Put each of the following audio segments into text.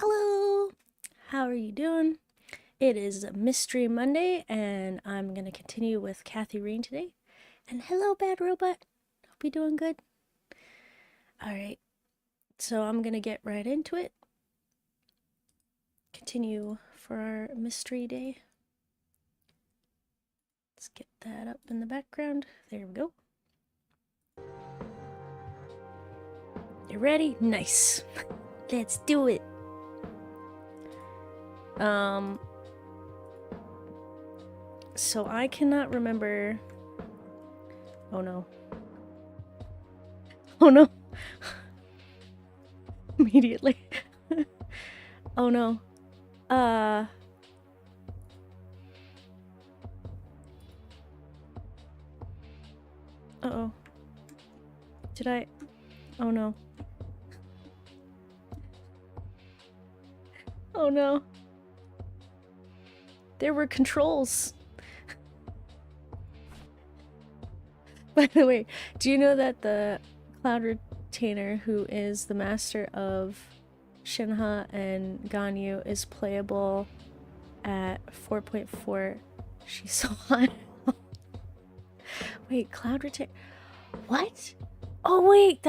Hello! How are you doing? It is Mystery Monday, and I'm going to continue with Kathy Reen today. And hello, Bad Robot. Hope you're doing good. Alright, so I'm going to get right into it. Continue for our mystery day. Let's get that up in the background. There we go. You ready? Nice. Let's do it. So I cannot remember. Oh no. Oh no. Immediately. Oh no. Uh-oh. Did I? Oh no. Oh no. There were controls. By the way, do you know that the Cloud Retainer, who is the master of Shinha and Ganyu, is playable at 4.4 Shisohan? Wait, Cloud Retainer. What? Oh wait,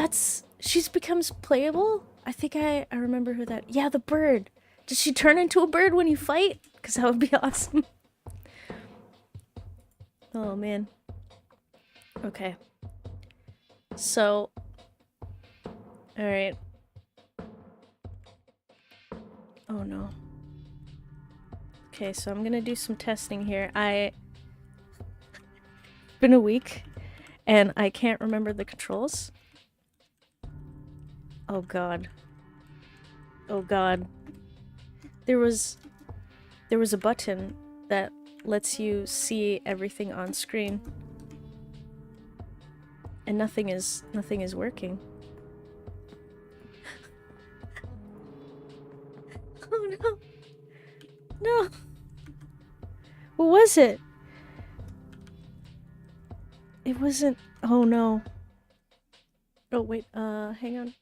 she's becomes playable? I think I remember who that. Yeah, the bird. Does she turn into a bird when you fight? Because that would be awesome. Oh man. Okay. So. Alright. Oh no. Okay, so I'm gonna do some testing here. It's been a week and I can't remember the controls. Oh god. Oh god. There was a button that lets you see everything on screen. And nothing is working. Oh no. No. What was it? It wasn't. Oh no. Oh wait, hang on.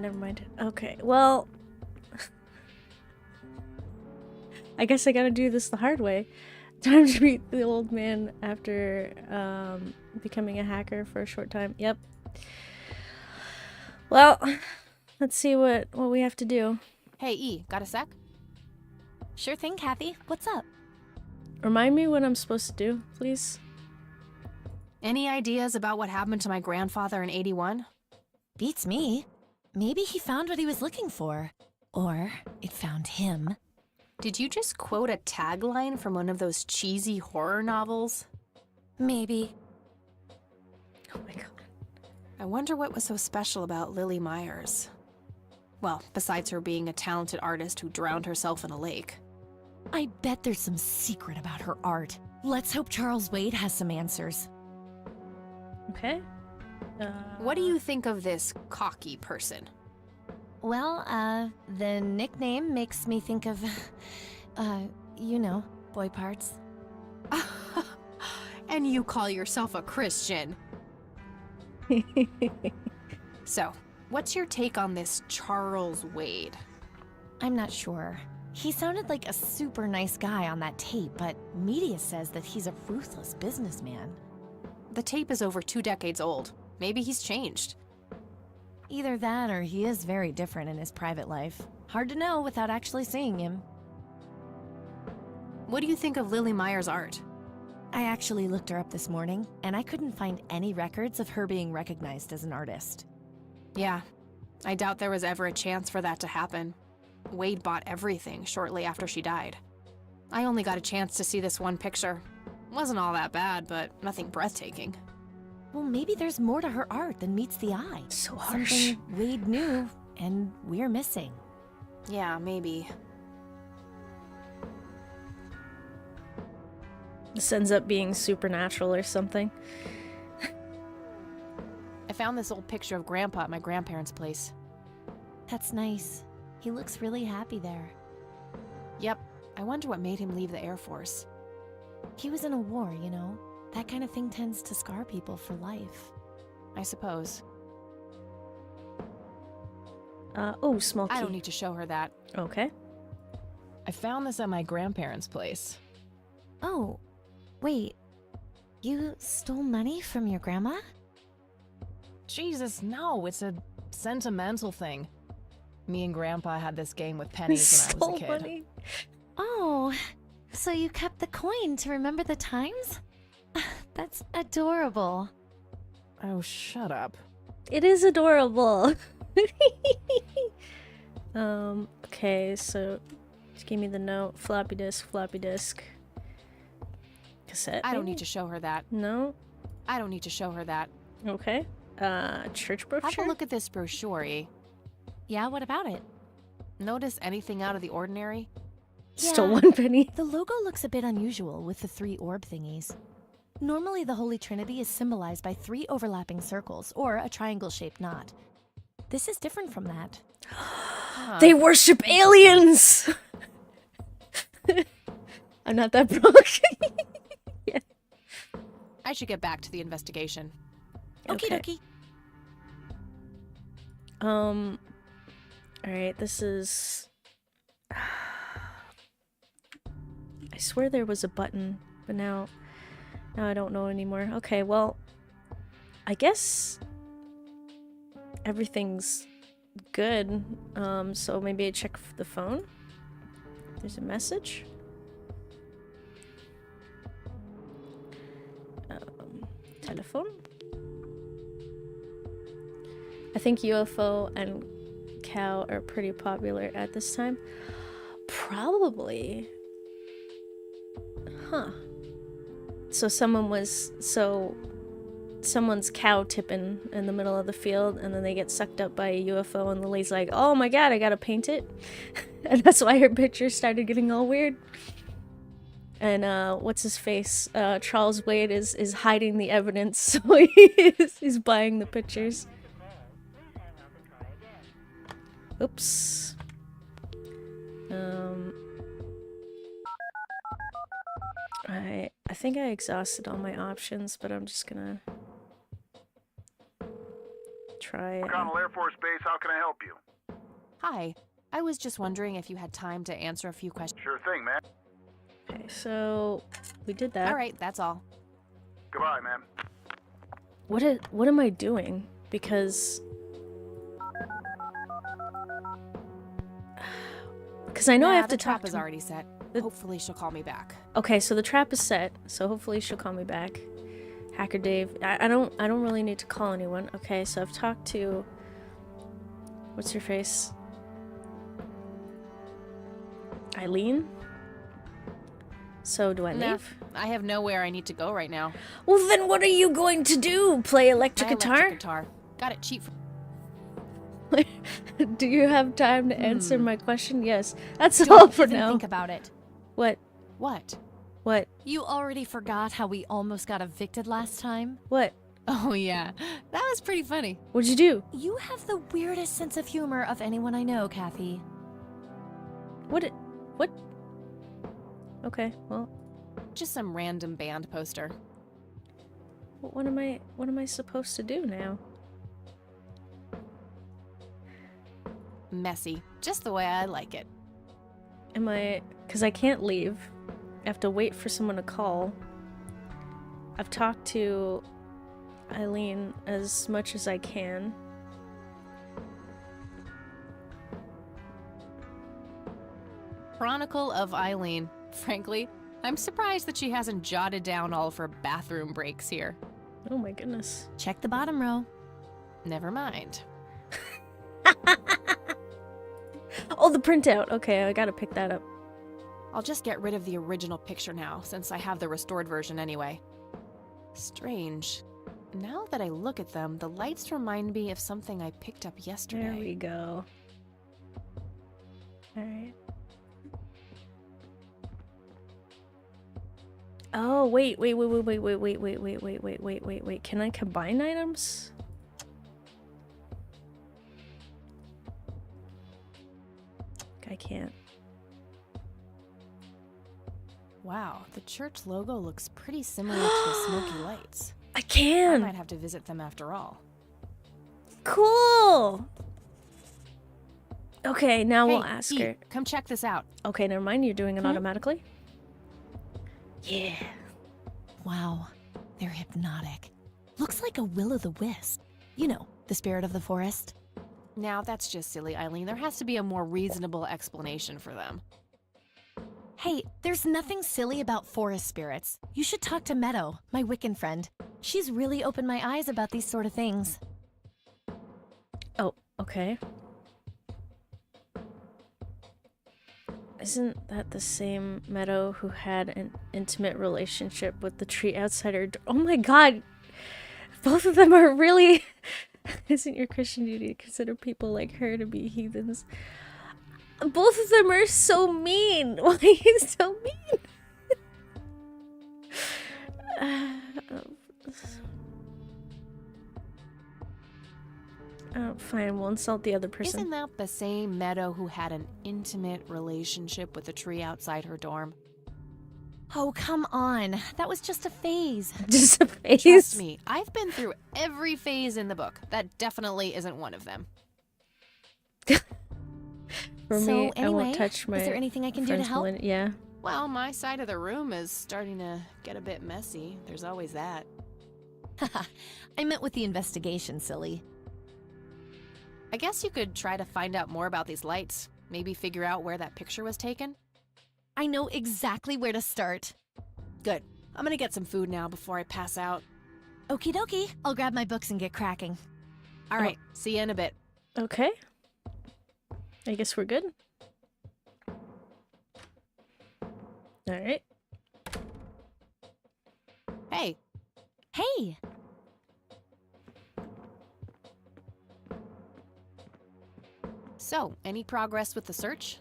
Never mind. Okay, well, I guess I gotta do this the hard way. Time to meet the old man after becoming a hacker for a short time. Yep. Well, let's see what we have to do. Hey, E, got a sec? Sure thing, Kathy. What's up? Remind me what I'm supposed to do, please. Any ideas about what happened to my grandfather in 81? Beats me. Maybe he found what he was looking for. Or it found him. Did you just quote a tagline from one of those cheesy horror novels? Maybe. Oh my god. I wonder what was so special about Lily Myers. Well, besides her being a talented artist who drowned herself in a lake. I bet there's some secret about her art. Let's hope Charles Wade has some answers. Okay. What do you think of this cocky person? Well, the nickname makes me think of, you know, boy parts. And you call yourself a Christian. So, what's your take on this Charles Wade? I'm not sure. He sounded like a super nice guy on that tape, but media says that he's a ruthless businessman. The tape is over 2 decades old. Maybe he's changed. Either that or he is very different in his private life. Hard to know without actually seeing him. What do you think of Lily Myers' art? I actually looked her up this morning, and I couldn't find any records of her being recognized as an artist. Yeah, I doubt there was ever a chance for that to happen. Wade bought everything shortly after she died. I only got a chance to see this one picture. Wasn't all that bad, but nothing breathtaking. Well, maybe there's more to her art than meets the eye. So harsh. Something Wade knew, and we're missing. Yeah, maybe. This ends up being supernatural or something. I found this old picture of Grandpa at my grandparents' place. That's nice. He looks really happy there. Yep, I wonder what made him leave the Air Force. He was in a war, you know? That kind of thing tends to scar people for life. I suppose. Oh, small key. I don't need to show her that. Okay. I found this at my grandparents' place. Oh, wait. You stole money from your grandma? Jesus, no, it's a sentimental thing. Me and Grandpa had this game with pennies when I Stole was a kid. money. Oh, so you kept the coin to remember the times? That's adorable. Oh, shut up. It is adorable. Okay, so just give me the note. Floppy disk, cassette. I don't maybe? need to show her that. No. I don't need to show her that. Okay. Church brochure. Have a look at this brochure. Yeah, what about it? Notice anything out of the ordinary? Stole Yeah. 1 penny. The logo looks a bit unusual with the 3 orb thingies. Normally, the Holy Trinity is symbolized by 3 overlapping circles or a triangle-shaped knot. This is different from that. Huh. They worship aliens. I'm not that broke. Yeah. I should get back to the investigation. Okie Okay. dokie. All right, this is. I swear there was a button, but now I don't know anymore. Okay, well, I guess everything's good. So maybe I check the phone. There's a message. Telephone. I think UFO and cow are pretty popular at this time. Probably. Huh. So someone's cow tipping in the middle of the field, and then they get sucked up by a UFO, and the lady's like, oh my god, I gotta paint it. And that's why her picture started getting all weird. And what's his face? Charles Wade is hiding the evidence, so he's buying the pictures. Oops. I think I exhausted all my options, but I'm just gonna try. McConnell Air Force Base, how can I help you? Hi. I was just wondering if you had time to answer a few questions. Sure thing, man. Okay, so we did that. All right, that's all. Goodbye, man. What am I doing? Because I know I have to the trap talk is to. already set. Hopefully she'll call me back. Okay, so the trap is set. So hopefully she'll call me back. Hacker Dave. I don't really need to call anyone. Okay, so I've talked to. What's your face? Eileen. So do I Nah, leave? I have nowhere I need to go right now. Well, then what are you going to do? Play electric My guitar? electric guitar. Got it cheap. Do you have time to answer my question? Yes. That's all Don't for even now. think about it. What? What? What? You already forgot how we almost got evicted last time? What? Oh yeah, that was pretty funny. What'd you do? You have the weirdest sense of humor of anyone I know, Kathy. What? Okay, well, Just some random band poster. what am I supposed to do now? Messy. Just the way I like it. Because I can't leave. I have to wait for someone to call. I've talked to Eileen as much as I can. Chronicle of Eileen. Frankly, I'm surprised that she hasn't jotted down all of her bathroom breaks here. Oh my goodness. Check the bottom row. Never mind. Oh, the printout. Okay, I gotta pick that up. I'll just get rid of the original picture now, since I have the restored version anyway. Strange. Now that I look at them, the lights remind me of something I picked up yesterday. There we go. Alright. Oh, wait. Can I combine items? I can't. Wow, the church logo looks pretty similar to the smoky lights. I I can! might have to visit them after all. Cool! Okay, now we'll Hey, ask E, her. come check this out. Okay, never mind. You're doing it automatically. Yeah. Wow, they're hypnotic. Looks like a will-o'-the-wisp. You know, the spirit of the forest. Now, that's just silly, Eileen. There has to be a more reasonable explanation for them. Hey, there's nothing silly about forest spirits. You should talk to Meadow, my Wiccan friend. She's really opened my eyes about these sort of things. Oh, okay. Isn't that the same Meadow who had an intimate relationship with the tree outside her door? Oh my god! Both of them are really... Isn't your Christian duty to consider people like her to be heathens? Both of them are so mean! Why are you so mean? Fine, we'll insult the other person. Isn't that the same Meadow who had an intimate relationship with the tree outside her dorm? Oh, come on. That was just a phase. Just a face. Trust me, I've been through every phase in the book. That definitely isn't one of them. For So, me, I anyway, won't touch my is there anything I can do to friend's help? Yeah. Well, my side of the room is starting to get a bit messy. There's always that. I meant with the investigation, silly. I guess you could try to find out more about these lights. Maybe figure out where that picture was taken. I know exactly where to start. Good. I'm gonna get some food now before I pass out. Okie dokie. I'll grab my books and get cracking. All right, see you in a bit. Okay. I guess we're good. Alright. Hey, Hey! so, any progress with the search?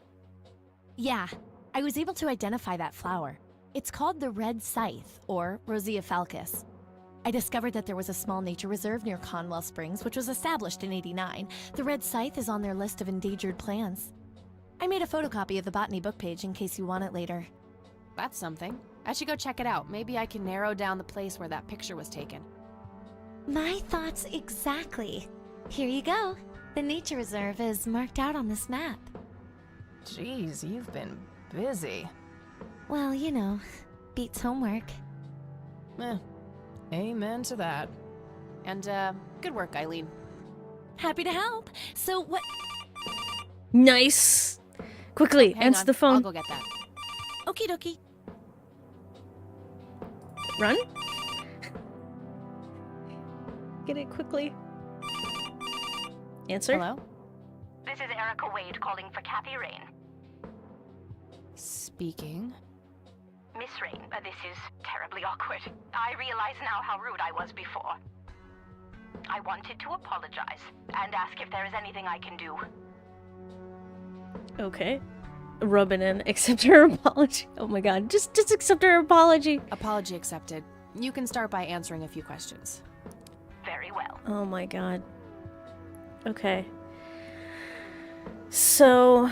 Yeah, I was able to identify that flower. It's called the red scythe, or Rosea falcus. I discovered that there was a small nature reserve near Conwell Springs, which was established in '89. The red scythe is on their list of endangered plants. I made a photocopy of the botany book page in case you want it later. That's something. I should go check it out. Maybe I can narrow down the place where that picture was taken. My thoughts exactly. Here you go. The nature reserve is marked out on this map. Jeez, you've been busy. Well, you know, beats homework. Amen to that. And, good work, Eileen. Happy to help. So what? Nice! Quickly, Hang answer on, the phone. I'll go get that. Okie dokie. Run? Get it quickly. Answer? Hello? This is Erica Wade calling for Kathy Rain. Speaking. Miss Rain, this is terribly awkward. I realize now how rude I was before. I wanted to apologize and ask if there is anything I can do. Okay. Rub it in. Accept her apology. Oh my god. Just accept her apology. Apology accepted. You can start by answering a few questions. Very well. Oh my god. Okay. So...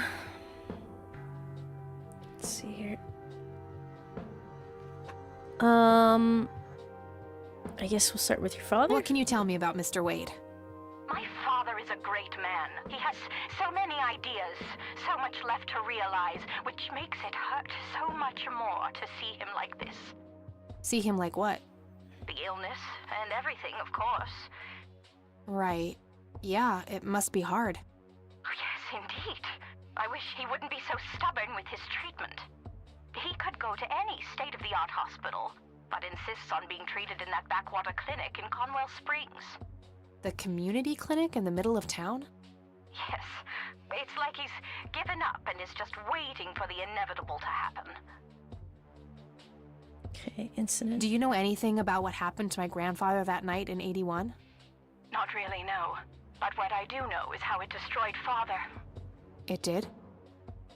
Let's see here. I guess we'll start with your father. What can you tell me about Mr. Wade? My father is a great man. He has so many ideas, so much left to realize, which makes it hurt so much more to see him like this. See him like what? The illness and everything, of course. Right. Yeah, it must be hard. Oh, yes, indeed. I wish he wouldn't be so stubborn with his treatment. He could go to any state-of-the-art hospital, but insists on being treated in that backwater clinic in Conwell Springs. The community clinic in the middle of town? Yes, it's like he's given up and is just waiting for the inevitable to happen. Okay, incident. Do you know anything about what happened to my grandfather that night in '81? Not really, no. But what I do know is how it destroyed Father. It did?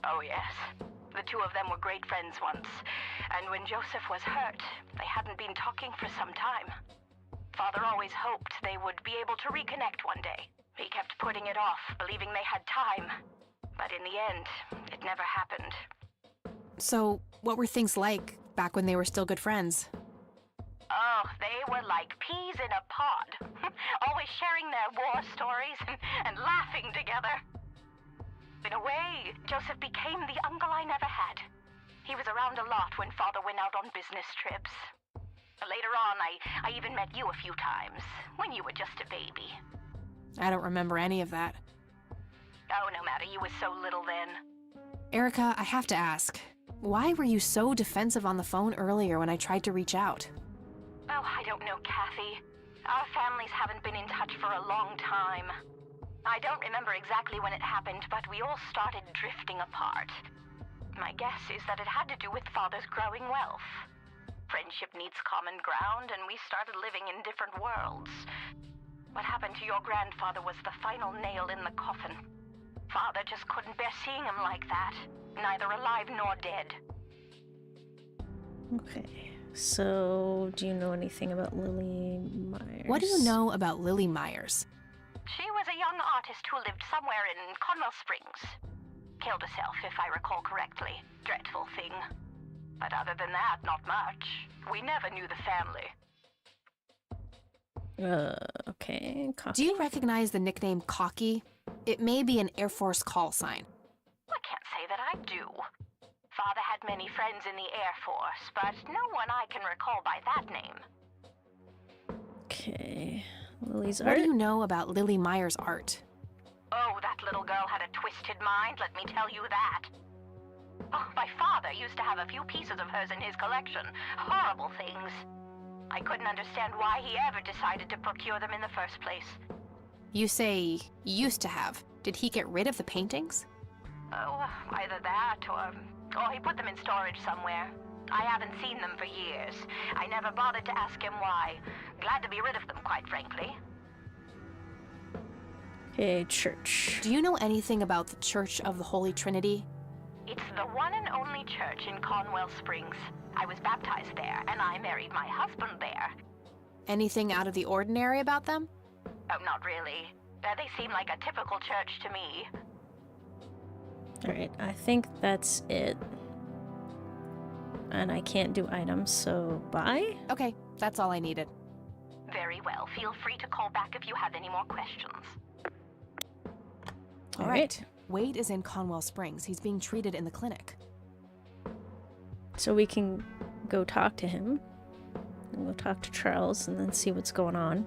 Oh, yes. The two of them were great friends once, and when Joseph was hurt, they hadn't been talking for some time. Father always hoped they would be able to reconnect one day. He kept putting it off, believing they had time. But in the end, it never happened. So, what were things like back when they were still good friends? Oh, they were like peas in a pod. Always sharing their war stories and laughing together. The In a way, Joseph became the uncle I never had. He was around a lot when Father went out on business trips. Later on, I even met you a few times, when you were just a baby. I don't remember any of that. Oh, no matter, you were so little then. Erica, I have to ask, why were you so defensive on the phone earlier when I tried to reach out? Oh, I don't know, Kathy. Our families haven't been in touch for a long time. I don't remember exactly when it happened, but we all started drifting apart. My guess is that it had to do with Father's growing wealth. Friendship needs common ground, and we started living in different worlds. What happened to your grandfather was the final nail in the coffin. Father just couldn't bear seeing him like that, neither alive nor dead. Okay, so do you know anything about Lily Myers? What do you know about Lily Myers? She was a young artist who lived somewhere in Conwell Springs. Killed herself, if I recall correctly. Dreadful thing. But other than that, not much. We never knew the family. Okay. Do you recognize the nickname Cocky? It may be an Air Force call sign. I can't say that I do. Father had many friends in the Air Force, but no one I can recall by that name. Okay. Lily's What art? do you know about Lily Myers' art? Oh, that little girl had a twisted mind, let me tell you that. Oh, my father used to have a few pieces of hers in his collection. Horrible things. I couldn't understand why he ever decided to procure them in the first place. You say used to have. Did he get rid of the paintings? Oh, either that or he put them in storage somewhere. I haven't seen them for years. I never bothered to ask him why. Glad to be rid of them, quite frankly. Okay, church. Do you know anything about the Church of the Holy Trinity? It's the one and only church in Conwell Springs. I was baptized there, and I married my husband there. Anything out of the ordinary about them? Oh, not really. They seem like a typical church to me. Alright, I think that's it. And I can't do items, so bye? Okay, that's all I needed. Very well. Feel free to call back if you have any more questions. All right. Wade is in Conwell Springs. He's being treated in the clinic. So we can go talk to him. And go talk to Charles and then see what's going on.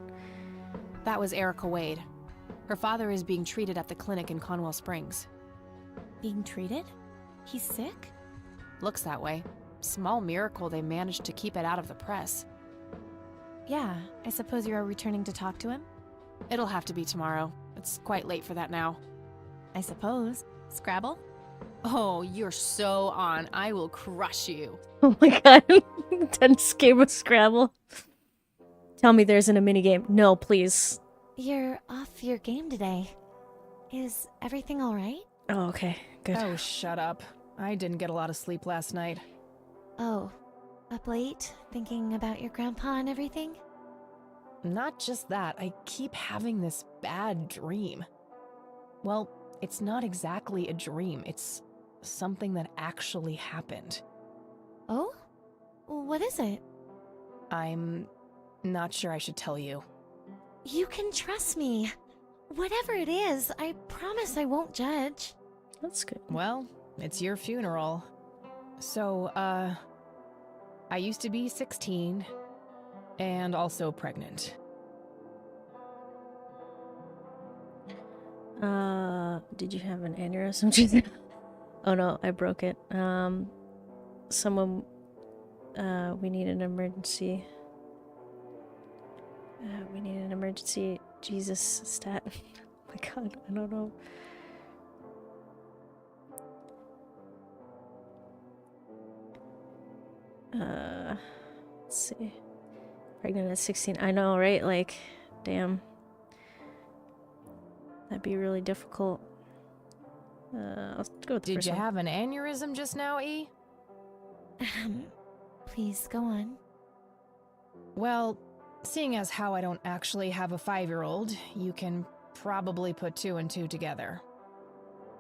That was Erica Wade. Her father is being treated at the clinic in Conwell Springs. Being treated? He's sick? Looks that way. Small miracle they managed to keep it out of the press. Yeah, I suppose you are returning to talk to him? It'll have to be tomorrow. It's quite late for that now. I suppose. Scrabble? Oh, you're so on. I will crush you. Oh my god. Tense game of Scrabble. Tell me there isn't a minigame. No, please. You're off your game today. Is everything alright? Oh, okay. Good. Oh, shut up. I didn't get a lot of sleep last night. Oh, up late, thinking about your grandpa and everything? Not just that, I keep having this bad dream. Well, it's not exactly a dream, it's something that actually happened. Oh? What is it? I'm not sure I should tell you. You can trust me. Whatever it is, I promise I won't judge. That's good. Well, it's your funeral. So, I used to be 16 and also pregnant. Did you have an aneurysm? Oh no, I broke it. Someone, we need an emergency. We need an emergency Jesus stat. Oh my god, I don't know. Let's see. Pregnant at 16. I know, right? Like, damn. That'd be really difficult. Let's go with the Did first you one. have an aneurysm just now, E? Please, go on. Well, seeing as how I don't actually have a 5-year-old, you can probably put 2 and 2 together.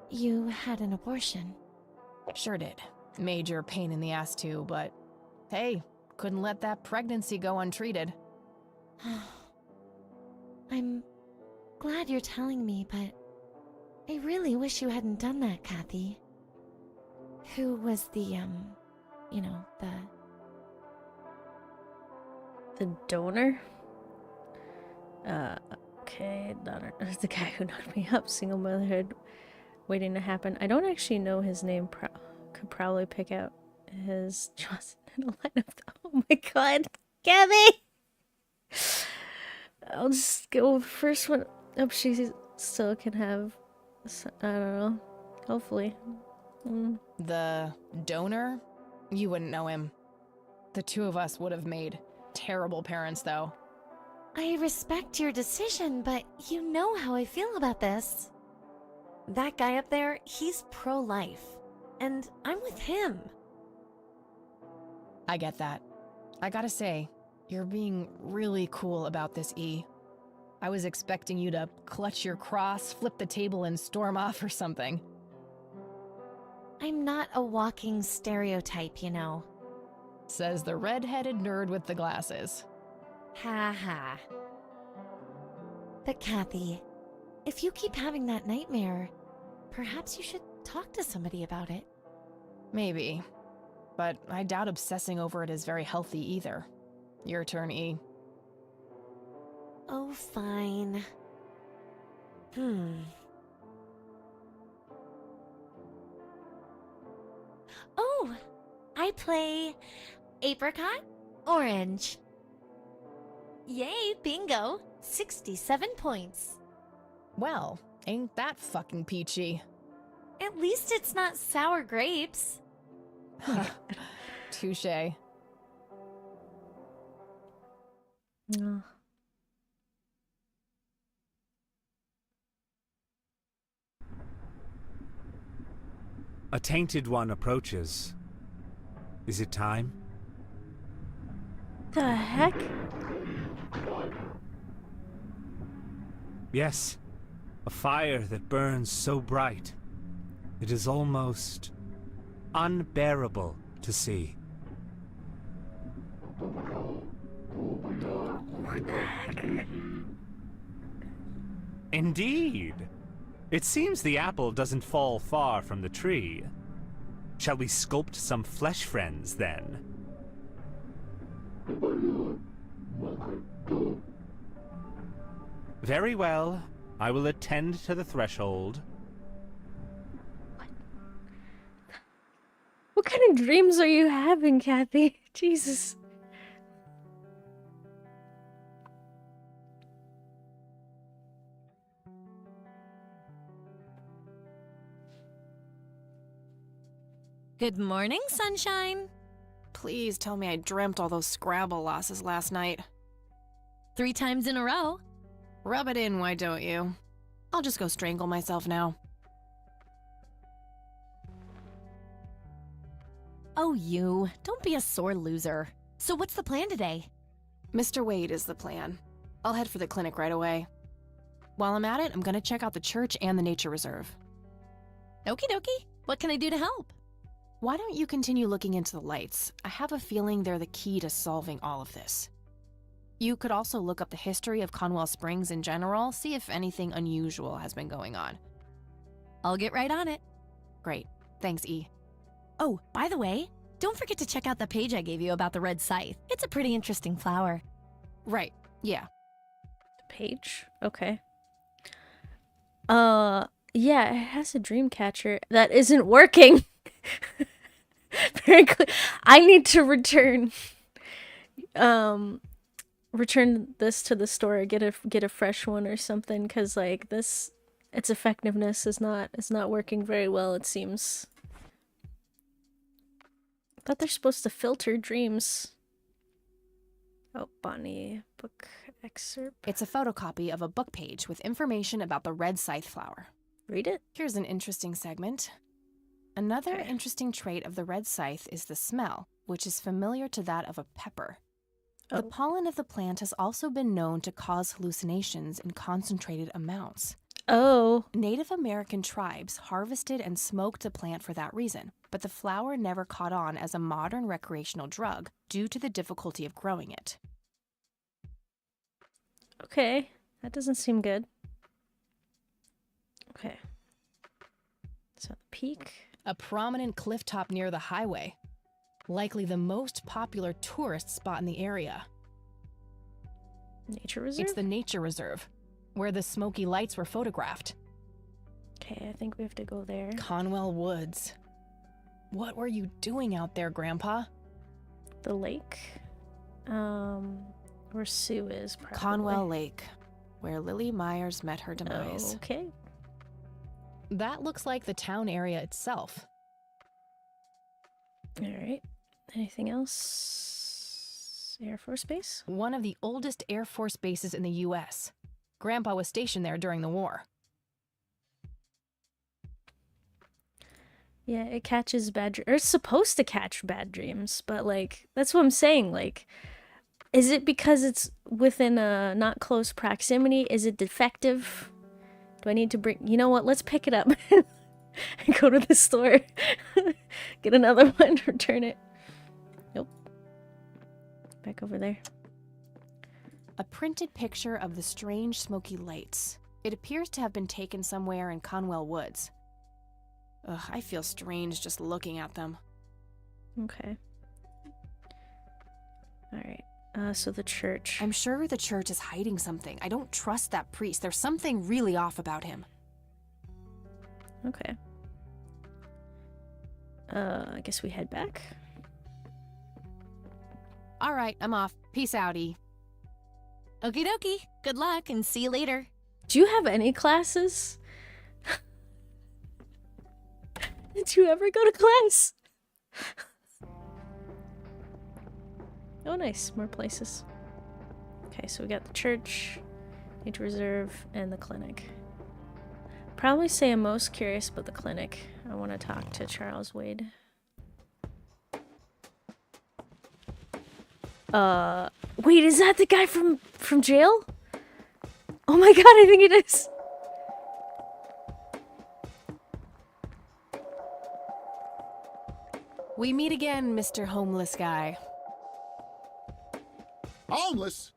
You had an abortion. Sure did. Major pain in the ass too, but hey, couldn't let that pregnancy go untreated. I'm glad you're telling me, but I really wish you hadn't done that, Kathy. Who was the, you know, The donor? Okay, donor. The guy who knocked me up, single motherhood, waiting to happen. I don't actually know his name. Could probably pick out his Johnson in a lineup. Oh my god, Gabby! I'll just go with the first one. Hope she still can have. I don't know. Hopefully. The donor? You wouldn't know him. The two of us would have made terrible parents, though. I respect your decision, but you know how I feel about this. That guy up there, he's pro-life. And I'm with him. I get that. I gotta say, you're being really cool about this, E. I was expecting you to clutch your cross, flip the table, and storm off or something. I'm not a walking stereotype, you know. Says the red-headed nerd with the glasses. Ha ha. But Kathy, if you keep having that nightmare, perhaps you should talk to somebody about it. Maybe. But I doubt obsessing over it is very healthy either. Your turn, E. Oh, fine. Oh, I play apricot, orange. Yay, bingo. 67 points. Well, ain't that fucking peachy. At least it's not sour grapes. Touché. No. A tainted one approaches. Is it time? The heck? Yes. A fire that burns so bright. It is almost unbearable to see. Indeed. It seems the apple doesn't fall far from the tree. Shall we sculpt some flesh friends, then? Very well. I will attend to the threshold. What kind of dreams are you having, Kathy? Jesus. Good morning, sunshine. Please tell me I dreamt all those Scrabble losses last night. 3 times in a row. Rub it in, why don't you? I'll just go strangle myself now. Oh, you. Don't be a sore loser. So what's the plan today? Mr. Wade is the plan. I'll head for the clinic right away. While I'm at it, I'm gonna check out the church and the nature reserve. Okie dokie. What can I do to help? Why don't you continue looking into the lights? I have a feeling they're the key to solving all of this. You could also look up the history of Conwell Springs in general, see if anything unusual has been going on. I'll get right on it. Great. Thanks, E. Oh, by the way, don't forget to check out the page I gave you about the red scythe. It's a pretty interesting flower. Right. Yeah. The page? Okay. Yeah, it has a dream catcher that isn't working. Very clear. I need to return this to the store, get a fresh one or something, because like this, its effectiveness is not working very well, it seems. I thought they're supposed to filter dreams. Oh, Bonnie book excerpt. It's a photocopy of a book page with information about the red scythe flower. Read it. Here's an interesting segment. Another interesting trait of the red scythe is the smell, which is familiar to that of a pepper. Oh. The pollen of the plant has also been known to cause hallucinations in concentrated amounts. Oh. Native American tribes harvested and smoked the plant for that reason, but the flower never caught on as a modern recreational drug due to the difficulty of growing it. Okay. That doesn't seem good. Okay. Peak. A prominent cliff top near the highway. Likely the most popular tourist spot in the area. Nature reserve? It's the nature reserve, where the smoky lights were photographed. Okay, I think we have to go there. Conwell Woods. What were you doing out there, Grandpa? The lake. Where Sue is, probably. Conwell Lake, where Lily Myers met her demise. Okay. That looks like the town area itself. Alright. Anything else? Air Force Base? One of the oldest Air Force bases in the U.S. Grandpa was stationed there during the war. Yeah, it catches bad dreams. Or it's supposed to catch bad dreams, but, like, that's what I'm saying. Like, is it because it's within a not close proximity? Is it defective? Do I need to bring... You know what? Let's pick it up. And go to the store. Get another one. Return it. Nope. Back over there. A printed picture of the strange smoky lights. It appears to have been taken somewhere in Conwell Woods. Ugh, I feel strange just looking at them. Okay. Alright. So the church. I'm sure the church is hiding something. I don't trust that priest. There's something really off about him. Okay. I guess we head back. All right, I'm off. Peace outie. Okie dokie. Good luck and see you later. Do you have any classes? Did you ever go to class? Oh, nice. More places. Okay, so we got the church, nature reserve, and the clinic. Probably say I'm most curious about the clinic. I want to talk to Charles Wade. Wait, is that the guy from jail? Oh my god, I think it is. We meet again, Mr. Homeless Guy. Homeless?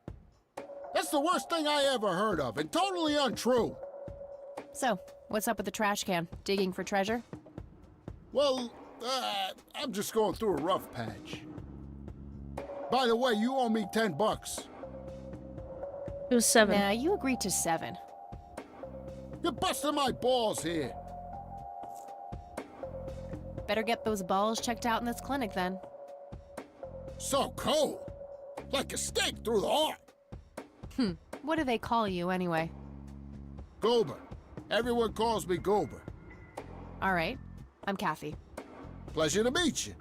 That's the worst thing I ever heard of, and totally untrue. So, what's up with the trash can? Digging for treasure? Well, I'm just going through a rough patch. By the way, you owe me $10. It was 7. Nah, you agreed to 7. You're busting my balls here. Better get those balls checked out in this clinic then. So cold. Like a stake through the heart. What do they call you anyway? Goober. Everyone calls me Goober. All right, I'm Kathy. Pleasure to meet you.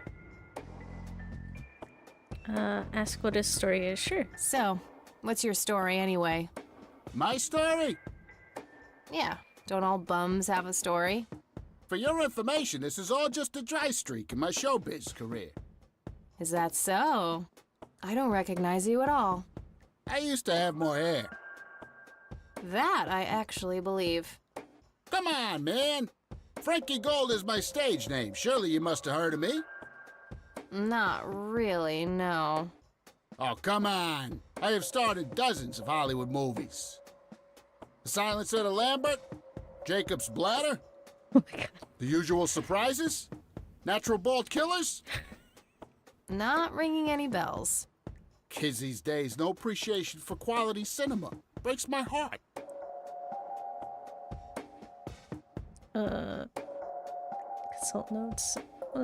Ask what his story is. Sure. So, what's your story anyway? My story? Yeah, don't all bums have a story? For your information, this is all just a dry streak in my showbiz career. Is that so? I don't recognize you at all. I used to have more hair. That I actually believe. Come on, man. Frankie Gold is my stage name. Surely you must have heard of me. Not really, no. Oh, come on. I have starred in dozens of Hollywood movies. The Silence of the Lambert, Jacob's Bladder, Oh my god. The Usual Surprises, Natural Bald Killers. Not ringing any bells. Kids these days, no appreciation for quality cinema. Breaks my heart. Consult notes.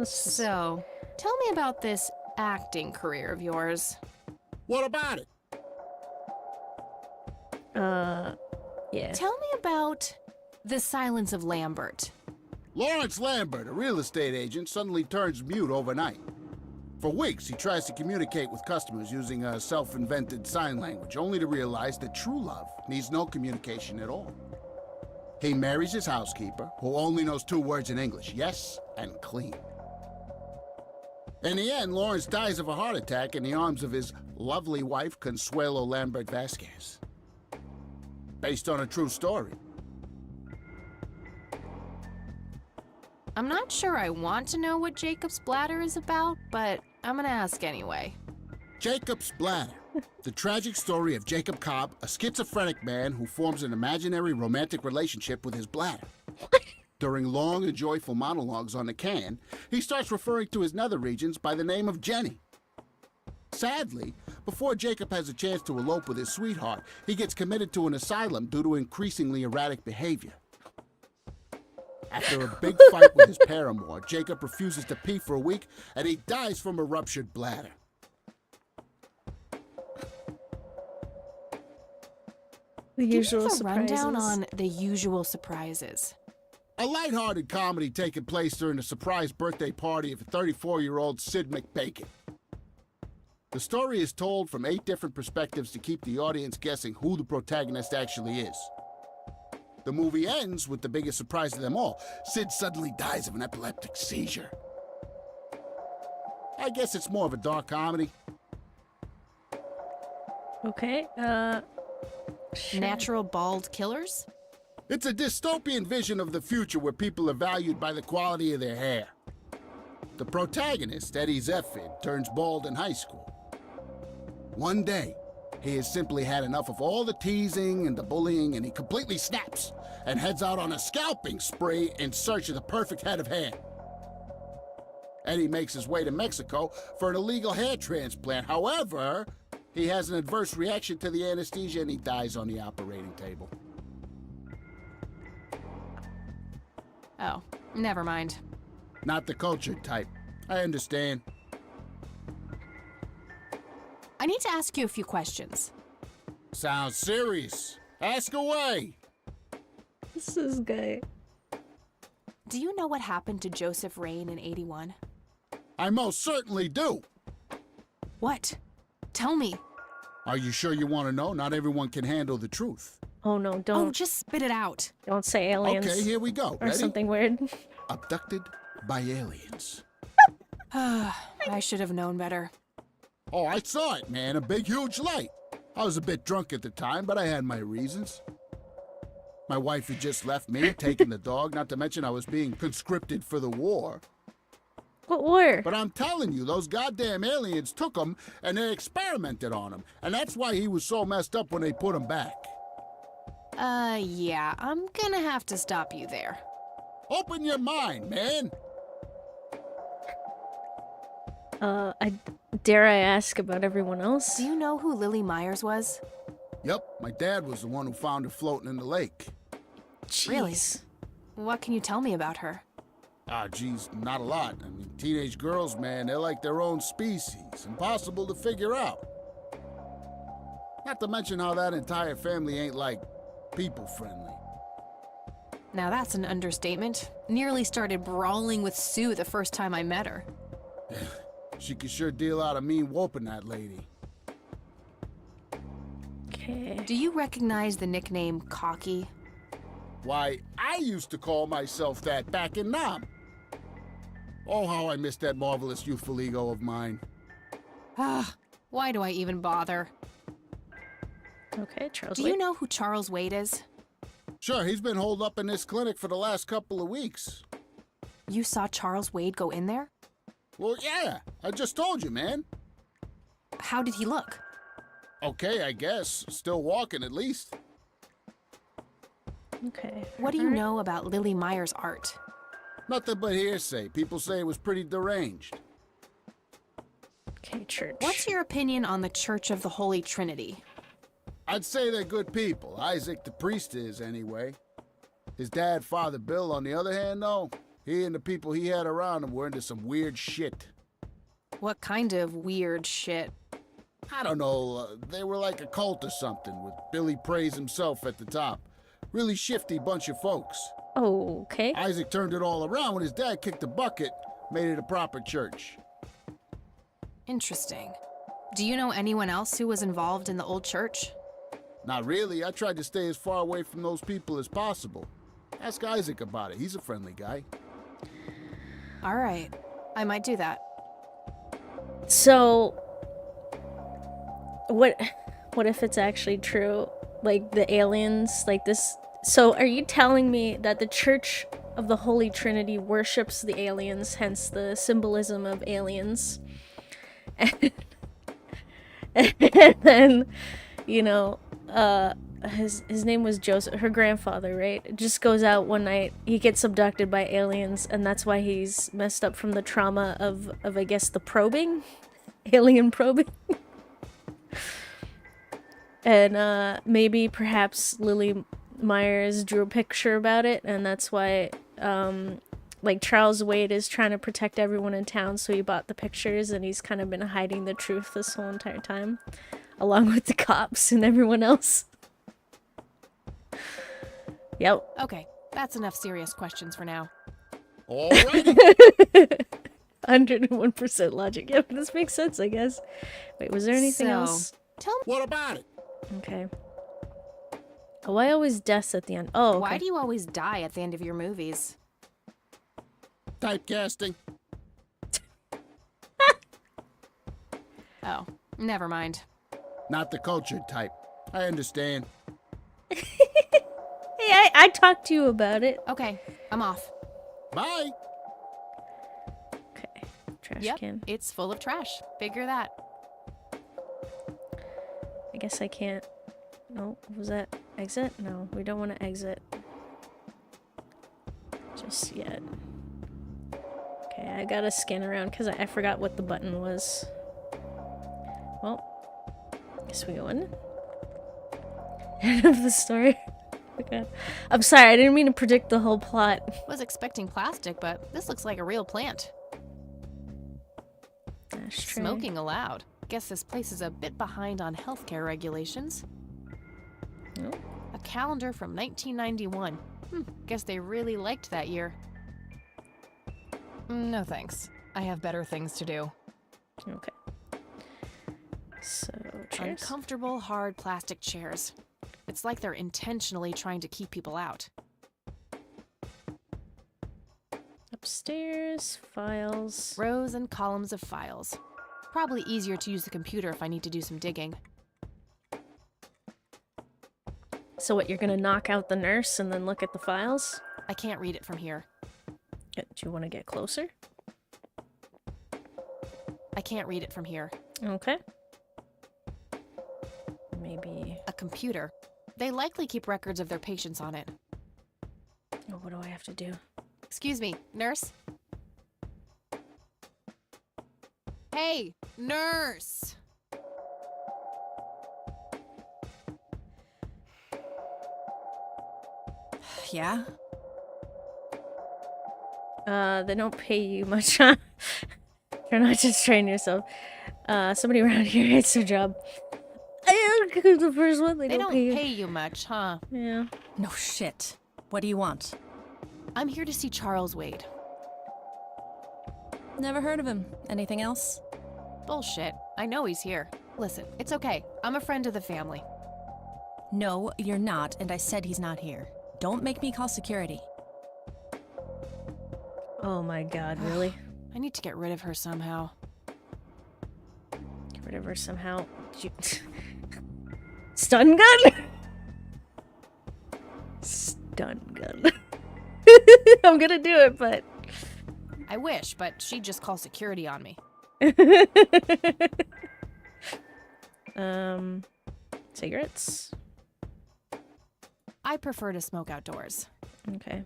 So, tell me about this acting career of yours. What about it? Yeah. Tell me about The Silence of Lambert. Lawrence Lambert, a real estate agent, suddenly turns mute overnight. For weeks, he tries to communicate with customers using a self-invented sign language, only to realize that true love needs no communication at all. He marries his housekeeper, who only knows 2 words in English, yes and clean. In the end, Lawrence dies of a heart attack in the arms of his lovely wife, Consuelo Lambert Vasquez. Based on a true story. I'm not sure I want to know what Jacob's Bladder is about, but I'm gonna ask anyway. Jacob's Bladder. The tragic story of Jacob Cobb, a schizophrenic man who forms an imaginary romantic relationship with his bladder. During long and joyful monologues on the can, he starts referring to his nether regions by the name of Jenny. Sadly, before Jacob has a chance to elope with his sweetheart, he gets committed to an asylum due to increasingly erratic behavior. After a big fight with his paramour, Jacob refuses to pee for a week, and he dies from a ruptured bladder. The usual Give us a rundown surprises. on the usual surprises. A lighthearted comedy taking place during the surprise birthday party of 34-year-old Sid McBacon. The story is told from 8 different perspectives to keep the audience guessing who the protagonist actually is. The movie ends with the biggest surprise of them all. Sid suddenly dies of an epileptic seizure. I guess it's more of a dark comedy. Okay, sure. Natural bald killers? It's a dystopian vision of the future where people are valued by the quality of their hair. The protagonist, Eddie Zephyr, turns bald in high school. One day, he has simply had enough of all the teasing and the bullying, and he completely snaps and heads out on a scalping spree in search of the perfect head of hair. Eddie makes his way to Mexico for an illegal hair transplant. However, he has an adverse reaction to the anesthesia and he dies on the operating table. Oh, never mind. Not the cultured type. I understand. I need to ask you a few questions. Sounds serious. Ask away. This is good. Do you know what happened to Joseph Rain in 81? I most certainly do. What? Tell me. Are you sure you want to know? Not everyone can handle the truth. Oh no, Oh, don't just spit it out. don't say aliens Okay, here we go. or Ready? something weird. Abducted by aliens. I should have known better. Oh, I saw it, man. A big, huge light. I was a bit drunk at the time, but I had my reasons. My wife had just left me, taken the dog, not to mention I was being conscripted for the war. What war? But I'm telling you, those goddamn aliens took him and they experimented on him. And that's why he was so messed up when they put him back. Yeah, I'm gonna have to stop you there. Open your mind, man. Dare I ask about everyone else? Do you know who Lily Myers was? Yep, my dad was the one who found her floating in the lake. Really? Jeez. What can you tell me about her? Ah, geez, not a lot. I mean, teenage girls, man, they're like their own species. Impossible to figure out. Not to mention how that entire family ain't, like, people-friendly. Now that's an understatement. Nearly started brawling with Sue the first time I met her. She could sure deal out a mean whooping, that lady. Okay. Do you recognize the nickname Cocky? Why, I used to call myself that back in Nam. Oh, how I miss that marvelous youthful ego of mine. Ah, why do I even bother? Okay, Charles. Do you know who Charles Wade is? Sure, he's been holed up in this clinic for the last couple of weeks. You saw Charles Wade go in there? Well, yeah, I just told you, man. How did he look? Okay, I guess. Still walking, at least. Okay. What do you know about Lily Myers' art? Nothing but hearsay. People say it was pretty deranged. Okay, church. What's your opinion on the Church of the Holy Trinity? I'd say they're good people. Isaac the priest is, anyway. His dad, Father Bill, on the other hand, though, he and the people he had around him were into some weird shit. What kind of weird shit? I don't know, they were like a cult or something, with Billy Praise himself at the top. Really shifty bunch of folks. Oh, okay. Isaac turned it all around when his dad kicked the bucket, made it a proper church. Interesting. Do you know anyone else who was involved in the old church? Not really. I tried to stay as far away from those people as possible. Ask Isaac about it. He's a friendly guy. All right, I might do that. So, what if it's actually true? Like the aliens, like this. So, are you telling me that the Church of the Holy Trinity worships the aliens, hence the symbolism of aliens? And then, you know, his name was Joseph, her grandfather, right? Just goes out one night. He gets abducted by aliens, and that's why he's messed up from the trauma of I guess the probing, alien probing. And maybe perhaps Lily Myers drew a picture about it, and that's why like Charles Wade is trying to protect everyone in town, so he bought the pictures, and he's kind of been hiding the truth this whole entire time, along with the cops and everyone else. Yep. Okay, that's enough serious questions for now. All right. 101% logic. Yep, this makes sense, I guess. Wait, was there anything So, else? Tell me, What about it? Okay. Oh, I always deaths at the end. Oh, okay. why do you always die at the end of your movies? Typecasting. Oh, never mind. Not the cultured type. I understand. Hey, I talked to you about it. Okay, I'm off. Bye. Okay. Trash Yep, can. it's full of trash. Figure that. I guess I can't. No, was that exit? No, we don't want to exit just yet. Okay, I gotta scan around because I forgot what the button was. Well, guess we go in. End of the story. Okay. I'm sorry, I didn't mean to predict the whole plot. Was expecting plastic, but this looks like a real plant. Ashtray. Smoking allowed. Guess this place is a bit behind on healthcare regulations. Oh. A calendar from 1991. Guess they really liked that year. No thanks. I have better things to do. Okay. So, chairs. Uncomfortable, hard plastic chairs. It's like they're intentionally trying to keep people out. Upstairs, files. Rows and columns of files. Probably easier to use the computer if I need to do some digging. So what, you're gonna knock out the nurse and then look at the files? I can't read it from here. Do you want to get closer? I can't read it from here. Okay. Maybe... A computer. They likely keep records of their patients on it. Oh, what do I have to do? Excuse me, nurse? Hey, nurse! Yeah? They don't pay you much, huh? Try not to strain yourself. Somebody around here hates their job. The first one, they They don't don't pay you. pay you much, huh? Yeah. No shit. What do you want? I'm here to see Charles Wade. Never heard of him. Anything else? Bullshit. I know he's here. Listen, it's okay. I'm a friend of the family. No, you're not, and I said he's not here. Don't make me call security. Oh my god, really? I need to get rid of her somehow. Get rid of her somehow. Did you... Stun gun? Stun gun. I'm gonna do it, but... I wish, but she'd just call security on me. Cigarettes? I prefer to smoke outdoors. Okay.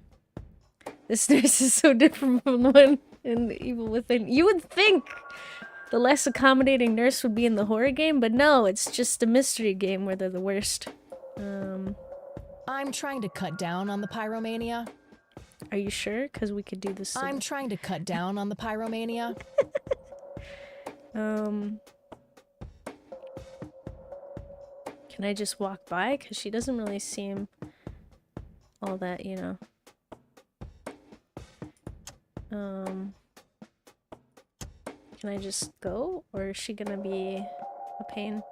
This nurse is so different from the one in The Evil Within. You would think the less accommodating nurse would be in the horror game, but no, it's just a mystery game where they're the worst. I'm trying to cut down on the pyromania. Are you sure? Because we could do this. I'm trying to cut down on the pyromania. Can I just walk by? Because she doesn't really seem all that, you know. Can I just go? Or is she gonna be a pain?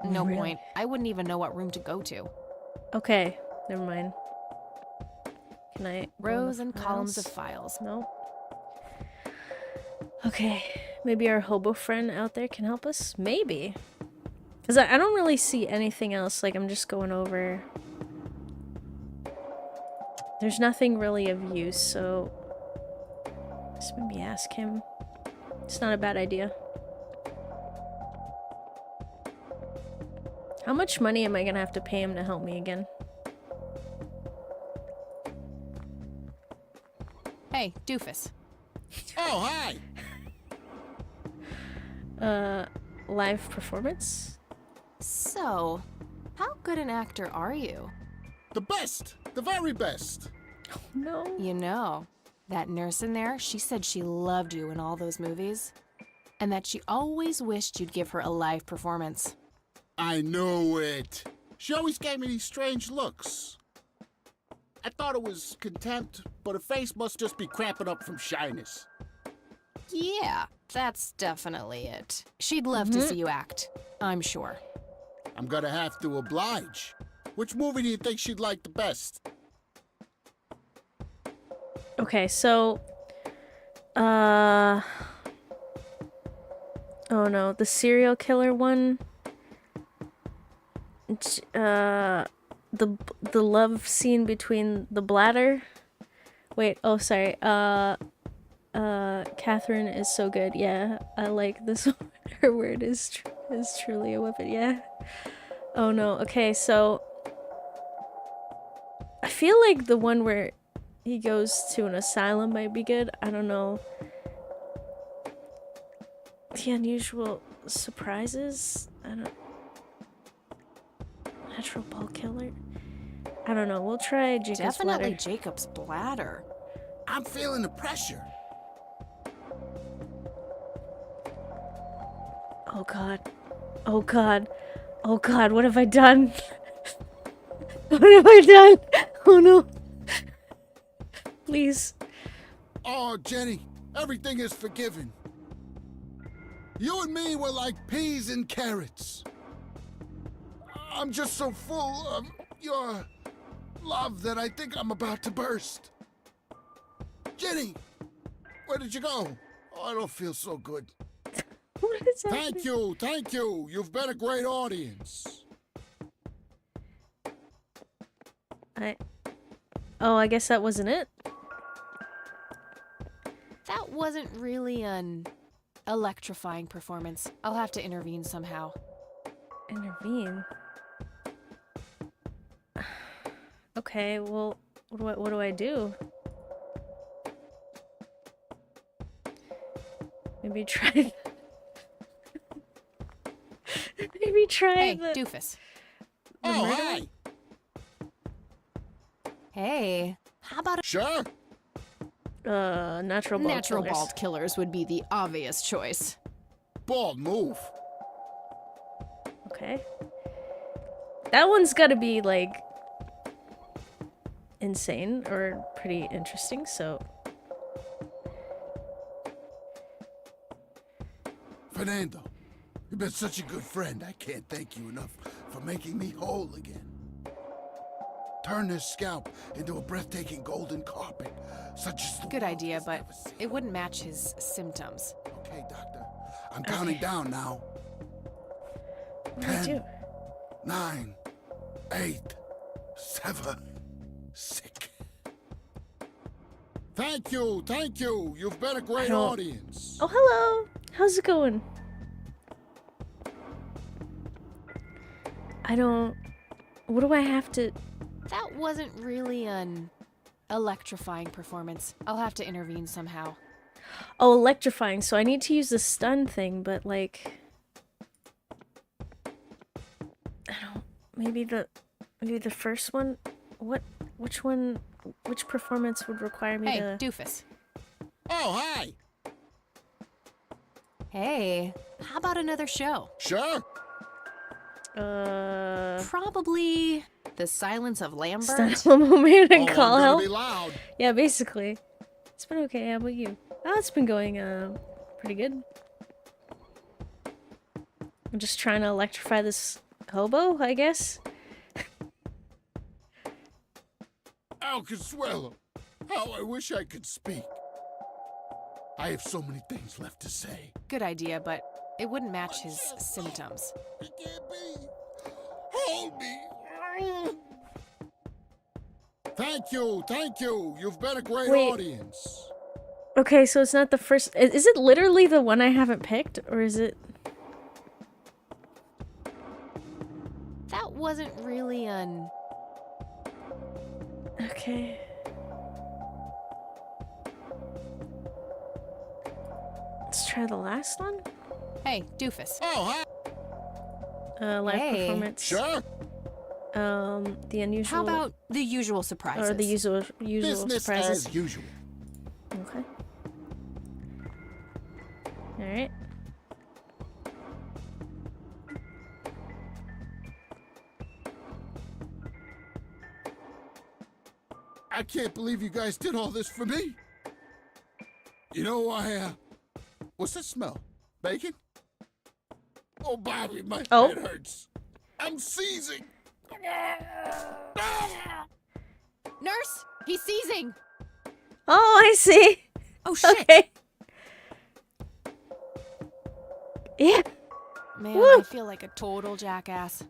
No Really? point. I wouldn't even know what room to go to. Okay, never mind. Can I... go in the Rows and columns of files? files. No. Okay, maybe our hobo friend out there can help us? Maybe. Because I don't really see anything else, like I'm just going over... There's nothing really of use, so... Just maybe ask him. It's not a bad idea. How much money am I gonna have to pay him to help me again? Hey, doofus. Oh, hi! Live performance? So, how good an actor are you? The best! The very best! No. You know, that nurse in there, she said she loved you in all those movies. And that she always wished you'd give her a live performance. I knew it. She always gave me these strange looks. I thought it was contempt, but her face must just be cramping up from shyness. Yeah, that's definitely it. She'd love to see you act, I'm sure. I'm gonna have to oblige. Which movie do you think she'd like the best? Okay, so oh no, the serial killer one. The love scene between the bladder. Wait, oh sorry. Catherine is so good. Yeah, I like this one. Her word is truly a weapon. Yeah. Oh no. Okay, so I feel like the one where he goes to an asylum might be good. I don't know. The unusual surprises. I don't. Natural ball killer. I don't know. We'll try Jacob's Definitely bladder. Jacob's bladder. I'm feeling the pressure. Oh god. Oh god. Oh god. What have I done? What have I done? Oh no. Please. Oh, Jenny, everything is forgiven. You and me were like peas and carrots. I'm just so full of your love that I think I'm about to burst. Jenny, where did you go? Oh, I don't feel so good. What is that? Thank you. You've been a great audience. Oh, I guess that wasn't it. That wasn't really an electrifying performance. I'll have to intervene somehow. Intervene. Okay, well, what do I do? Maybe try. Maybe try Hey, the. doofus. Oh, hi. Hey, how about Sure. Natural bald natural killers. bald killers would be the obvious choice. Bald move. Okay. That one's gotta be, like, insane or pretty interesting, so. Fernando, you've been such a good friend. I can't thank you enough for making me whole again. Turn this scalp into a breathtaking golden carpet, such as the Good world idea, has but never seen. it wouldn't match his symptoms. Okay, doctor. I'm counting down now. What do I 10, do? 9, 8, 7, 6. Thank you. You've been a great don't- audience. Oh, hello! How's it going? I don't. What do I have to. That wasn't really an electrifying performance. I'll have to intervene somehow. Oh, electrifying, so I need to use the stun thing, but like. I don't. Maybe the first one? Which one? Which performance would require me Hey, to. doofus. Oh, hi. Hey, how about another show? Sure. Probably The Silence of Stun Lambert. a moment and Oh, call I'm gonna help? be loud. Yeah, basically. It's been okay. How about you? Oh, it's been going pretty good. I'm just trying to electrify this hobo, I guess. Oh, Consuelo, how I wish I could speak. I have so many things left to say. Good idea, but it wouldn't match his symptoms. It can't be. Hold me. Thank you. You've been a great Wait. audience. Okay, so it's not the first. Is it literally the one I haven't picked, or is it? wasn't really an... Okay. Let's try the last one. Hey, doofus. Oh, hi. Live Hey. performance. Sure. The unusual. How about the usual surprises? or the usual Business surprises? as usual. Okay. All right. I can't believe you guys did all this for me. You know, what's that smell? Bacon? Oh, Bobby, my head hurts. I'm seizing. Nurse, he's seizing. Oh, I see. Oh shit. Okay. Yeah. Man, Woo. I feel like a total jackass.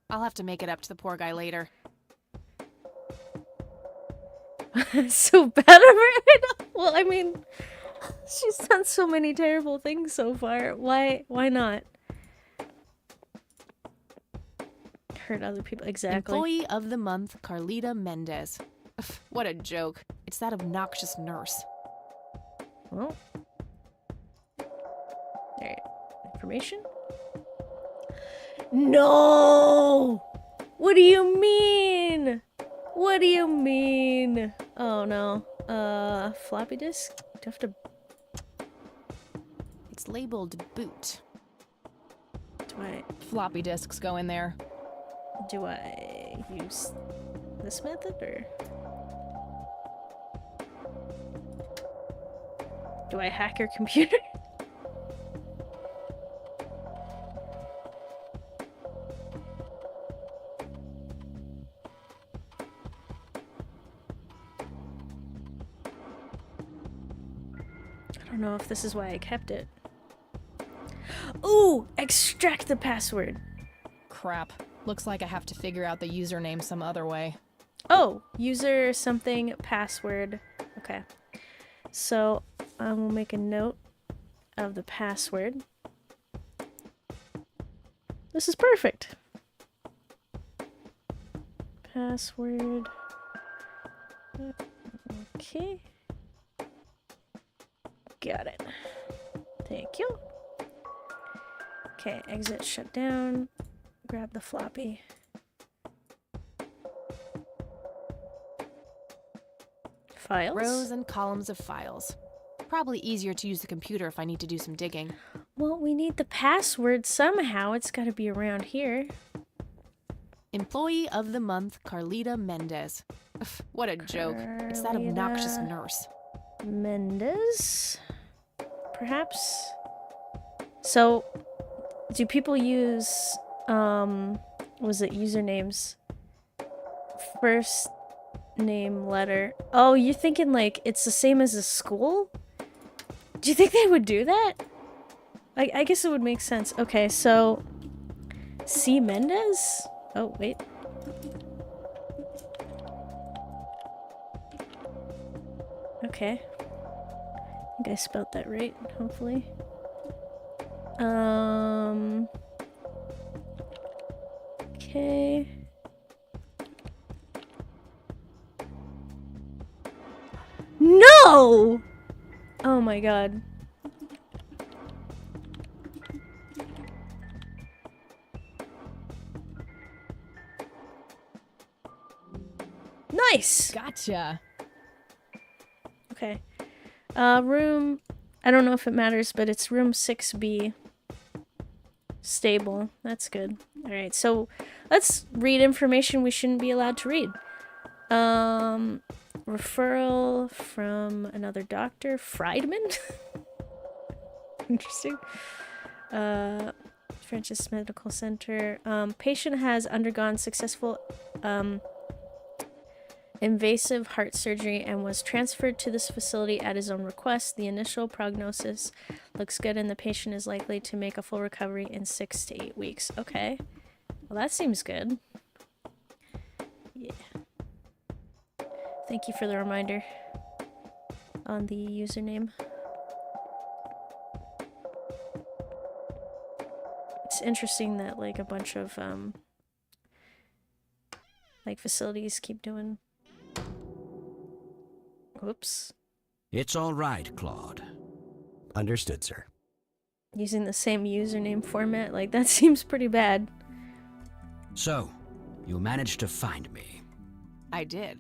I'll have to make it up to the poor guy later. So bad of her. Well, I mean, she's done so many terrible things so far. Why not? Hurt other people. Exactly. Employee of the month, Carlita Mendez. Ugh, what a joke. It's that obnoxious nurse. Well. Alright. Information? No! What do you mean? What do you mean? Oh no. Floppy disk? Do I have to... It's labeled boot. Floppy disks go in there. Do I use this method or do I hack your computer? I don't know if this is why I kept it. Ooh, extract the password. Crap. Looks like I have to figure out the username some other way. Oh, user something password. Okay. So I will make a note of the password. This is perfect. Password. Okay. Got it. Thank you. Okay, exit, shut down. Grab the floppy. Files? Rows and columns of files. Probably easier to use the computer if I need to do some digging. Well, we need the password somehow. It's got to be around here. Employee of the month, Carlita Mendez. Ugh, what a joke. It's that obnoxious Carlita nurse. Mendez? Perhaps? So, do people use, was it usernames? First name, letter. Oh, you're thinking like it's the same as a school? Do you think they would do that? I guess it would make sense. Okay, so C. Mendez? Oh, wait. Okay. I think I spelled that right, hopefully. Okay. No! Oh my god. Nice! Gotcha. Okay. Room... I don't know if it matters, but it's room 6B. Stable. That's good. Alright, so let's read information we shouldn't be allowed to read. Referral from another doctor. Friedman? Interesting. Francis Medical Center. Patient has undergone successful invasive heart surgery and was transferred to this facility at his own request. The initial prognosis looks good and the patient is likely to make a full recovery in 6 to 8 weeks. Okay. Well, that seems good. Yeah. Thank you for the reminder on the username. It's interesting that like a bunch of like facilities keep doing. Whoops. It's all right, Claude. Understood, sir. Using the same username format, like that seems pretty bad. So, you managed to find me. I did.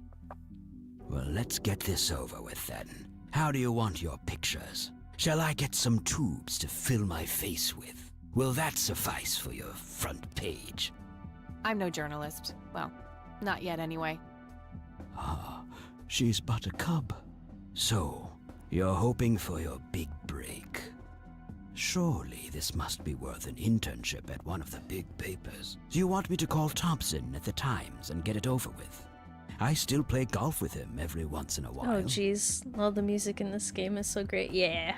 Well, let's get this over with then. How do you want your pictures? Shall I get some tubes to fill my face with? Will that suffice for your front page? I'm no journalist. Well, not yet anyway. Ah, she's but a cub. So, you're hoping for your big break. Surely this must be worth an internship at one of the big papers. Do you want me to call Thompson at the Times and get it over with? I still play golf with him every once in a while. Oh jeez, all the music in this game is so great. Yeah.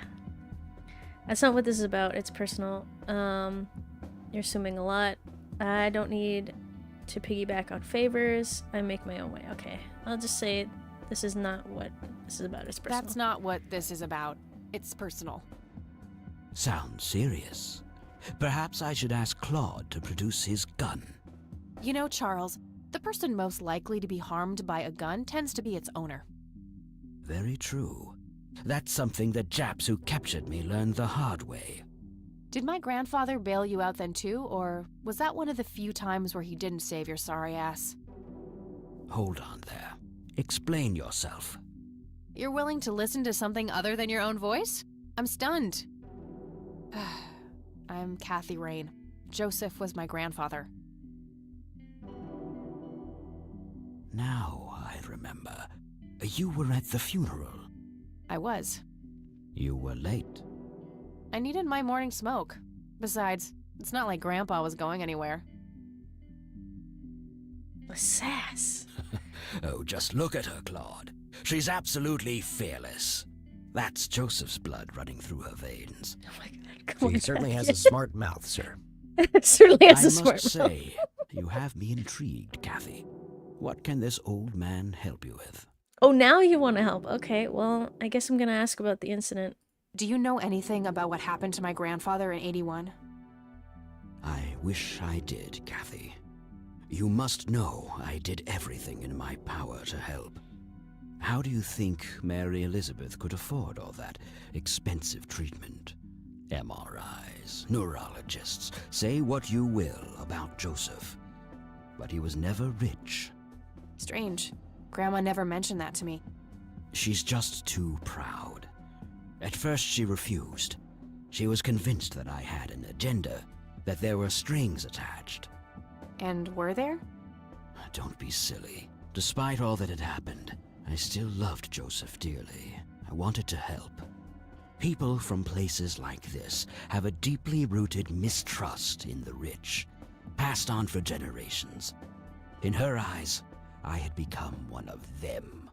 That's not what this is about. It's personal. You're assuming a lot. I don't need to piggyback on favors. I make my own way. Okay, I'll just say this is not what this is about. It's personal. That's not what this is about. It's personal. Sounds serious. Perhaps I should ask Claude to produce his gun. You know, Charles, the person most likely to be harmed by a gun tends to be its owner. Very true. That's something the Japs who captured me learned the hard way. Did my grandfather bail you out then too, or was that one of the few times where he didn't save your sorry ass? Hold on there. Explain yourself. You're willing to listen to something other than your own voice? I'm stunned. I'm Kathy Rain. Joseph was my grandfather. Now I remember. You were at the funeral. I was. You were late. I needed my morning smoke. Besides, it's not like Grandpa was going anywhere. The sass. Oh, just look at her, Claude. She's absolutely fearless. That's Joseph's blood running through her veins. Oh my god. Come She on, certainly Kathy. has a smart mouth, sir. Certainly has I a smart must mouth. say, you have me intrigued, Kathy. What can this old man help you with? Oh, now you want to help. Okay, well, I guess I'm gonna ask about the incident. Do you know anything about what happened to my grandfather in '81? I wish I did, Kathy. You must know I did everything in my power to help. How do you think Mary Elizabeth could afford all that expensive treatment? MRIs, neurologists, say what you will about Joseph. But he was never rich. Strange. Grandma never mentioned that to me. She's just too proud. At first she refused. She was convinced that I had an agenda, that there were strings attached. And were there? Don't be silly. Despite all that had happened, I still loved Joseph dearly. I wanted to help. People from places like this have a deeply rooted mistrust in the rich, passed on for generations. In her eyes, I had become one of them.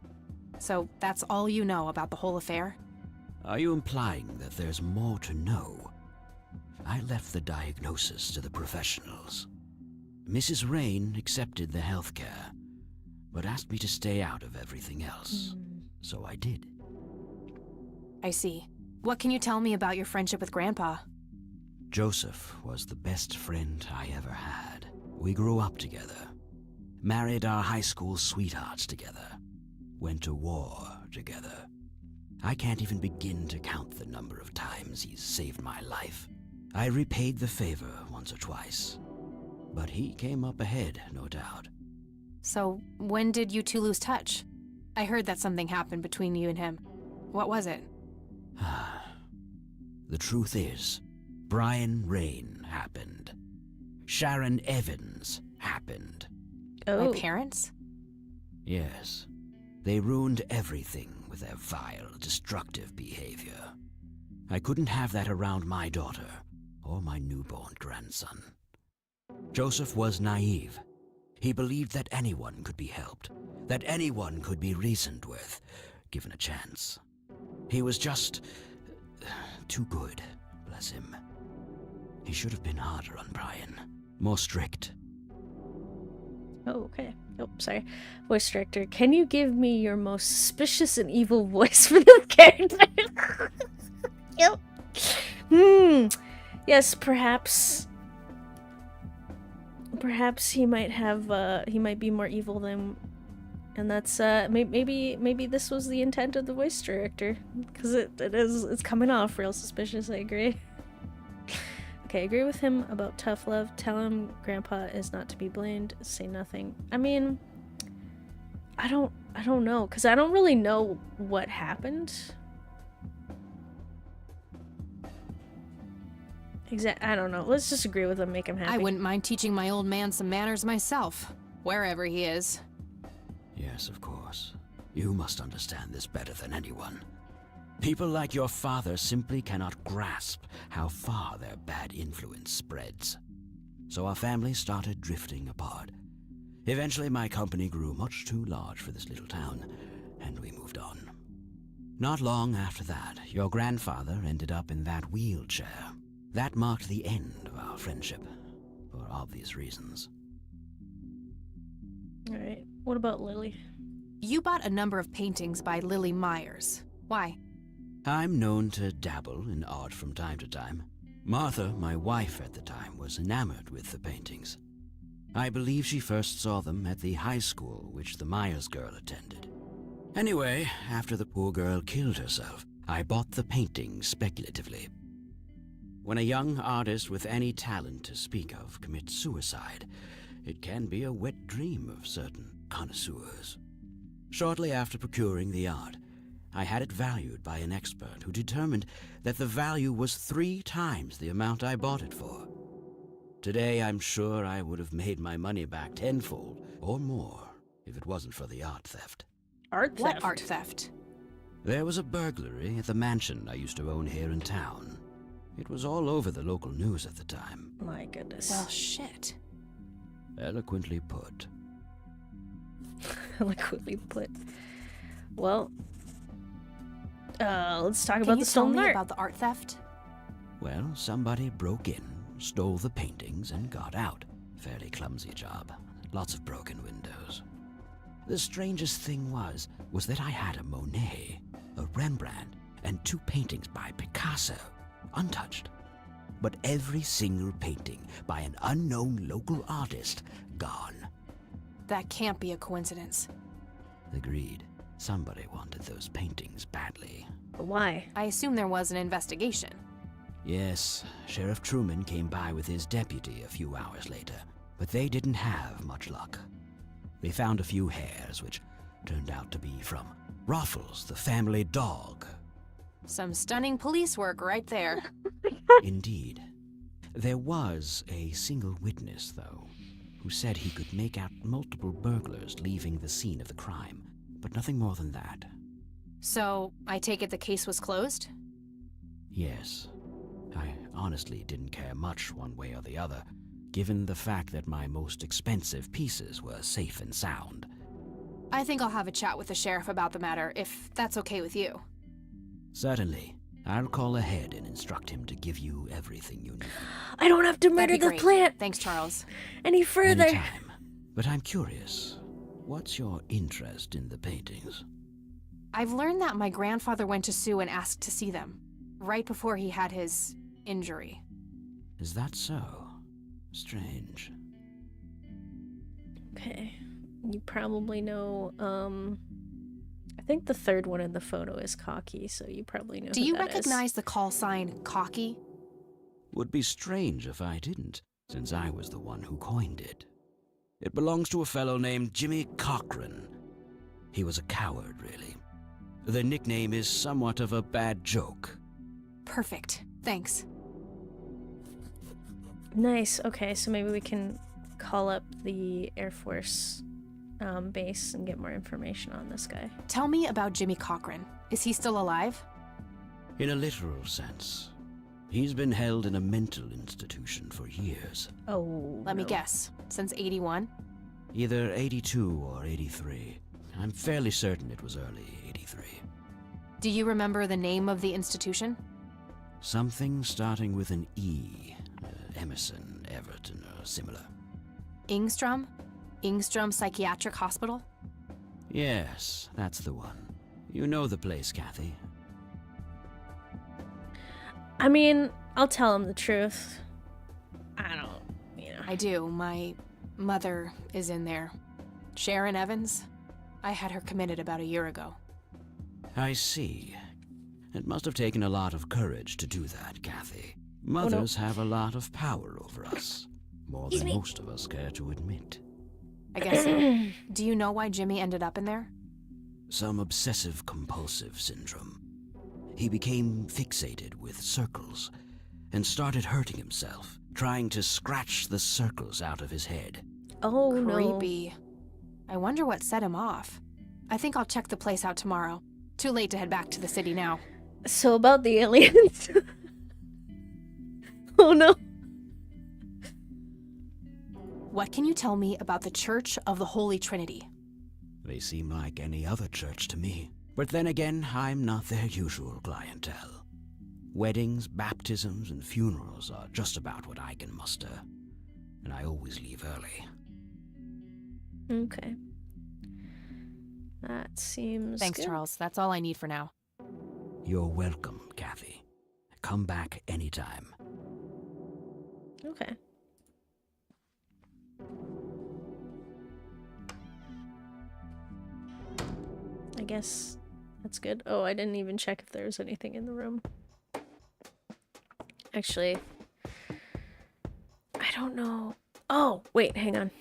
So that's all you know about the whole affair? Are you implying that there's more to know? I left the diagnosis to the professionals. Mrs. Rain accepted the health care, but asked me to stay out of everything else. So I did. I see. What can you tell me about your friendship with Grandpa? Joseph was the best friend I ever had. We grew up together, married our high school sweethearts together, went to war together. I can't even begin to count the number of times he's saved my life. I repaid the favor once or twice, but he came up ahead, no doubt. So, when did you two lose touch? I heard that something happened between you and him. What was it? The truth is, Brian Rain happened. Sharon Evans happened. Oh. My parents? Yes, they ruined everything with their vile, destructive behavior. I couldn't have that around my daughter or my newborn grandson. Joseph was naive. He believed that anyone could be helped, that anyone could be reasoned with, given a chance. He was just too good, bless him. He should have been harder on Brian, more strict. Oh, okay. Oh, sorry. Voice director, can you give me your most suspicious and evil voice for this character? Yep. Yes, perhaps. perhaps he might have, he might be more evil than, and that's, maybe this was the intent of the voice director, because it's coming off real suspicious, I agree. Okay, agree with him about tough love, tell him Grandpa is not to be blamed, say nothing. I mean, I don't know, because I don't really know what happened. I don't know. Let's just agree with him, make him happy. I wouldn't mind teaching my old man some manners myself, wherever he is. Yes, of course. You must understand this better than anyone. People like your father simply cannot grasp how far their bad influence spreads. So our family started drifting apart. Eventually, my company grew much too large for this little town, and we moved on. Not long after that, your grandfather ended up in that wheelchair. That marked the end of our friendship, for obvious reasons. Alright, what about Lily? You bought a number of paintings by Lily Myers. Why? I'm known to dabble in art from time to time. Martha, my wife at the time, was enamored with the paintings. I believe she first saw them at the high school which the Myers girl attended. Anyway, after the poor girl killed herself, I bought the paintings speculatively. When a young artist with any talent to speak of commits suicide, it can be a wet dream of certain connoisseurs. Shortly after procuring the art, I had it valued by an expert who determined that the value was 3 times the amount I bought it for. Today, I'm sure I would have made my money back tenfold or more if it wasn't for the art theft. Art theft? What art theft? There was a burglary at the mansion I used to own here in town. It was all over the local news at the time. My goodness. Well, shit. Eloquently put. Eloquently put. Well, let's talk Can about you the tell stolen me art. about the art theft? Well, somebody broke in, stole the paintings, and got out. Fairly clumsy job. Lots of broken windows. The strangest thing was that I had a Monet, a Rembrandt, and 2 paintings by Picasso, untouched. But every single painting by an unknown local artist, gone. That can't be a coincidence. Agreed. Somebody wanted those paintings badly. Why? I assume there was an investigation. Yes, Sheriff Truman came by with his deputy a few hours later, but they didn't have much luck. They found a few hairs, which turned out to be from Ruffles, the family dog. Some stunning police work right there. Indeed. There was a single witness, though, who said he could make out multiple burglars leaving the scene of the crime, but nothing more than that. So, I take it the case was closed? Yes. I honestly didn't care much one way or the other, given the fact that my most expensive pieces were safe and sound. I think I'll have a chat with the sheriff about the matter, if that's okay with you. Certainly. I'll call ahead and instruct him to give you everything you need. I don't have to murder That'd be the great. plant Thanks, Charles. any further. Anytime. But I'm curious, what's your interest in the paintings? I've learned that my grandfather went to Sue and asked to see them, right before he had his injury. Is that so? Strange. Okay. You probably know, I think the third one in the photo is Cocky, so you probably know Do who you that is. recognize the call sign Cocky? Would be strange if I didn't, since I was the one who coined it. It belongs to a fellow named Jimmy Cochran. He was a coward, really. The nickname is somewhat of a bad joke. Perfect. Thanks. Nice. Okay, so maybe we can call up the Air Force base and get more information on this guy. Tell me about Jimmy Cochran. Is he still alive? In a literal sense. He's been held in a mental institution for years. Oh, Let me no. guess. Since 81? Either 82 or 83. I'm fairly certain it was early 83. Do you remember the name of the institution? Something starting with an E. Emerson, Everton, or similar. Ingstrom? Ingstrom Psychiatric Hospital? Yes, that's the one. You know the place, Kathy. I mean, I'll tell him the truth. I don't, I do. My Mother is in there. Sharon Evans? I had her committed about a year ago. I see. It must have taken a lot of courage to do that, Kathy. Mothers have a lot of power over us. More than most of us care to admit. I guess so. Do you know why Jimmy ended up in there? Some obsessive-compulsive syndrome. He became fixated with circles and started hurting himself, trying to scratch the circles out of his head. Oh, no. Creepy. I wonder what set him off. I think I'll check the place out tomorrow. Too late to head back to the city now. So about the aliens. Oh, no. What can you tell me about the Church of the Holy Trinity? They seem like any other church to me. But then again, I'm not their usual clientele. Weddings, baptisms, and funerals are just about what I can muster. And I always leave early. Okay. That seems Thanks, good. Charles. That's all I need for now. You're welcome, Kathy. Come back anytime. Okay. I guess that's good. Oh, I didn't even check if there was anything in the room. Actually, I don't know. Oh, wait, hang on.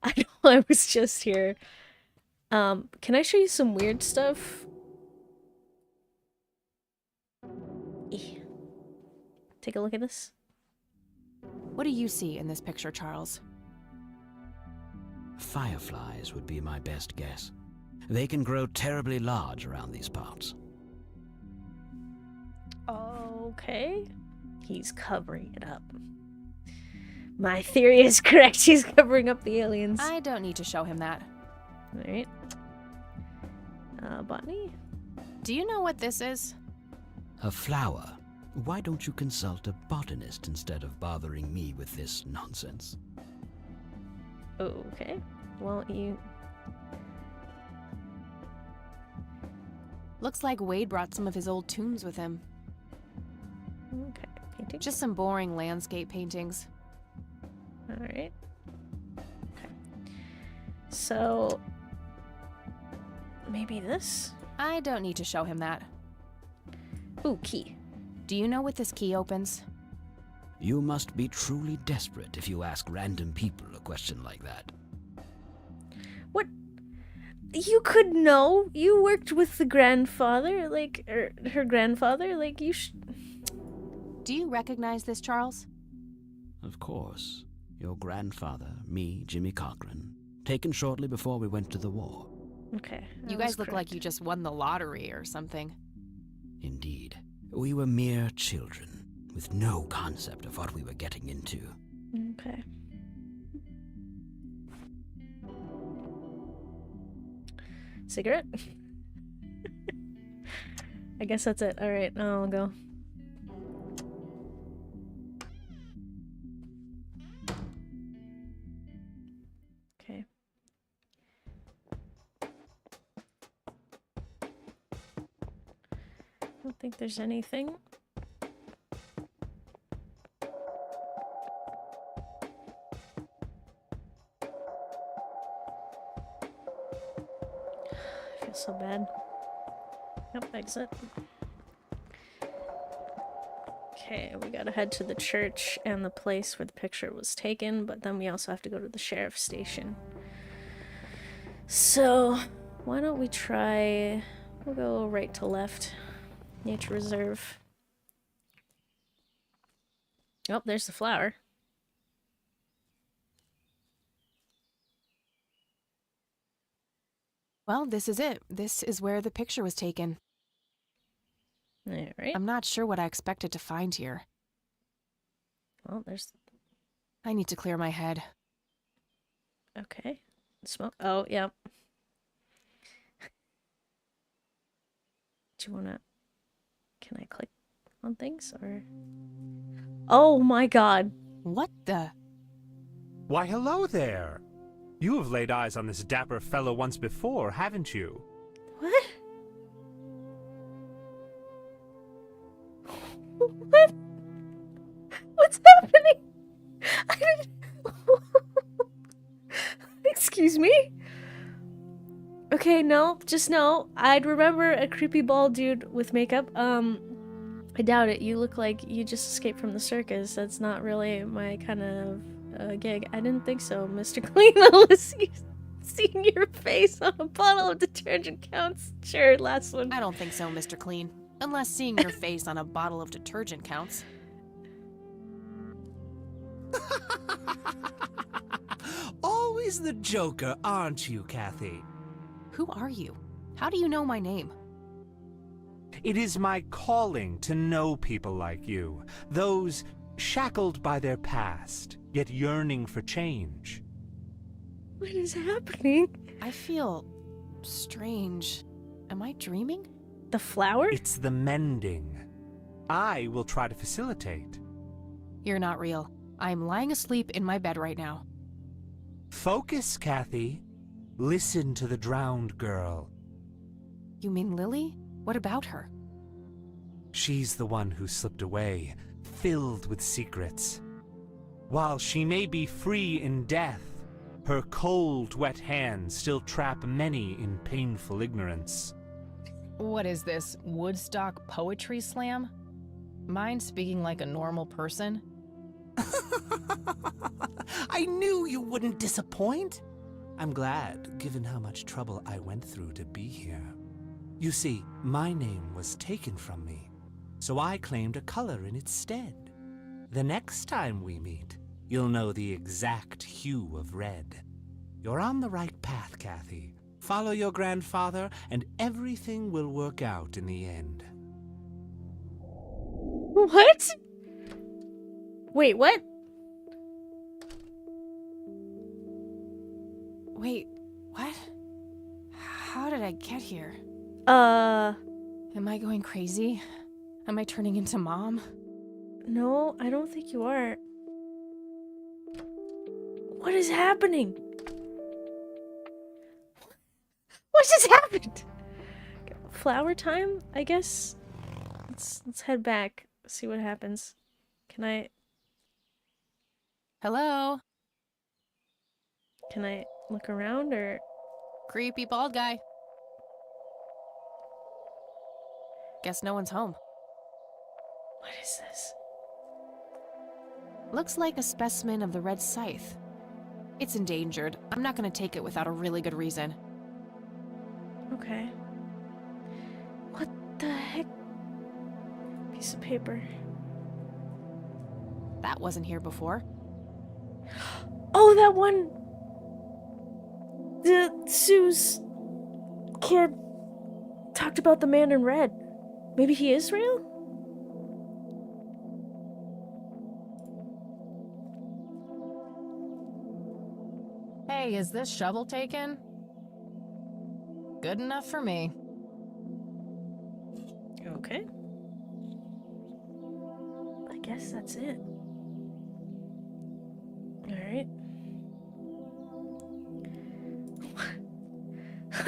I know I was just here. Can I show you some weird stuff? Take a look at this. What do you see in this picture, Charles? Fireflies would be my best guess. They can grow terribly large around these parts. Okay. He's covering it up. My theory is correct. He's covering up the aliens. I don't need to show him that. Alright. Botany? Do you know what this is? A flower. Why don't you consult a botanist instead of bothering me with this nonsense? Okay. Well, you... Looks like Wade brought some of his old tombs with him. Okay. Painting? Just some boring landscape paintings. Alright. Okay. So... maybe this? I don't need to show him that. Ooh, key. Do you know what this key opens? You must be truly desperate if you ask random people a question like that. What? You could know. You worked with the grandfather, like, or her grandfather, like, you Do you recognize this, Charles? Of course. Your grandfather, me, Jimmy Cochran, taken shortly before we went to the war. Okay. You guys look like you just won the lottery or something. Indeed. We were mere children, with no concept of what we were getting into. Okay. Cigarette? I guess that's it. Alright, I'll go. Okay. I don't think there's anything. I feel so bad. Yep, exit. Okay, we gotta head to the church and the place where the picture was taken, but then we also have to go to the sheriff's station. So, why don't we try... we'll go right to left. Nature reserve. Oh, there's the flower. Well, this is it. This is where the picture was taken. Alright. I'm not sure what I expected to find here. Well, there's... I need to clear my head. Okay. Smoke. Oh, yeah. Do you wanna... can I click on things, or... oh my god! What the... Why, hello there! You have laid eyes on this dapper fellow once before, haven't you? What? What? What's happening? I didn't Okay, no, just no. I'd remember a creepy bald dude with makeup. I doubt it. You look like you just escaped from the circus. That's not really my kind of gig. I didn't think so, Mr. Clean, unless you seeing your face on a bottle of detergent counts. Sure, last one. I don't think so, Mr. Clean. Unless seeing your face on a bottle of detergent counts. Always the joker, aren't you, Kathy? Who are you? How do you know my name? It is my calling to know people like you, those shackled by their past, yet yearning for change. What is happening? I feel strange. Am I dreaming? The flower? It's the mending. I will try to facilitate. You're not real. I'm lying asleep in my bed right now. Focus, Kathy. Listen to the drowned girl. You mean Lily? What about her? She's the one who slipped away, filled with secrets. While she may be free in death, her cold, wet hands still trap many in painful ignorance. What is this, Woodstock Poetry Slam? Mind speaking like a normal person? I knew you wouldn't disappoint. I'm glad, given how much trouble I went through to be here. You see, my name was taken from me, so I claimed a color in its stead. The next time we meet, you'll know the exact hue of red. You're on the right path, Kathy. Follow your grandfather, and everything will work out in the end. What? Wait, what? Wait, what? How did I get here? Am I going crazy? Am I turning into Mom? No, I don't think you are. What is happening? What just happened? Flower time, I guess. Let's head back. See what happens. Can I look around or? Creepy bald guy. Guess no one's home. What is this? Looks like a specimen of the red scythe. It's endangered. I'm not gonna take it without a really good reason. Okay. What the heck? Piece of paper. That wasn't here before. Oh, that one! The Sue's kid talked about the man in red. Maybe he is real? Hey, is this shovel taken? Good enough for me. Okay. I guess that's it. Alright.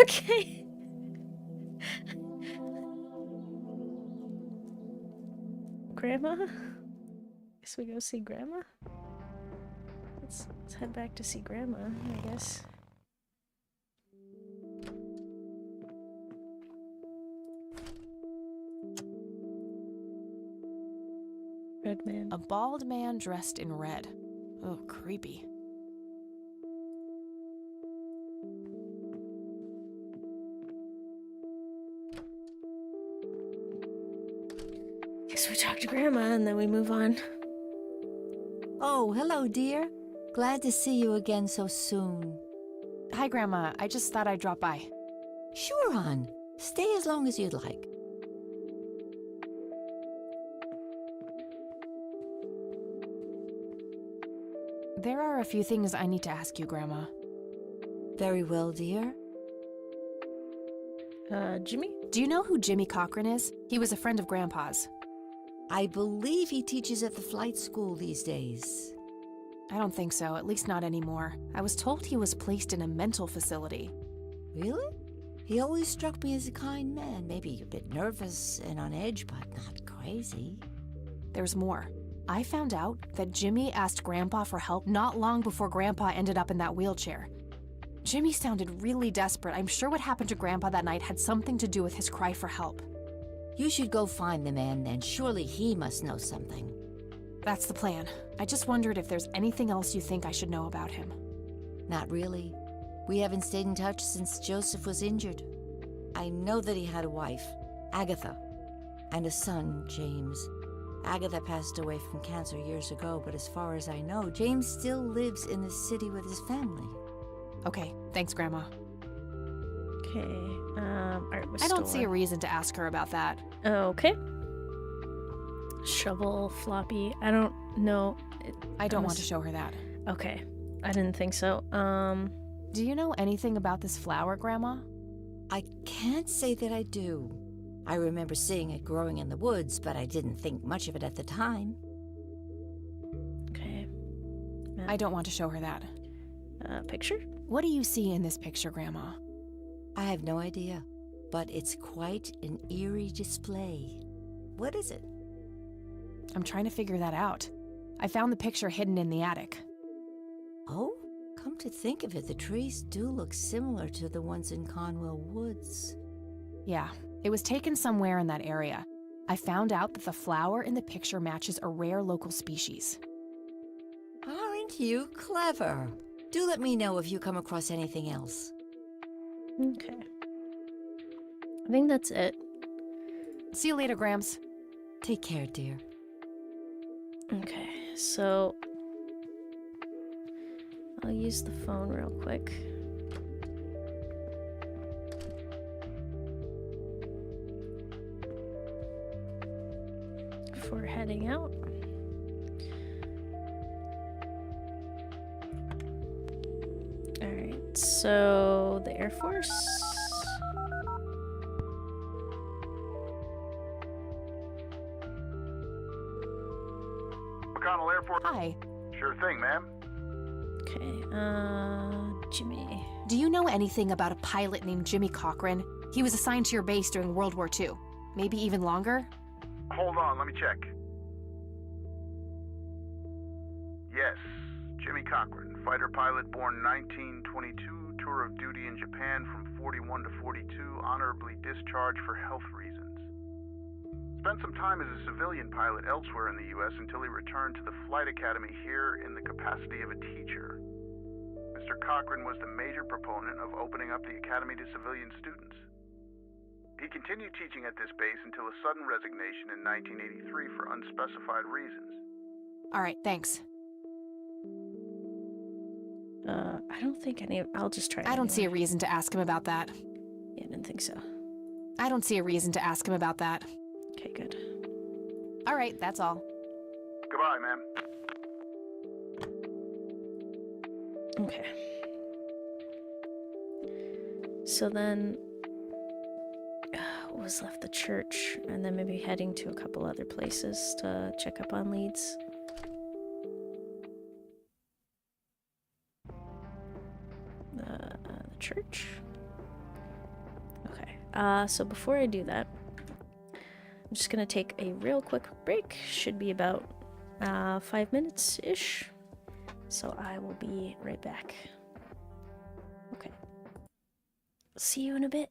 Okay. Grandma? Guess we go see Grandma? Let's head back to see Grandma, I guess. Red man. A bald man dressed in red. Oh, creepy. Guess we talk to Grandma and then we move on. Oh, hello, dear. Glad to see you again so soon. Hi, Grandma. I just thought I'd drop by. Sure, hon. Stay as long as you'd like. There are a few things I need to ask you, Grandma. Very well, dear. Jimmy? Do you know who Jimmy Cochran is? He was a friend of Grandpa's. I believe he teaches at the flight school these days. I don't think so, at least not anymore. I was told he was placed in a mental facility. Really? He always struck me as a kind man, maybe a bit nervous and on edge, but not crazy. There's more. I found out that Jimmy asked Grandpa for help not long before Grandpa ended up in that wheelchair. Jimmy sounded really desperate. I'm sure what happened to Grandpa that night had something to do with his cry for help. You should go find the man then. Surely he must know something. That's the plan. I just wondered if there's anything else you think I should know about him. Not really. We haven't stayed in touch since Joseph was injured. I know that he had a wife, Agatha, and a son, James. Agatha passed away from cancer years ago, but as far as I know, James still lives in the city with his family. Okay, thanks, Grandma. Okay. Art was I don't see a stolen. reason to ask her about that. Okay. Shovel, floppy. I don't know. I don't want to show her that. Okay. I didn't think so. Do you know anything about this flower, Grandma? I can't say that I do. I remember seeing it growing in the woods, but I didn't think much of it at the time. Okay. I don't want to show her that. Picture? What do you see in this picture, Grandma? I have no idea, but it's quite an eerie display. What is it? I'm trying to figure that out. I found the picture hidden in the attic. Oh, come to think of it, the trees do look similar to the ones in Conwell Woods. Yeah, it was taken somewhere in that area. I found out that the flower in the picture matches a rare local species. Aren't you clever? Do let me know if you come across anything else. Okay. I think that's it. See you later, Grams. Take care, dear. Okay, so I'll use the phone real quick. Before heading out. Alright, so the Air Force. McConnell Airport. Hi. Sure thing, ma'am. Okay, Jimmy. Do you know anything about a pilot named Jimmy Cochran? He was assigned to your base during World War II. Maybe even longer? Hold on, let me check. Yes, Jimmy Cochran, fighter pilot born 1922, tour of duty in Japan from 41 to 42, honorably discharged for health reasons. Spent some time as a civilian pilot elsewhere in the U.S. until he returned to the flight academy here in the capacity of a teacher. Mr. Cochran was the major proponent of opening up the academy to civilian students. He continued teaching at this base until a sudden resignation in 1983 for unspecified reasons. All right, thanks. I don't think I'll just try. I don't see a reason to ask him about that. Yeah, I didn't think so. I don't see a reason to ask him about that. Okay, good. All right, that's all. Goodbye, ma'am. Okay. So then, what was left? The church, and then maybe heading to a couple other places to check up on leads. The church. Okay. So before I do that, I'm just gonna take a real quick break. Should be about 5 minutes-ish. So I will be right back. Okay. See you in a bit.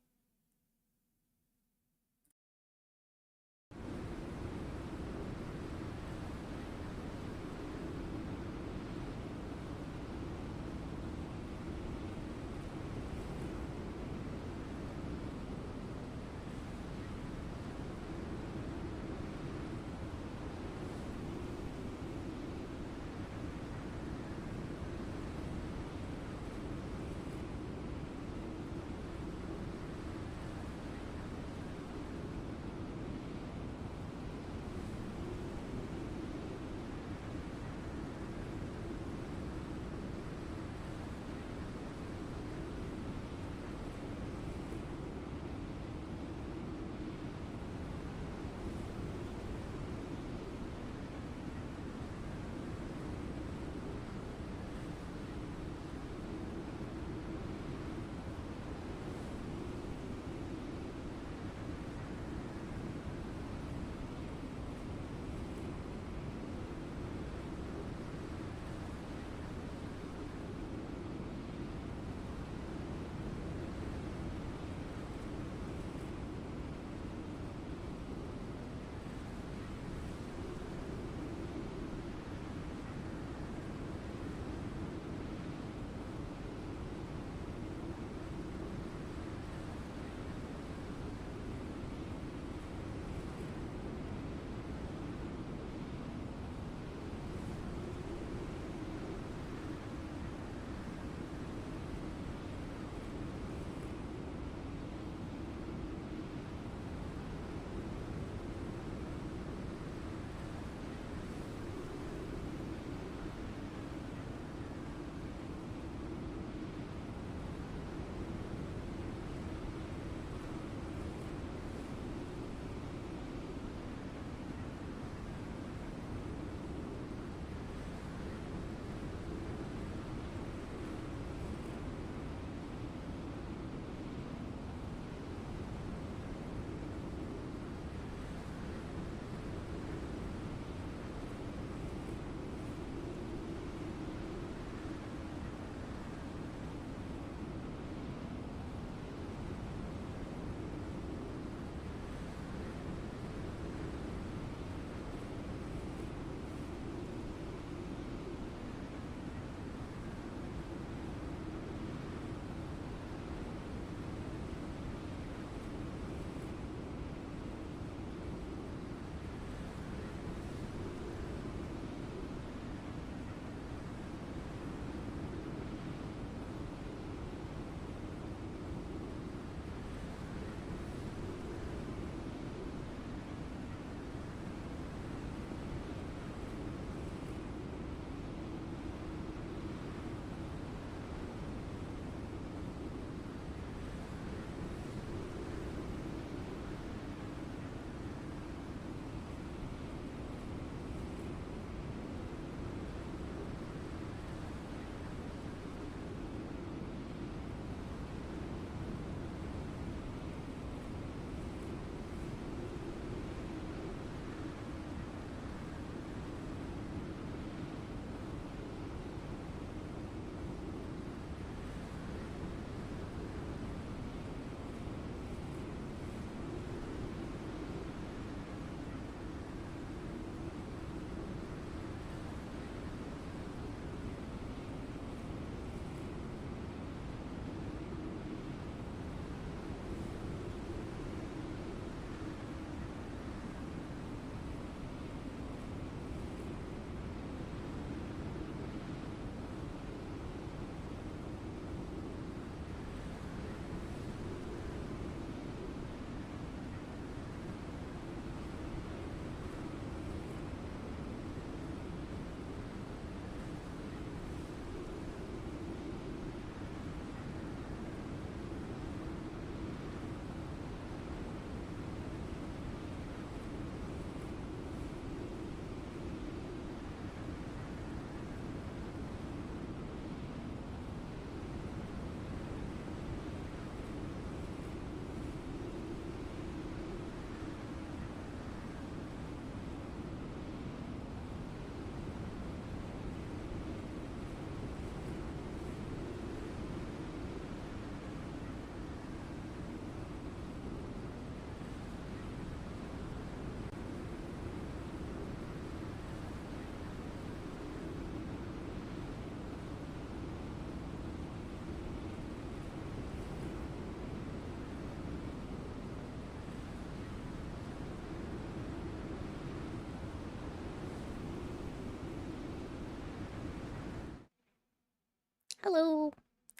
Hello.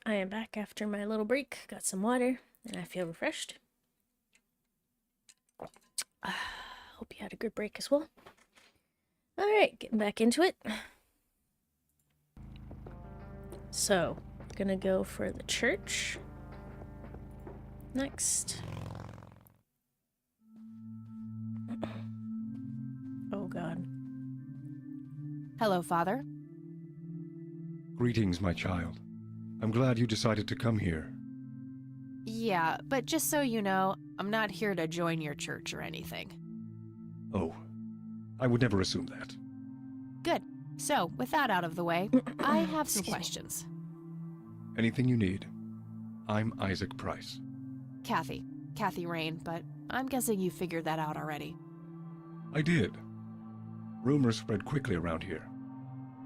I am back after my little break. Got some water, and I feel refreshed. Hope you had a good break as well. Alright, getting back into it. So, gonna go for the church. Next. Oh god. Hello, Father. Greetings, my child. I'm glad you decided to come here. Yeah, but just so you know, I'm not here to join your church or anything. Oh, I would never assume that. Good. So, with that out of the way, I have some questions. Anything you need. I'm Isaac Price. Kathy Rain, but I'm guessing you figured that out already. I did. Rumors spread quickly around here.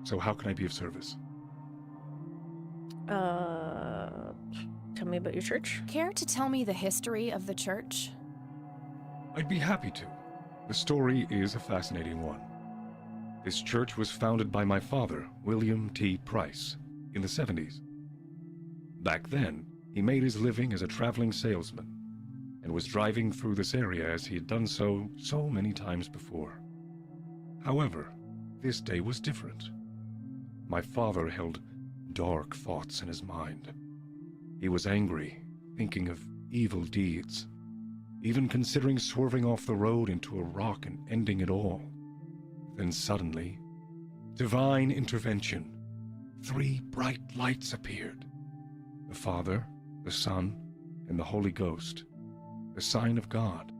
So how can I be of service? Tell me about your church. Care to tell me the history of the church? I'd be happy to. The story is a fascinating one. This church was founded by my father, William T. Price, in the 70s. Back then, he made his living as a traveling salesman and was driving through this area as he had done so many times before. However, this day was different. My father held dark thoughts in his mind. He was angry, thinking of evil deeds, even considering swerving off the road into a rock and ending it all. Then suddenly, divine intervention. 3 bright lights appeared. The Father, the Son, and the Holy Ghost. The sign of God.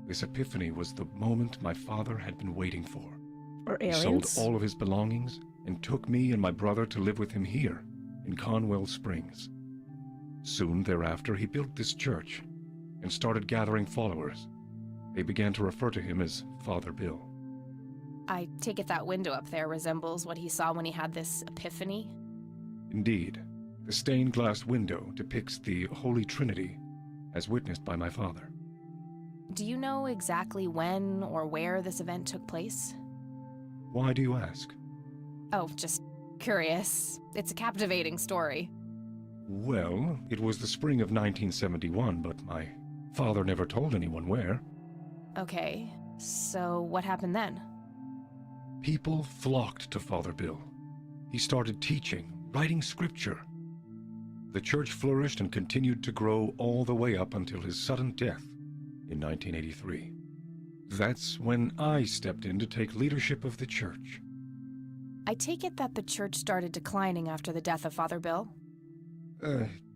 This epiphany was the moment my father had been waiting for. Or He aliens. sold all of his belongings and took me and my brother to live with him here, in Conwell Springs. Soon thereafter, he built this church and started gathering followers. They began to refer to him as Father Bill. I take it that window up there resembles what he saw when he had this epiphany? Indeed, the stained glass window depicts the Holy Trinity, as witnessed by my father. Do you know exactly when or where this event took place? Why do you ask? Oh, just curious. It's a captivating story. Well, it was the spring of 1971, but my father never told anyone where. Okay, so what happened then? People flocked to Father Bill. He started teaching, writing scripture. The church flourished and continued to grow all the way up until his sudden death in 1983. That's when I stepped in to take leadership of the church. I take it that the church started declining after the death of Father Bill?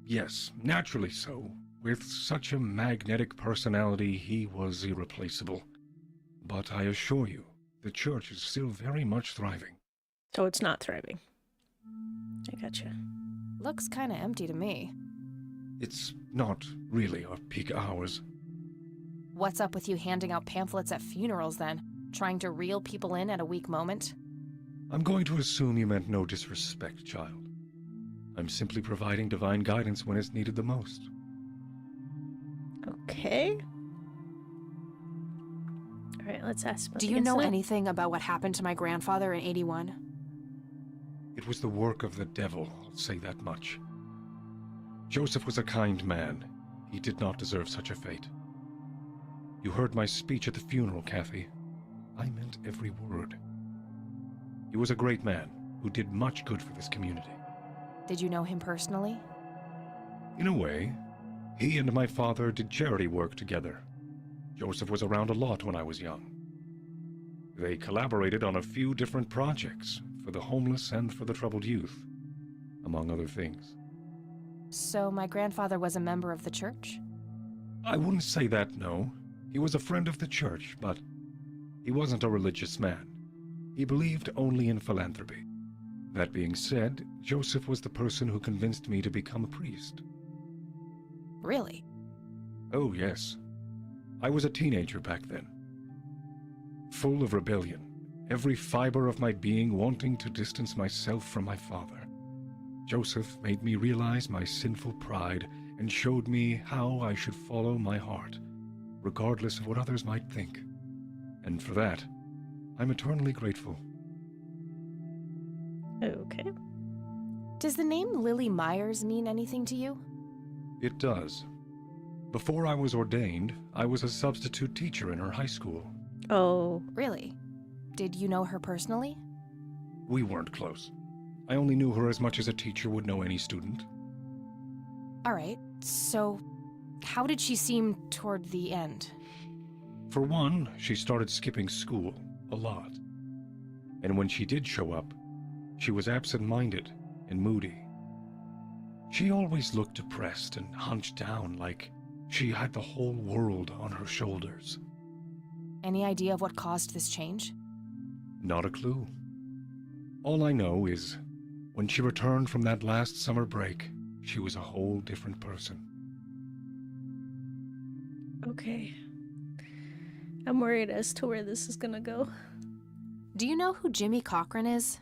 Yes, naturally so. With such a magnetic personality, he was irreplaceable. But I assure you, the church is still very much thriving. So it's not thriving. I gotcha. Looks kinda empty to me. It's not really our peak hours. What's up with you handing out pamphlets at funerals then? Trying to reel people in at a weak moment? I'm going to assume you meant no disrespect, child. I'm simply providing divine guidance when it's needed the most. Okay. Alright, let's ask about Do the you know incident. anything about what happened to my grandfather in 81? It was the work of the devil, I'll say that much. Joseph was a kind man. He did not deserve such a fate. You heard my speech at the funeral, Kathy. I meant every word. He was a great man who did much good for this community. Did you know him personally? In a way, he and my father did charity work together. Joseph was around a lot when I was young. They collaborated on a few different projects for the homeless and for the troubled youth, among other things. So my grandfather was a member of the church? I wouldn't say that, no. He was a friend of the church, but he wasn't a religious man. He believed only in philanthropy. That being said, Joseph was the person who convinced me to become a priest. Really? Oh, yes. I was a teenager back then. Full of rebellion, every fiber of my being wanting to distance myself from my father. Joseph made me realize my sinful pride and showed me how I should follow my heart, regardless of what others might think. And for that, I'm eternally grateful. Okay. Does the name Lily Myers mean anything to you? It does. Before I was ordained, I was a substitute teacher in her high school. Oh. Really? Did you know her personally? We weren't close. I only knew her as much as a teacher would know any student. Alright, so how did she seem toward the end? For one, she started skipping school a lot. And when she did show up, she was absent-minded and moody. She always looked depressed and hunched down like she had the whole world on her shoulders. Any idea of what caused this change? Not a clue. All I know is, when she returned from that last summer break, she was a whole different person. Okay. I'm worried as to where this is gonna go. Do you know who Jimmy Cochran is?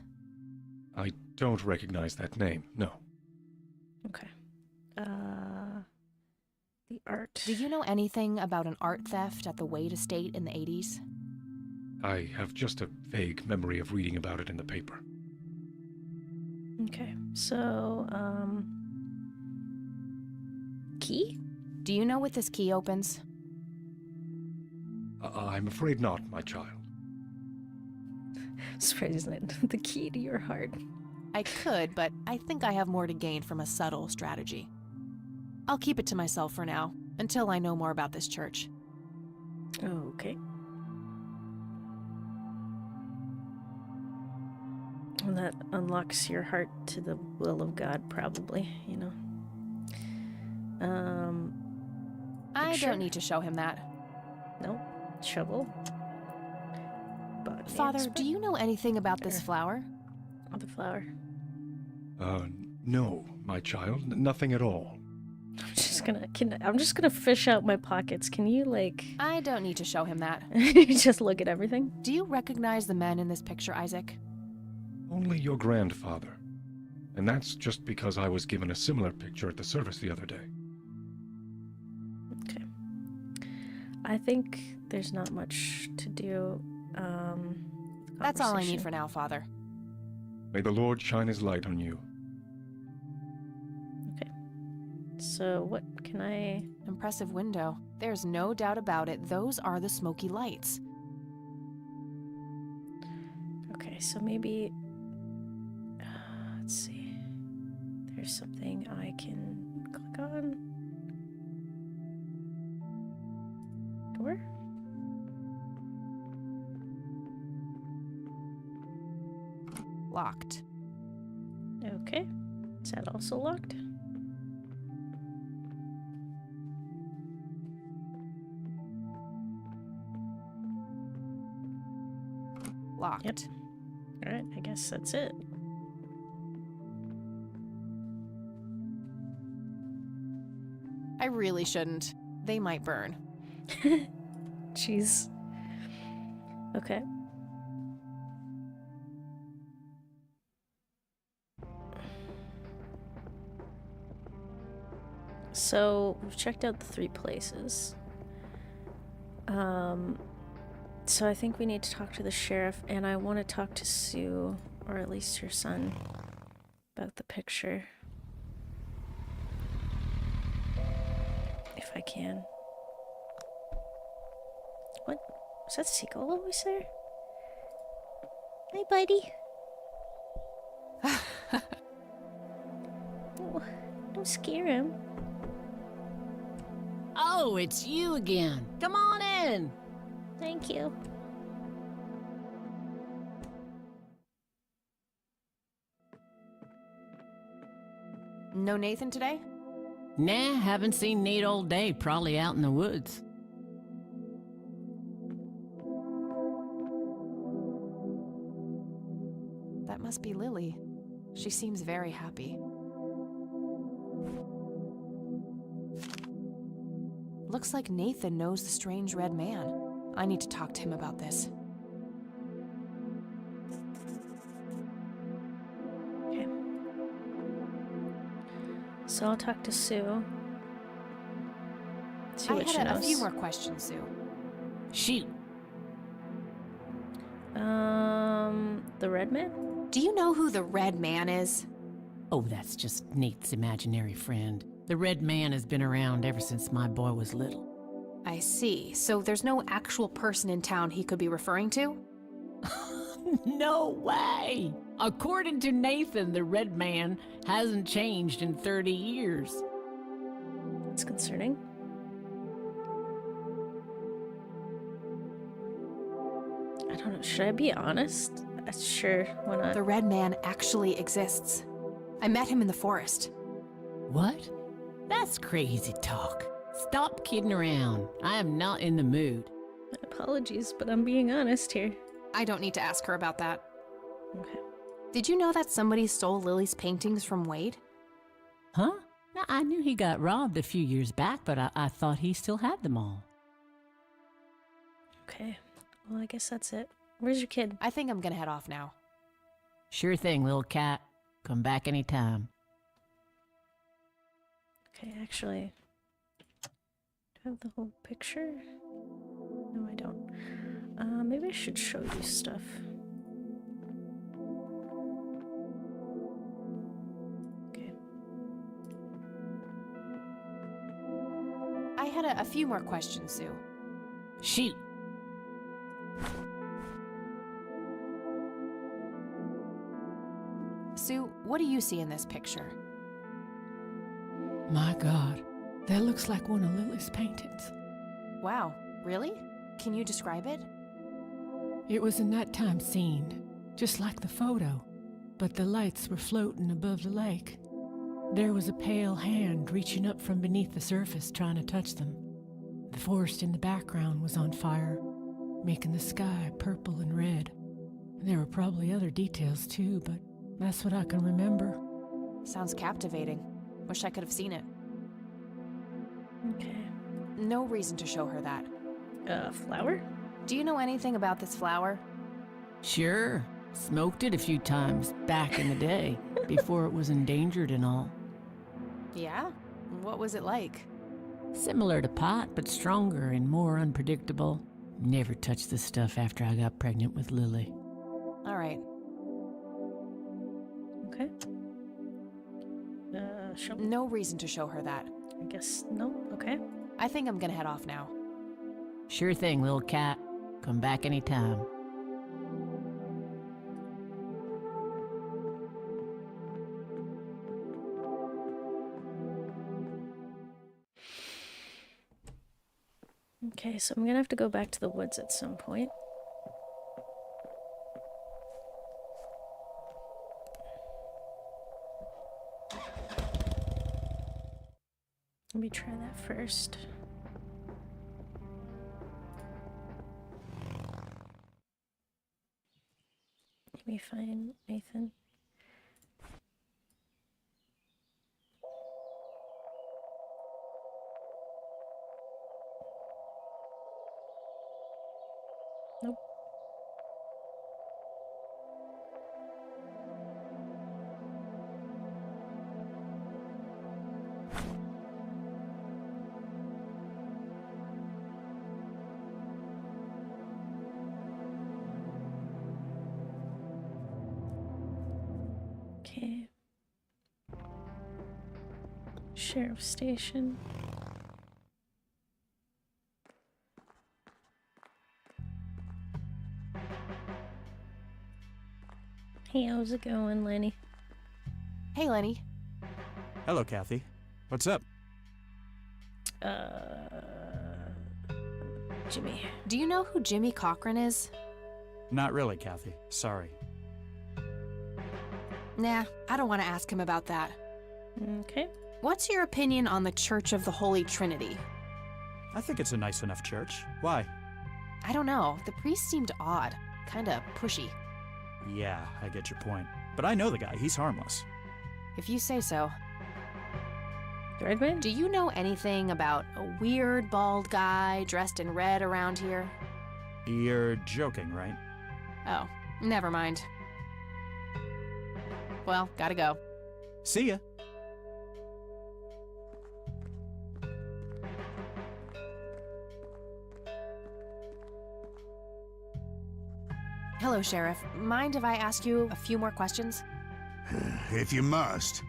I don't recognize that name, no. Okay. The art. Do you know anything about an art theft at the Wade estate in the 80s? I have just a vague memory of reading about it in the paper. Okay, so, key? Do you know what this key opens? I'm afraid not, my child. Surprised it's not the key to your heart. I could, but I think I have more to gain from a subtle strategy. I'll keep it to myself for now, until I know more about this church. Okay. And that unlocks your heart to the will of God, probably, you know. I don't need to show him that. No. Shovel. Father, do you know anything about this flower? Oh, the flower. No, my child. Nothing at all. I'm just gonna fish out my pockets. Can you, like... I don't need to show him that. Just look at everything? Do you recognize the men in this picture, Isaac? Only your grandfather. And that's just because I was given a similar picture at the service the other day. Okay. I think there's not much to do. That's all I need for now, Father. May the Lord shine his light on you. Okay. So what can I... Impressive window. There's no doubt about it. Those are the smoky lights. Okay, so maybe... let's see. There's something I can click on. Door? Locked. Okay. Is that also locked? Locked. Yep. Alright, I guess that's it. I really shouldn't. They might burn. Jeez. Okay. So, we've checked out the 3 places. So I think we need to talk to the sheriff, and I want to talk to Sue, or at least her son, about the picture. If I can. What? Was that seagull always there? Hey, buddy. Oh, don't scare him. Oh, it's you again. Come on in. Thank you. No Nathan today? Nah, haven't seen Nate all day. Probably out in the woods. That must be Lily. She seems very happy. Looks like Nathan knows the strange red man. I need to talk to him about this. Okay. So I'll talk to Sue. See what she I had a knows. few more questions, Sue. Shoot. The red man? Do you know who the red man is? Oh, that's just Nate's imaginary friend. The Red Man has been around ever since my boy was little. I see. So there's no actual person in town he could be referring to? No way! According to Nathan, the Red Man hasn't changed in 30 years. It's concerning. I don't know. Should I be honest? Sure, why not? The Red Man actually exists. I met him in the forest. What? That's crazy talk. Stop kidding around. I am not in the mood. Apologies, but I'm being honest here. I don't need to ask her about that. Okay. Did you know that somebody stole Lily's paintings from Wade? Huh? I knew he got robbed a few years back, but I thought he still had them all. Okay. Well, I guess that's it. Where's your kid? I think I'm gonna head off now. Sure thing, little cat. Come back anytime. Okay, actually, do I have the whole picture? No, I don't. Maybe I should show you stuff. Okay. I had a few more questions, Sue. Shoot. Sue, what do you see in this picture? My God, that looks like one of Lily's paintings. Wow, really? Can you describe it? It was a nighttime scene, just like the photo, but the lights were floating above the lake. There was a pale hand reaching up from beneath the surface trying to touch them. The forest in the background was on fire, making the sky purple and red. There were probably other details too, but that's what I can remember. Sounds captivating. Wish I could have seen it. Okay. No reason to show her that. Flower? Do you know anything about this flower? Sure. Smoked it a few times back in the day, before it was endangered and all. Yeah? What was it like? Similar to pot, but stronger and more unpredictable. Never touched the stuff after I got pregnant with Lily. All right. Okay. Show me. No reason to show her that. I guess no. Okay. I think I'm gonna head off now. Sure thing, little cat. Come back anytime. Okay, so I'm gonna have to go back to the woods at some point. Let me try that first. Let me find Nathan. Nope. Okay. Sheriff Station. Hey, how's it going, Lenny? Hey, Lenny. Hello, Kathy. What's up? Jimmy. Do you know who Jimmy Cochran is? Not really, Kathy. Sorry. Nah, I don't want to ask him about that. Okay. What's your opinion on the Church of the Holy Trinity? I think it's a nice enough church. Why? I don't know. The priest seemed odd. Kinda pushy. Yeah, I get your point. But I know the guy. He's harmless. If you say so. The Red Man? Do you know anything about a weird bald guy dressed in red around here? You're joking, right? Oh, never mind. Well, gotta go. See ya. Hello, Sheriff. Mind if I ask you a few more questions? If you must.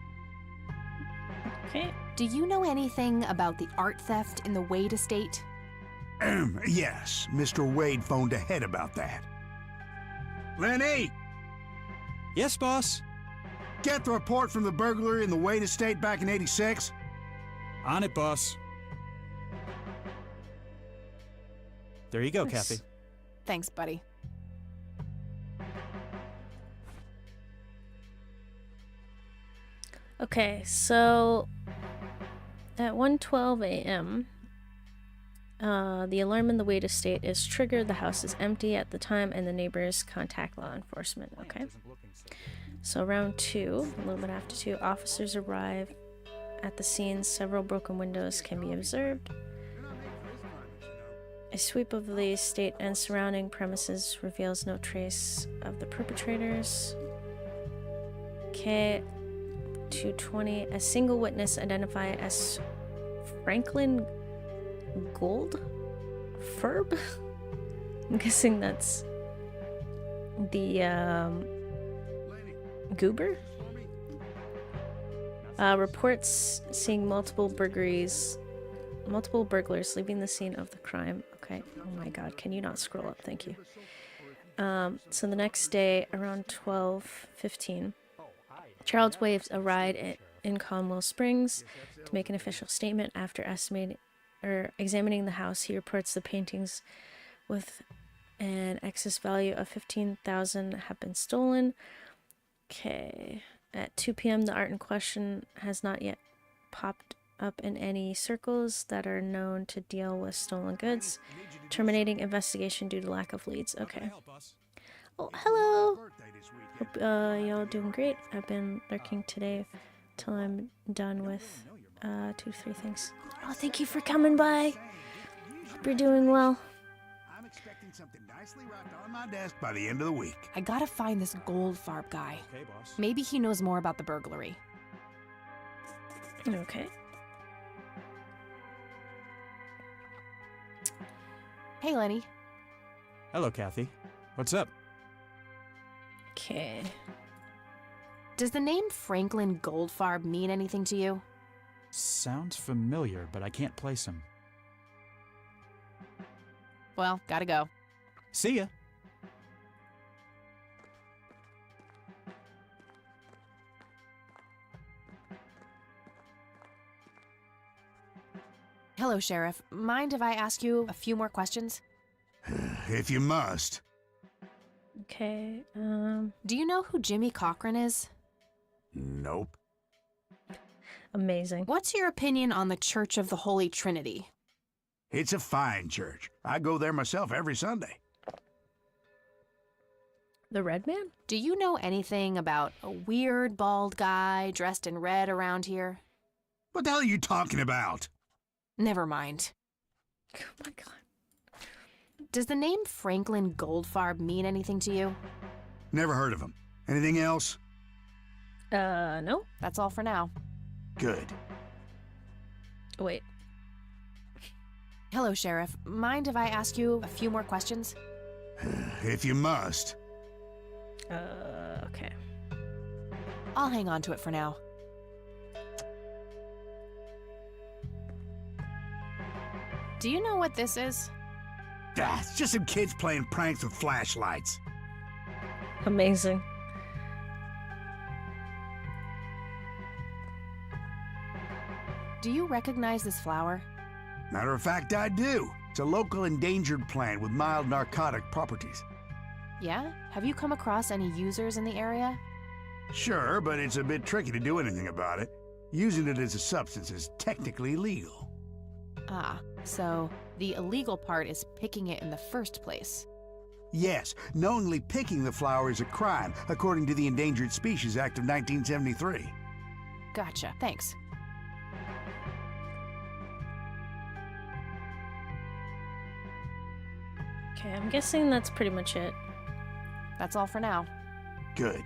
Okay. Do you know anything about the art theft in the Wade estate? Yes, Mr. Wade phoned ahead about that. Lenny! Yes, boss? Get the report from the burglary in the Wade estate back in '86? On it, boss. There you go, Kathy. Thanks, buddy. Okay, so at 1:12 a.m., the alarm in the Wade estate is triggered. The house is empty at the time, and the neighbors contact law enforcement. Okay. So around 2, a little bit after 2, officers arrive at the scene. Several broken windows can be observed. A sweep of the estate and surrounding premises reveals no trace of the perpetrators. Okay. 2:20, a single witness identified as Franklin Goldfarb? I'm guessing that's the goober? Reports seeing multiple burglaries leaving the scene of the crime. Okay. Oh my god, can you not scroll up? Thank you. So the next day, around 12:15, Charles waves a ride in Conwell Springs to make an official statement. After examining the house, he reports the paintings with an excess value of $15,000 have been stolen. Okay. At 2 p.m., the art in question has not yet popped up in any circles that are known to deal with stolen goods, terminating investigation due to lack of leads. Okay. Oh, hello! Hope y'all doing great. I've been lurking today till I'm done with 2 to 3 things. Oh, thank you for coming by. Hope you're doing well. I'm expecting something nicely wrapped on my desk by the end of the week. I gotta find this Goldfarb guy. Okay, boss. Maybe he knows more about the burglary. Okay. Hey, Lenny. Hello, Kathy. What's up? Okay. Does the name Franklin Goldfarb mean anything to you? Sounds familiar, but I can't place him. Well, gotta go. See ya. Hello, Sheriff. Mind if I ask you a few more questions? If you must. Okay, Do you know who Jimmy Cochran is? Nope. Amazing. What's your opinion on the Church of the Holy Trinity? It's a fine church. I go there myself every Sunday. The Red Man? Do you know anything about a weird bald guy dressed in red around here? What the hell are you talking about? Never mind. Oh my god. Does the name Franklin Goldfarb mean anything to you? Never heard of him. Anything else? No. That's all for now. Good. Wait. Hello, Sheriff. Mind if I ask you a few more questions? If you must. Okay. I'll hang on to it for now. Do you know what this is? It's just some kids playing pranks with flashlights. Amazing. Do you recognize this flower? Matter of fact, I do. It's a local endangered plant with mild narcotic properties. Yeah? Have you come across any users in the area? Sure, but it's a bit tricky to do anything about it. Using it as a substance is technically legal. Ah, so the illegal part is picking it in the first place. Yes, knowingly picking the flower is a crime, according to the Endangered Species Act of 1973. Gotcha, thanks. Okay, I'm guessing that's pretty much it. That's all for now. Good.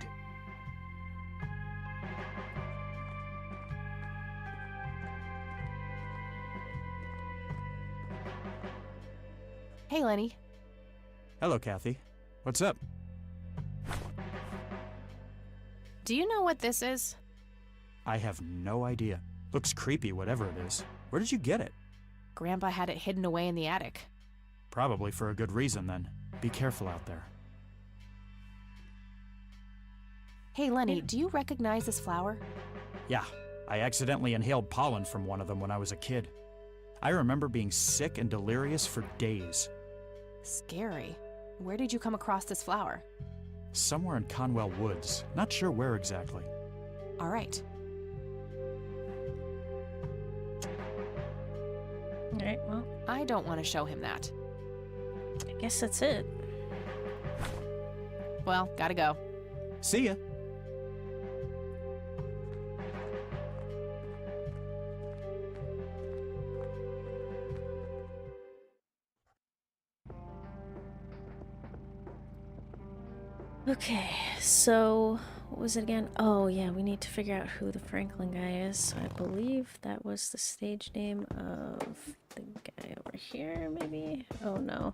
Hey, Lenny. Hello, Kathy. What's up? Do you know what this is? I have no idea. Looks creepy, whatever it is. Where did you get it? Grandpa had it hidden away in the attic. Probably for a good reason, then. Be careful out there. Hey, Lenny, do you recognize this flower? Yeah, I accidentally inhaled pollen from one of them when I was a kid. I remember being sick and delirious for days. Scary. Where did you come across this flower? Somewhere in Conwell Woods. Not sure where exactly. All right. Alright, well, I don't want to show him that. I guess that's it. Well, gotta go. See ya. Okay, so what was it again? Oh yeah, we need to figure out who the Franklin guy is. So I believe that was the stage name of the guy over here, maybe? Oh no.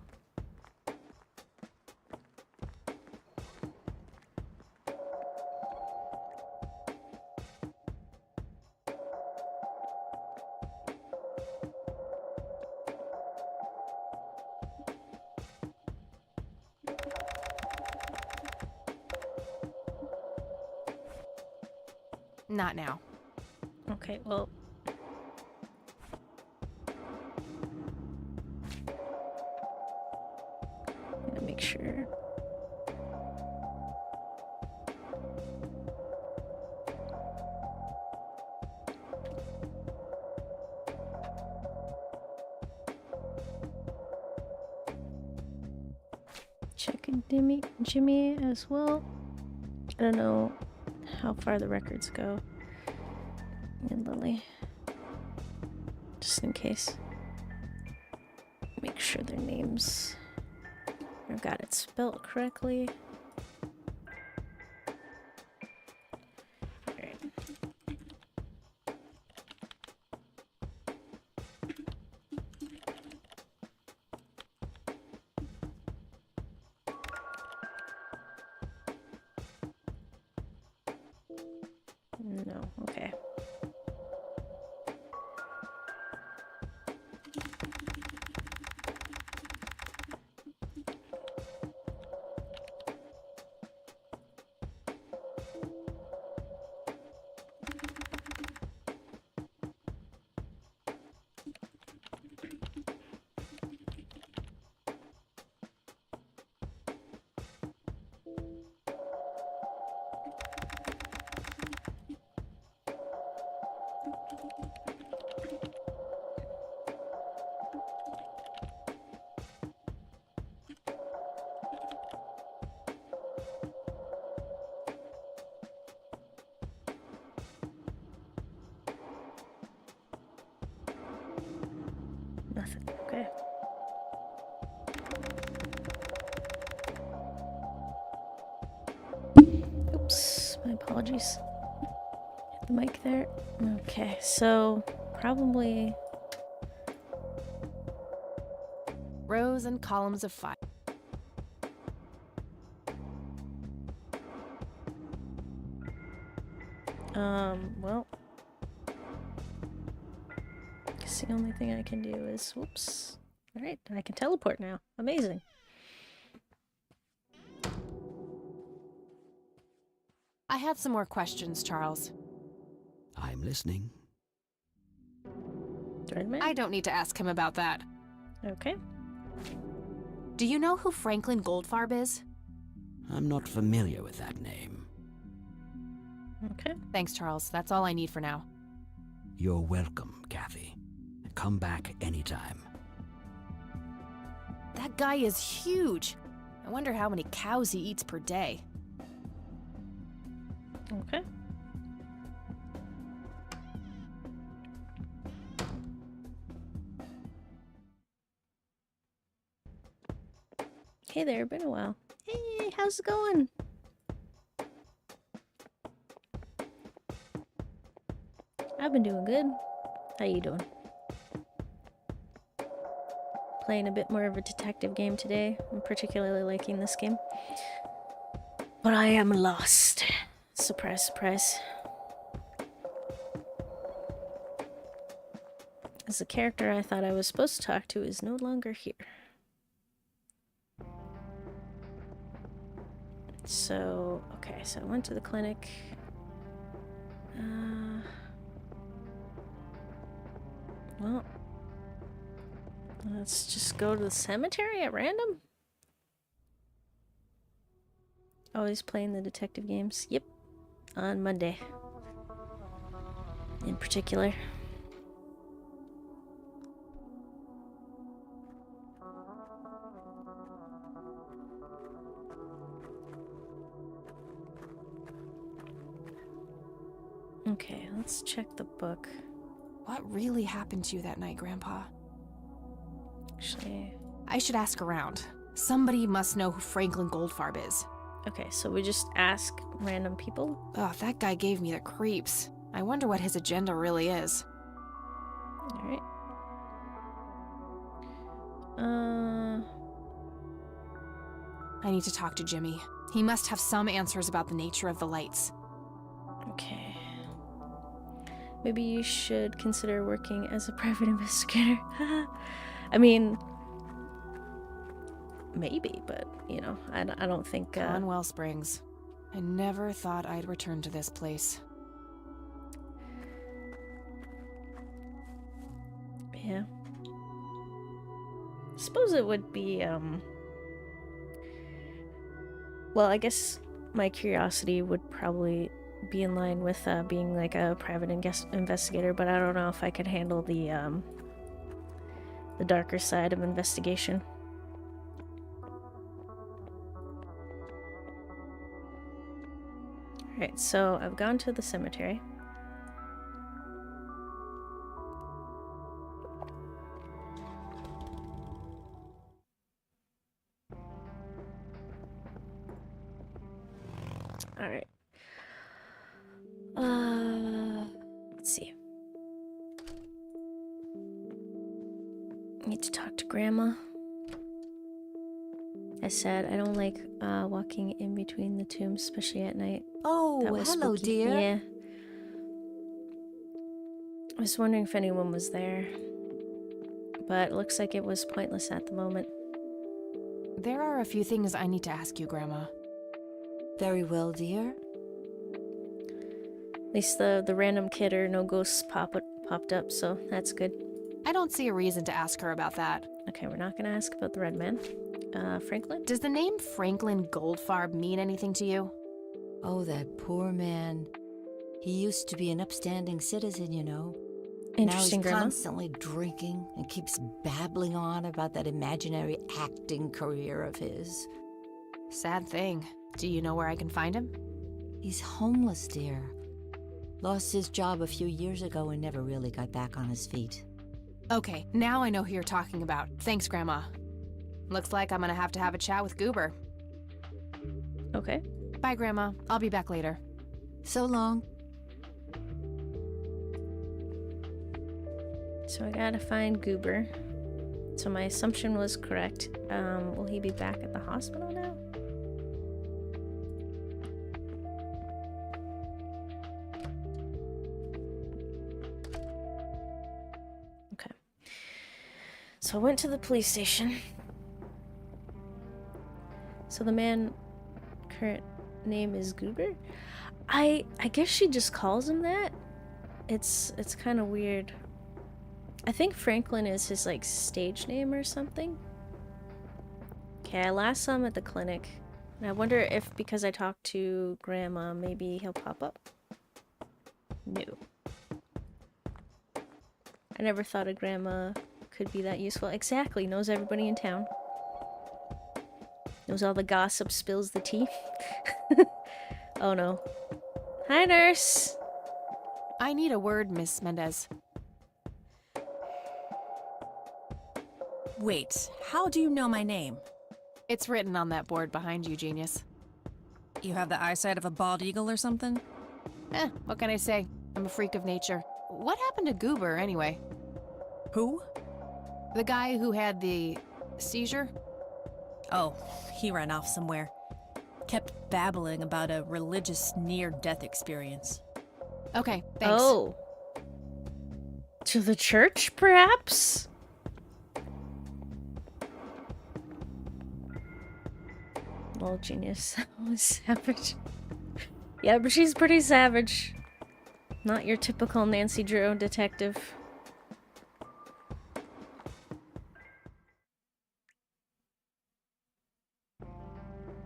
Not now. Okay, well. I'm gonna make sure. Checking Jimmy as well. I don't know how far the records go. And Lily. Just in case. Make sure their names I've got it spelled correctly. Alright. No, okay. Nothing. Okay. Oops, my apologies. Hit the mic there. Okay, so probably Rows and columns of fire. well, guess the only thing I can do is, whoops. All right, I can teleport now. Amazing. I have some more questions, Charles. I'm listening. I don't need to ask him about that. Okay. Do you know who Franklin Goldfarb is? I'm not familiar with that name. Okay. Thanks, Charles. That's all I need for now. You're welcome, Kathy. Come back anytime. That guy is huge. I wonder how many cows he eats per day. Okay. Hey there, been a while. Hey, how's it going? I've been doing good. How you doing? Playing a bit more of a detective game today. I'm particularly liking this game. But I am lost. Surprise, surprise. As the character I thought I was supposed to talk to is no longer here. So, okay, so I went to the clinic. Well, let's just go to the cemetery at random. Always playing the detective games. Yep. On Monday. In particular. Okay, let's check the book. What really happened to you that night, Grandpa? Actually, I should ask around. Somebody must know who Franklin Goldfarb is. okay, so we just ask random people? Ugh, that guy gave me the creeps. I wonder what his agenda really is. Alright. I need to talk to Jimmy. He must have some answers about the nature of the lights. Okay. Maybe you should consider working as a private investigator. I mean, maybe, but, you know, I don't think... Conwell Springs. I never thought I'd return to this place. Yeah. Suppose it would be, well, I guess my curiosity would probably be in line with being like a private investigator, but I don't know if I could handle the darker side of investigation. Alright, so I've gone to the cemetery. Alright. Let's see. Need to talk to Grandma. I said I don't like walking in between the tombs, especially at night. Oh, That was hello, spooky. dear. Yeah. I was wondering if anyone was there, but it looks like it was pointless at the moment. There are a few things I need to ask you, Grandma. Very well, dear. At least the random kid or no ghosts popped up, so that's good. I don't see a reason to ask her about that. Okay, we're not gonna ask about the red man. Franklin? Does the name Franklin Goldfarb mean anything to you? Oh, that poor man. He used to be an upstanding citizen, you know. Interesting, now he's Grandma. constantly drinking and keeps babbling on about that imaginary acting career of his. Sad thing. Do you know where I can find him? He's homeless, dear. Lost his job a few years ago and never really got back on his feet. Okay, now I know who you're talking about. Thanks, Grandma. Looks like I'm gonna have to have a chat with Goober. Okay. Bye, Grandma. I'll be back later. So long. So I gotta find Goober. So my assumption was correct. Will he be back at the hospital now? Okay. So I went to the police station. So the man current name is Goober. I guess she just calls him that. It's kind of weird. I think Franklin is his like stage name or something. Okay, I last saw him at the clinic. And I wonder if because I talked to Grandma, maybe he'll pop up. No. I never thought a grandma could be that useful. Exactly, knows everybody in town. Knows all the gossip, spills the tea. Oh no. Hi, nurse. I need a word, Miss Mendez. Wait, how do you know my name? It's written on that board behind you, genius. You have the eyesight of a bald eagle or something? What can I say? I'm a freak of nature. What happened to Goober, anyway? Who? The guy who had the seizure? Oh, he ran off somewhere. kept babbling about a religious near-death experience. Okay, thanks. Oh. To the church, perhaps? Little genius. Savage. Yeah, but she's pretty savage. Not your typical Nancy Drew detective.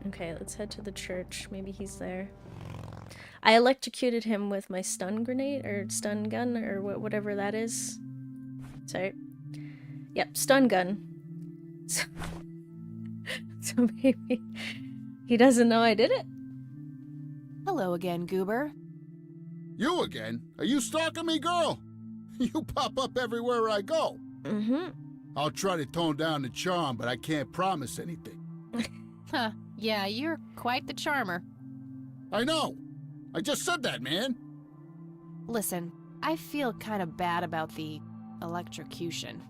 Okay, let's head to the church. Maybe he's there. I electrocuted him with my stun grenade, or stun gun, or whatever that is. Sorry. Yep, stun gun. So maybe he doesn't know I did it? Hello again, Goober. You again? Are you stalking me, girl? You pop up everywhere I go. Mm-hmm. I'll try to tone down the charm, but I can't promise anything. Huh. Yeah, you're quite the charmer. I know. I just said that, man. Listen, I feel kind of bad about the electrocution.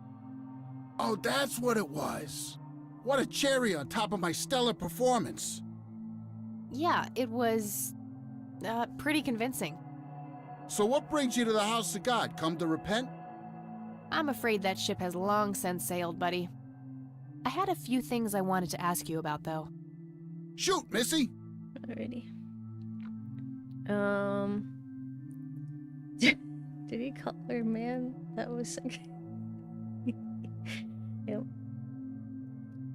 Oh, that's what it was. What a cherry on top of my stellar performance. Yeah, it was pretty convincing. So what brings you to the house of God? Come to repent? I'm afraid that ship has long since sailed, buddy. I had a few things I wanted to ask you about, though. Shoot, Missy! Alrighty. Did he call her man? That was Yep.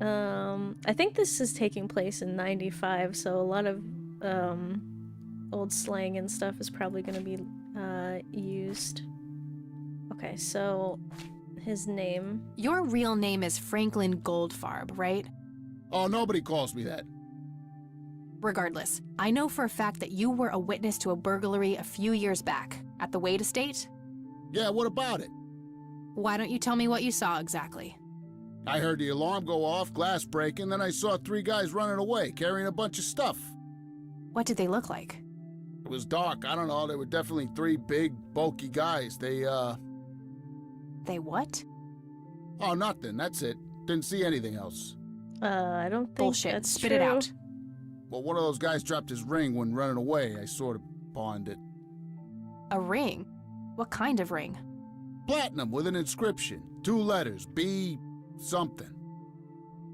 I think this is taking place in 95, so a lot of old slang and stuff is probably going to be used. Okay, so his name. Your real name is Franklin Goldfarb, right? Oh, nobody calls me that. Regardless, I know for a fact that you were a witness to a burglary a few years back at the Wade Estate. Yeah, what about it? Why don't you tell me what you saw exactly? I heard the alarm go off, glass breaking, then I saw 3 guys running away, carrying a bunch of stuff. What did they look like? It was dark, I don't know, they were definitely 3 big, bulky guys. They They what? Oh, nothing, that's it. Didn't see anything else. I don't think Bullshit. that's Spit true. it out. Well, one of those guys dropped his ring when running away. I sort of pawned it. A ring? What kind of ring? Platinum with an inscription. 2 letters. B... something.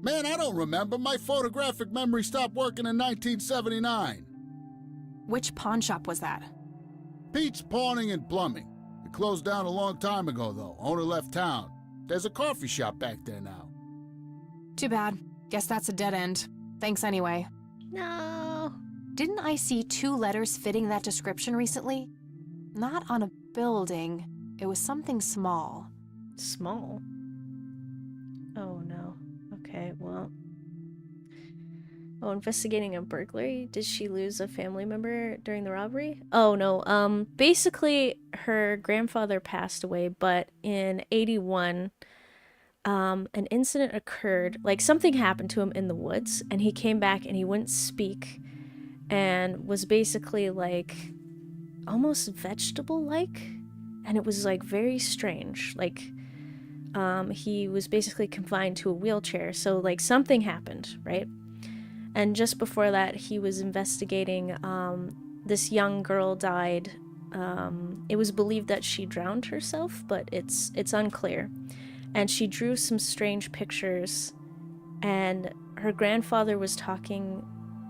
Man, I don't remember. My photographic memory stopped working in 1979. Which pawn shop was that? Pete's Pawning and Plumbing. It closed down a long time ago, though. Owner left town. There's a coffee shop back there now. Too bad. Guess that's a dead end. Thanks anyway. No. Didn't I see 2 letters fitting that description recently? Not on a building. It was something small. Small? Oh no. Okay, well. Oh, investigating a burglary? Did she lose a family member during the robbery? Oh no, basically her grandfather passed away, but in 81, an incident occurred, like something happened to him in the woods, and he came back and he wouldn't speak, and was basically like, almost vegetable-like, and it was like very strange, like, he was basically confined to a wheelchair, so like something happened, right? And just before that, he was investigating, this young girl died. It was believed that she drowned herself, but it's unclear. And she drew some strange pictures, and her grandfather was talking,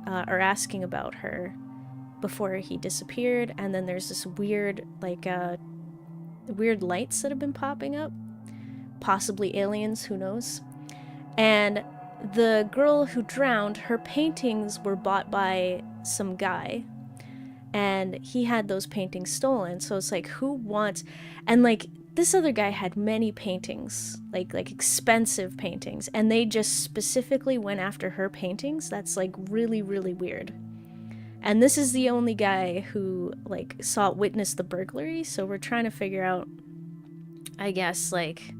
or asking about her before he disappeared, and then there's this weird, like, weird lights that have been popping up. Possibly aliens, who knows? And the girl who drowned, her paintings were bought by some guy, and he had those paintings stolen. So it's like, who wants... And like, this other guy had many paintings, like expensive paintings, and they just specifically went after her paintings. That's like really, really weird. And this is the only guy who like witnessed the burglary, so we're trying to figure out, I guess, like,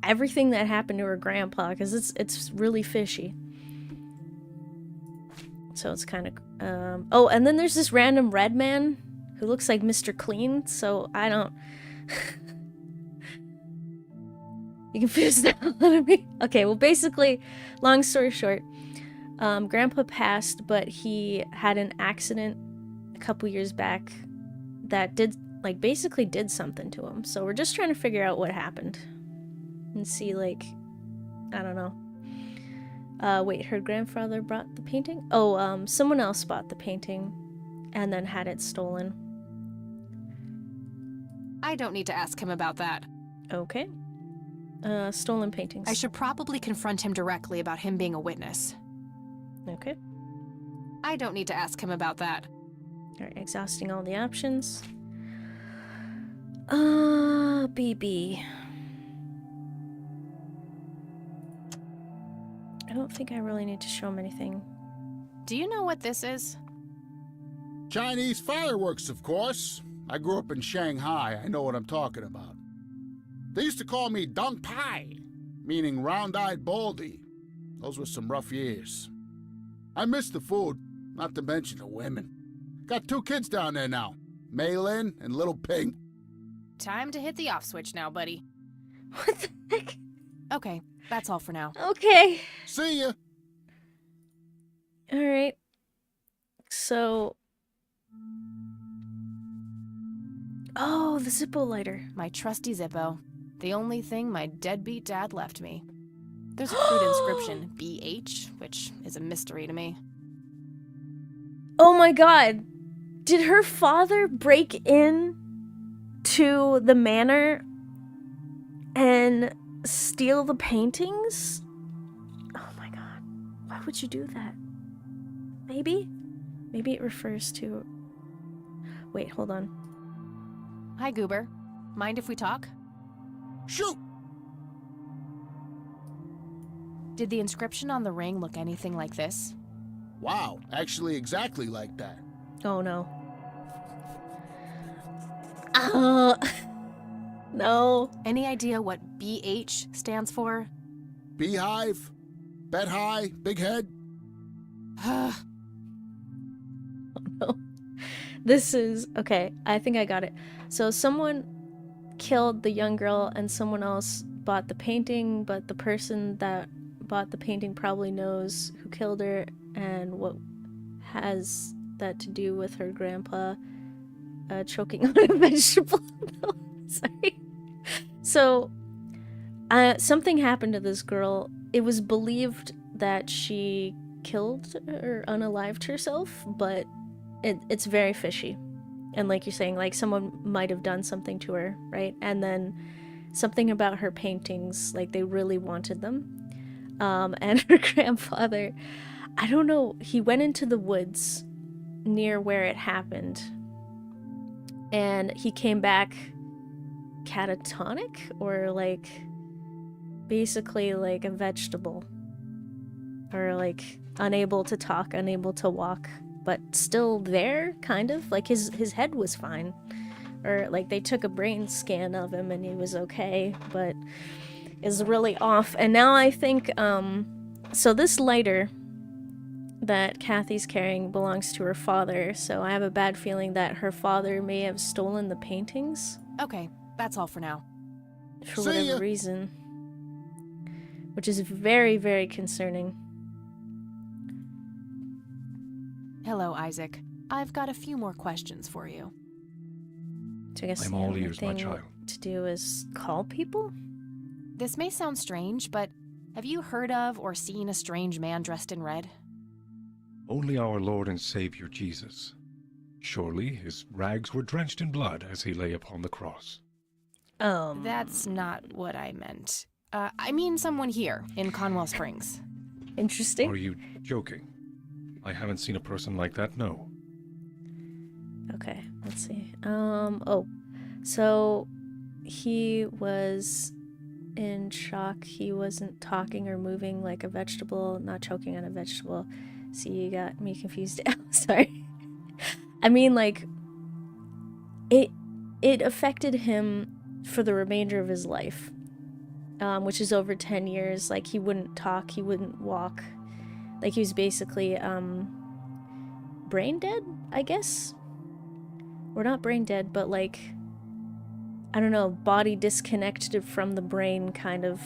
everything that happened to her grandpa, because it's really fishy. So it's kind of oh, and then there's this random red man who looks like Mr. Clean, so I don't... You confused the hell out of me? Okay, well, basically, long story short, Grandpa passed, but he had an accident a couple years back that basically did something to him. So we're just trying to figure out what happened and see, I don't know. Wait, her grandfather brought the painting? Oh, someone else bought the painting and then had it stolen. I don't need to ask him about that. Okay. Stolen paintings. I should probably confront him directly about him being a witness. Okay. I don't need to ask him about that. Alright, exhausting all the options. BB. I don't think I really need to show him anything. Do you know what this is? Chinese fireworks, of course. I grew up in Shanghai. I know what I'm talking about. They used to call me Dong Pai, meaning round-eyed baldy. Those were some rough years. I miss the food, not to mention the women. Got 2 kids down there now, Mei Lin and little Ping. Time to hit the off switch now, buddy. What the heck? Okay, that's all for now. Okay. See ya. Alright. So... Oh, the Zippo lighter. My trusty Zippo. The only thing my deadbeat dad left me. There's a crude inscription, BH, which is a mystery to me. Oh my god. Did her father break in to the manor and steal the paintings? Oh my god. Why would you do that? Maybe? Maybe it refers to... Wait, hold on. Hi, Goober. Mind if we talk? Shoot! Did the inscription on the ring look anything like this? Wow, actually exactly like that. Oh no. No. Any idea what BH stands for? Beehive? Bet high? Big head? Oh no. This is... Okay, I think I got it. So someone killed the young girl and someone else bought the painting, but the person that bought the painting probably knows who killed her and what has that to do with her grandpa choking on a vegetable. No, sorry. So, something happened to this girl. It was believed that she killed or unalived herself, but it's very fishy. And like you're saying, like someone might have done something to her, right? And then something about her paintings, like they really wanted them. And her grandfather, I don't know, he went into the woods near where it happened. And he came back catatonic, or like basically like a vegetable. Or like unable to talk, unable to walk, but still there, kind of. Like his head was fine. Or like they took a brain scan of him and he was okay, but is really off. And now I think, so this lighter that Kathy's carrying belongs to her father, so I have a bad feeling that her father may have stolen the paintings. Okay, that's all for now. For whatever reason. Which is very, very concerning. Hello, Isaac. I've got a few more questions for you. So I guess I'm the all only ears, my thing child. to do is call people? This may sound strange, but have you heard of or seen a strange man dressed in red? Only our Lord and Savior Jesus. Surely his rags were drenched in blood as he lay upon the cross. That's not what I meant. I mean someone here in Conwell Springs. Interesting. Are you joking? I haven't seen a person like that, no. Okay, let's see. Oh. So he was in shock. He wasn't talking or moving like a vegetable, not choking on a vegetable. See, you got me confused. Sorry. I mean, like, it affected him for the remainder of his life, which is over 10 years. Like, he wouldn't talk, he wouldn't walk. Like, he was basically, brain dead, I guess? Or not brain dead, but like, I don't know, body disconnected from the brain, kind of,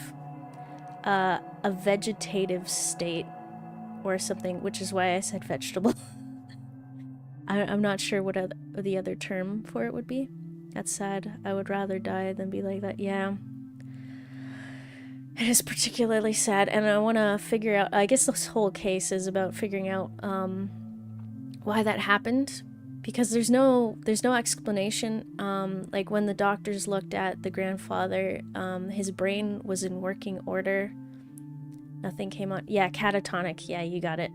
a vegetative state. or something, which is why I said vegetable. I'm not sure what the other term for it would be. That's sad. I would rather die than be like that. Yeah. It is particularly sad, and I want to figure out, I guess this whole case is about figuring out why that happened, because there's no explanation. Like when the doctors looked at the grandfather, his brain was in working order. Nothing came on. Yeah, catatonic. Yeah, you got it.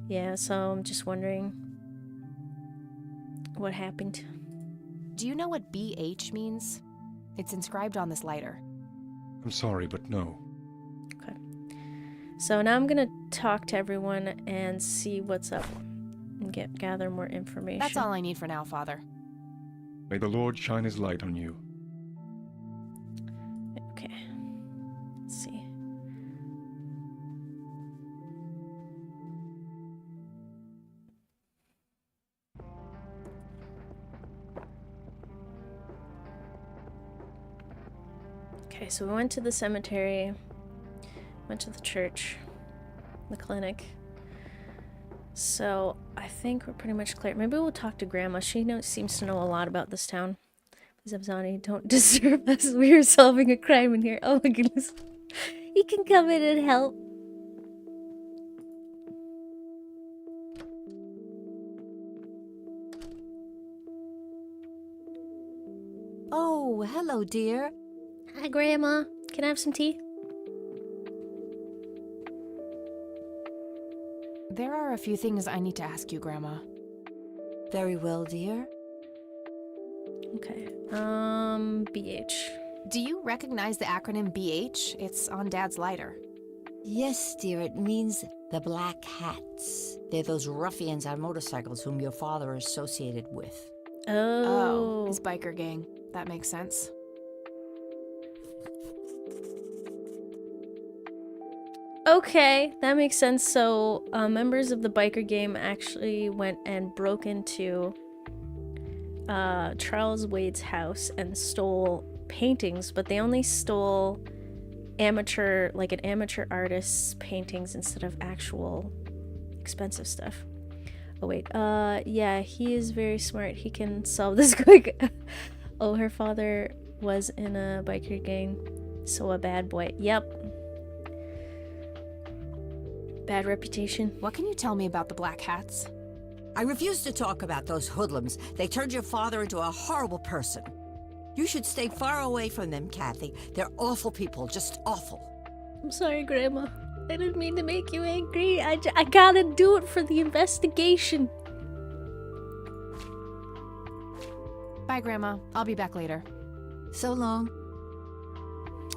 Yeah, so I'm just wondering what happened. Do you know what BH means? It's inscribed on this lighter. I'm sorry, but no. Okay. So now I'm gonna talk to everyone and see what's up and gather more information. That's all I need for now, Father. May the Lord shine his light on you. Okay. Let's see. Okay, so we went to the cemetery, went to the church, the clinic. So I think we're pretty much clear. Maybe we'll talk to Grandma. She seems to know a lot about this town. Zabzani, don't disturb us. We are solving a crime in here. Oh my goodness. You can come in and help. Oh, hello, dear. Hi, Grandma. Can I have some tea? There are a few things I need to ask you, Grandma. Very well, dear. Okay. BH. Do you recognize the acronym BH? It's on Dad's lighter. Yes, dear, it means the Black Hats. They're those ruffians on motorcycles whom your father associated with. Oh. His biker gang. That makes sense. Okay, that makes sense. So, members of the biker gang actually went and broke into Charles Wade's house and stole paintings, but they only stole an amateur artist's paintings instead of actual expensive stuff. Oh wait, yeah, he is very smart. He can solve this quick. Oh, her father was in a biker gang, so a bad boy. Yep. Bad reputation. What can you tell me about the Black Hats? I refuse to talk about those hoodlums. They turned your father into a horrible person. You should stay far away from them, Kathy. They're awful people, just awful. I'm sorry, Grandma. I didn't mean to make you angry. I gotta do it for the investigation. Bye, Grandma. I'll be back later. So long.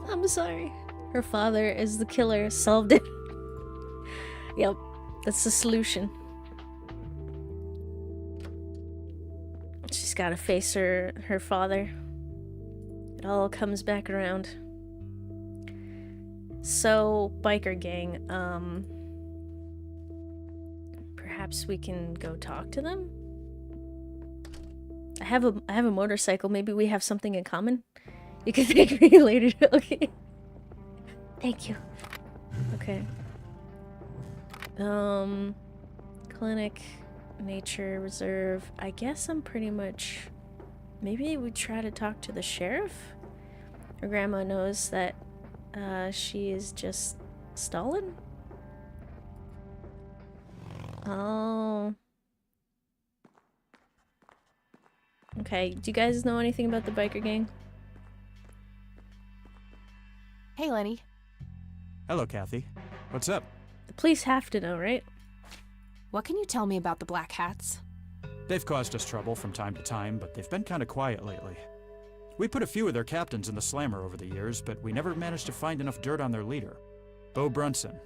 I'm sorry. Her father is the killer. Solved it. Yep, that's the solution. She's gotta face her father. It all comes back around. So, biker gang, perhaps we can go talk to them? I have a motorcycle. Maybe we have something in common. You can thank me later. Okay. Thank you. Okay. Clinic, nature reserve. I guess I'm pretty much... Maybe we try to talk to the sheriff? Her grandma knows that she is just stolen? Oh. Okay, do you guys know anything about the biker gang? Hey, Lenny. Hello, Kathy. What's up? The police have to know, right? What can you tell me about the Black Hats? They've caused us trouble from time to time, but they've been kind of quiet lately. We put a few of their captains in the slammer over the years, but we never managed to find enough dirt on their leader. Bo Brunson.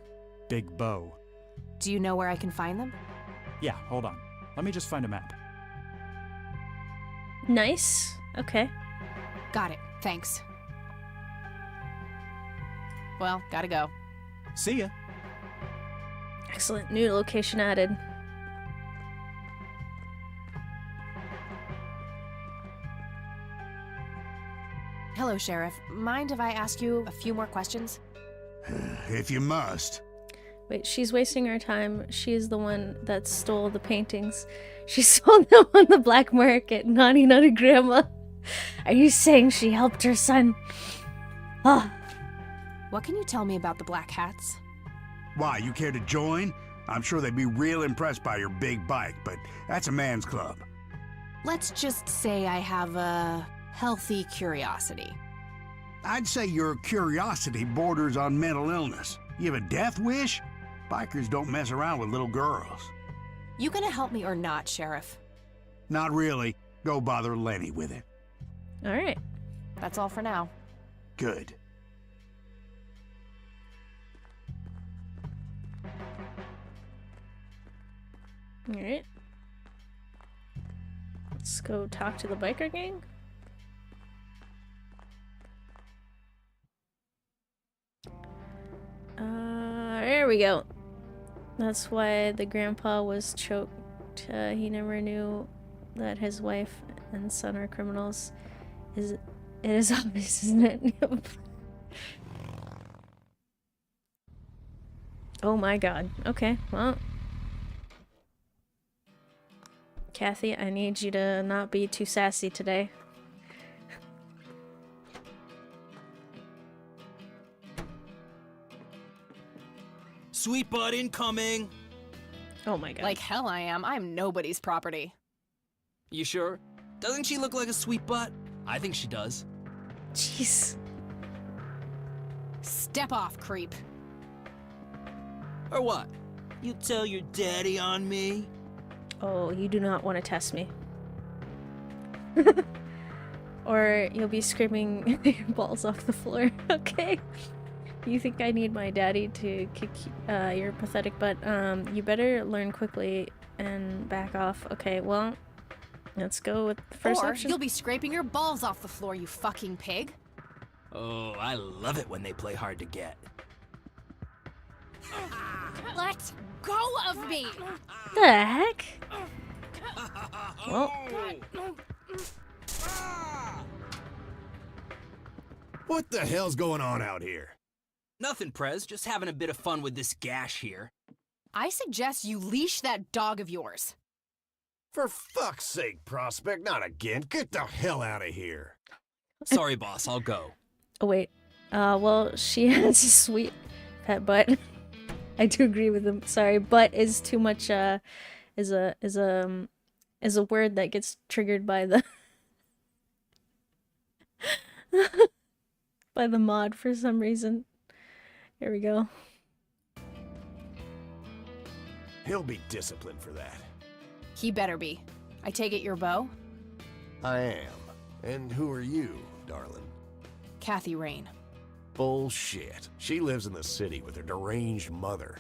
Big Bo. Do you know where I can find them? Yeah, hold on. Let me just find a map. Nice. Okay. Got it. Thanks. Well, gotta go. See ya. Excellent. New location added. Hello, Sheriff. Mind if I ask you a few more questions? If you must. Wait, she's wasting our time. She's the one that stole the paintings. She sold them on the black market. Naughty, naughty grandma. Are you saying she helped her son? Oh. What can you tell me about the Black Hats? Why, you care to join? I'm sure they'd be real impressed by your big bike, but that's a man's club. Let's just say I have a healthy curiosity. I'd say your curiosity borders on mental illness. You have a death wish? Bikers don't mess around with little girls. You gonna help me or not, Sheriff? Not really. Go bother Lenny with it. All right. That's all for now. Good. All right. Let's go talk to the biker gang. There we go. That's why the grandpa was choked. He never knew that his wife and son are criminals. It is obvious, isn't it? Oh my god. Okay, well. Kathy, I need you to not be too sassy today. Sweet butt incoming! Oh my god. Like hell I am. I'm nobody's property. You sure? Doesn't she look like a sweet butt? I think she does. Jeez. Step off, creep. Or what? You tell your daddy on me? Oh, you do not want to test me. Or you'll be screaming your balls off the floor, okay? You think I need my daddy to kick your pathetic butt? You better learn quickly and back off. Okay, well, let's go with the first or option. you'll be scraping your balls off the floor, you fucking pig. Oh, I love it when they play hard to get. Let go of me! The heck? Well, What the hell's going on out here? Nothing, Prez. Just having a bit of fun with this gash here. I suggest you leash that dog of yours. For fuck's sake, Prospect, not again. Get the hell out of here. Sorry, boss. I'll go. oh wait. Well, she has a sweet pet butt. I do agree with him. Sorry, butt is too much. Is a word that gets triggered by the by the mod for some reason. Here we go. He'll be disciplined for that. He better be. I take it your beau? I am. And who are you, darling? Kathy Rain. Bullshit. She lives in the city with her deranged mother.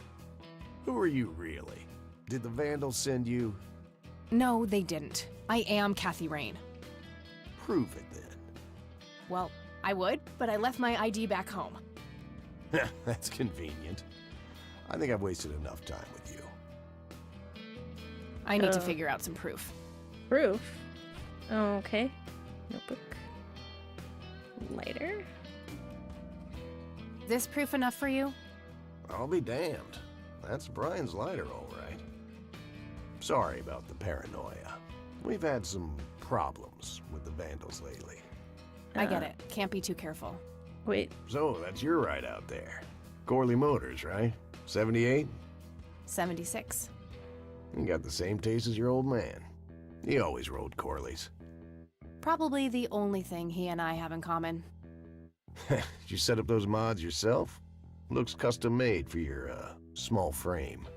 Who are you, really? Did the Vandals send you? No, they didn't. I am Kathy Rain. Prove it, then. Well, I would, but I left my ID back home. That's convenient. I think I've wasted enough time with you. I need to figure out some proof. Proof? Okay. Notebook. Lighter. This proof enough for you? I'll be damned. That's Brian's lighter, all right. Sorry about the paranoia. We've had some problems with the Vandals lately. I get it. Can't be too careful. Wait. So, that's your ride out there. Corley Motors, right? 78? 76. You got the same taste as your old man. He always rode Corleys. Probably the only thing he and I have in common. Did you set up those mods yourself? Looks custom made for your, small frame.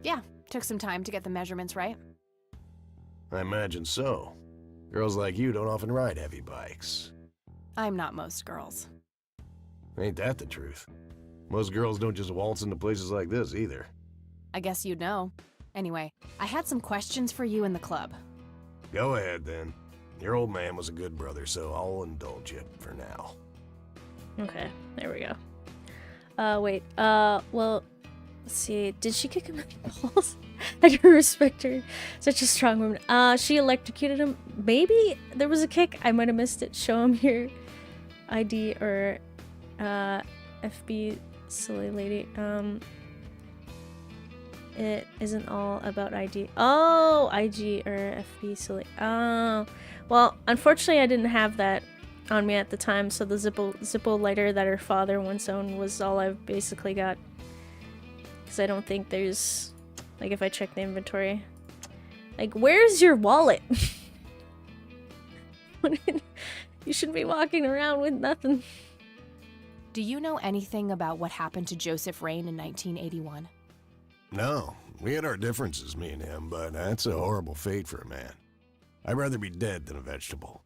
Yeah, took some time to get the measurements right. I imagine so. Girls like you don't often ride heavy bikes. I'm not most girls. Ain't that the truth? Most girls don't just waltz into places like this, either. I guess you'd know. Anyway, I had some questions for you in the club. Go ahead, then. Your old man was a good brother, so I'll indulge you for now. Okay, there we go. Wait, well, let's see. Did she kick him in the balls? I do respect her. Such a strong woman. She electrocuted him. Maybe there was a kick. I might have missed it. Show him your ID or, FB silly lady. It isn't all about IG. Oh, IG or FB silly. Oh, well, unfortunately, I didn't have that on me at the time, so the Zippo lighter that her father once owned was all I've basically got. Because I don't think there's, like, if I check the inventory, like, where's your wallet? You shouldn't be walking around with nothing. Do you know anything about what happened to Joseph Rain in 1981? No, we had our differences, me and him, but that's a horrible fate for a man. I'd rather be dead than a vegetable.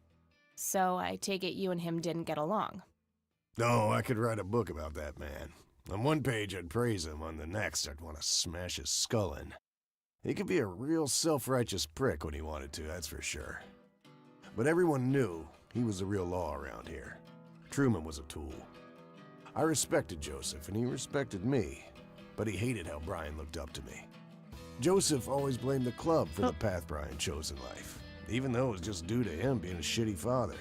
So I take it you and him didn't get along. No, I could write a book about that man. On one page, I'd praise him. On the next, I'd want to smash his skull in. He could be a real self-righteous prick when he wanted to, that's for sure. But everyone knew he was the real law around here. Truman was a tool. I respected Joseph, and he respected me, but he hated how Brian looked up to me. Joseph always blamed the club for the path Brian chose in life, even though it was just due to him being a shitty father.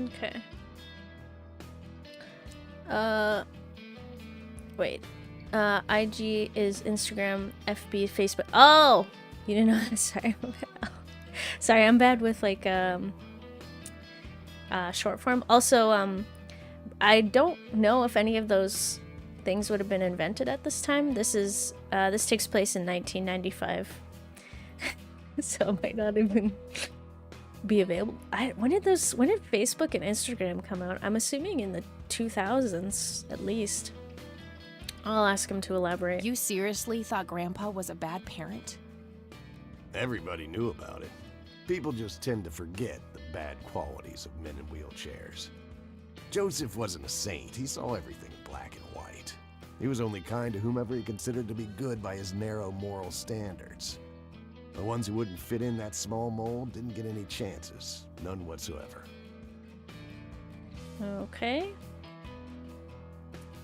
Okay. Wait. IG is Instagram, FB, Facebook. Oh! You didn't know that? Sorry. Sorry, I'm bad with, like, short form. Also, I don't know if any of those things would have been invented at this time. This takes place in 1995. So it might not even be available. When did Facebook and Instagram come out? I'm assuming in the 2000s, at least. I'll ask him to elaborate. You seriously thought Grandpa was a bad parent? Everybody knew about it. People just tend to forget the bad qualities of men in wheelchairs. Joseph wasn't a saint. He saw everything black and white. He was only kind to whomever he considered to be good by his narrow moral standards. The ones who wouldn't fit in that small mold didn't get any chances. None whatsoever. Okay.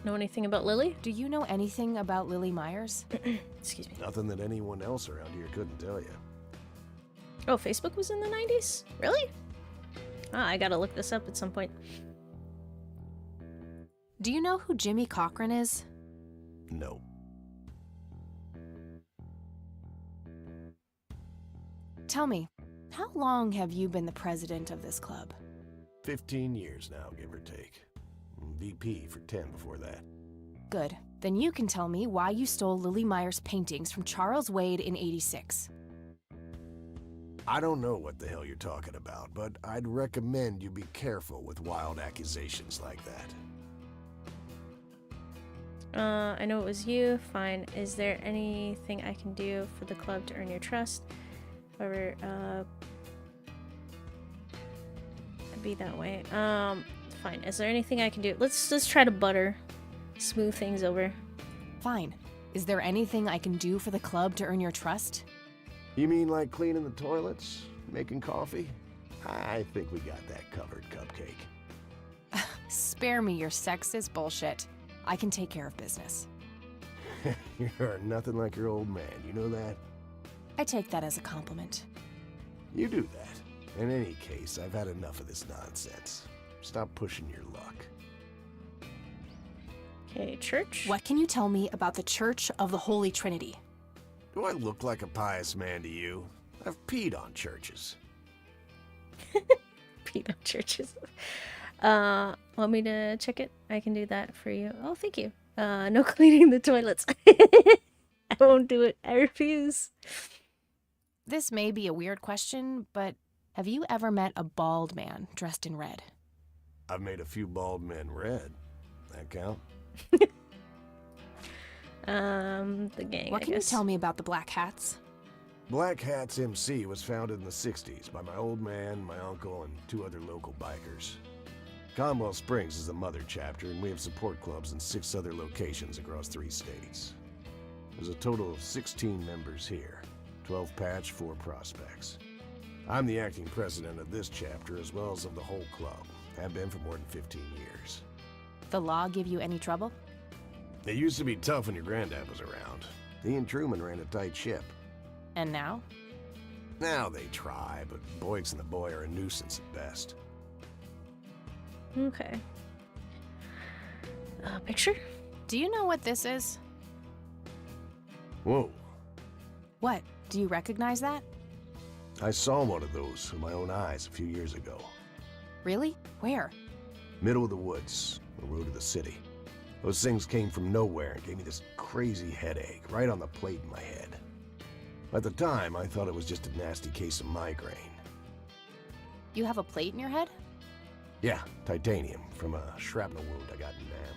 Know anything about Lily? Do you know anything about Lily Myers? Excuse me. Nothing that anyone else around here couldn't tell you. Oh, Facebook was in the 90s? Really? Ah, I gotta look this up at some point. Do you know who Jimmy Cochran is? No. Tell me, how long have you been the president of this club? 15 years now, give or take. VP for 10 before that. Good. Then you can tell me why you stole Lily Myers' paintings from Charles Wade in '86. I don't know what the hell you're talking about, but I'd recommend you be careful with wild accusations like that. I know it was you. Fine. Is there anything I can do for the club to earn your trust? However, be that way. Fine. Is there anything I can do? Let's try to smooth things over. Fine. Is there anything I can do for the club to earn your trust? You mean like cleaning the toilets? Making coffee? I think we got that covered, Cupcake. Spare me your sexist bullshit. I can take care of business. You're nothing like your old man, you know that? I take that as a compliment. You do that. In any case, I've had enough of this nonsense. Stop pushing your luck. Okay, church? What can you tell me about the Church of the Holy Trinity? Do I look like a pious man to you? I've peed on churches. Peed on churches. Want me to check it? I can do that for you. Oh, thank you. No cleaning the toilets. I won't do it. I refuse. This may be a weird question, but have you ever met a bald man dressed in red? I've made a few bald men red. That count? The gang, What can you tell me about the Black Hats? Black Hats MC was founded in the 60s by my old man, my uncle, and 2 other local bikers. Conwell Springs is the mother chapter, and we have support clubs in 6 other locations across 3 states. There's a total of 16 members here, 12 patch, 4 prospects. I'm the acting president of this chapter as well as of the whole club. Have been for more than 15 years. The law give you any trouble? It used to be tough when your granddad was around. He and Truman ran a tight ship. And now? Now they try, but Boyks and the boy are a nuisance at best. Okay. Picture? Do you know what this is? Whoa. What? Do you recognize that? I saw one of those with my own eyes a few years ago. Really? Where? Middle of the woods, the road to the city. Those things came from nowhere and gave me this crazy headache right on the plate in my head. At the time, I thought it was just a nasty case of migraine. You have a plate in your head? Yeah, titanium from a shrapnel wound I got in Nam.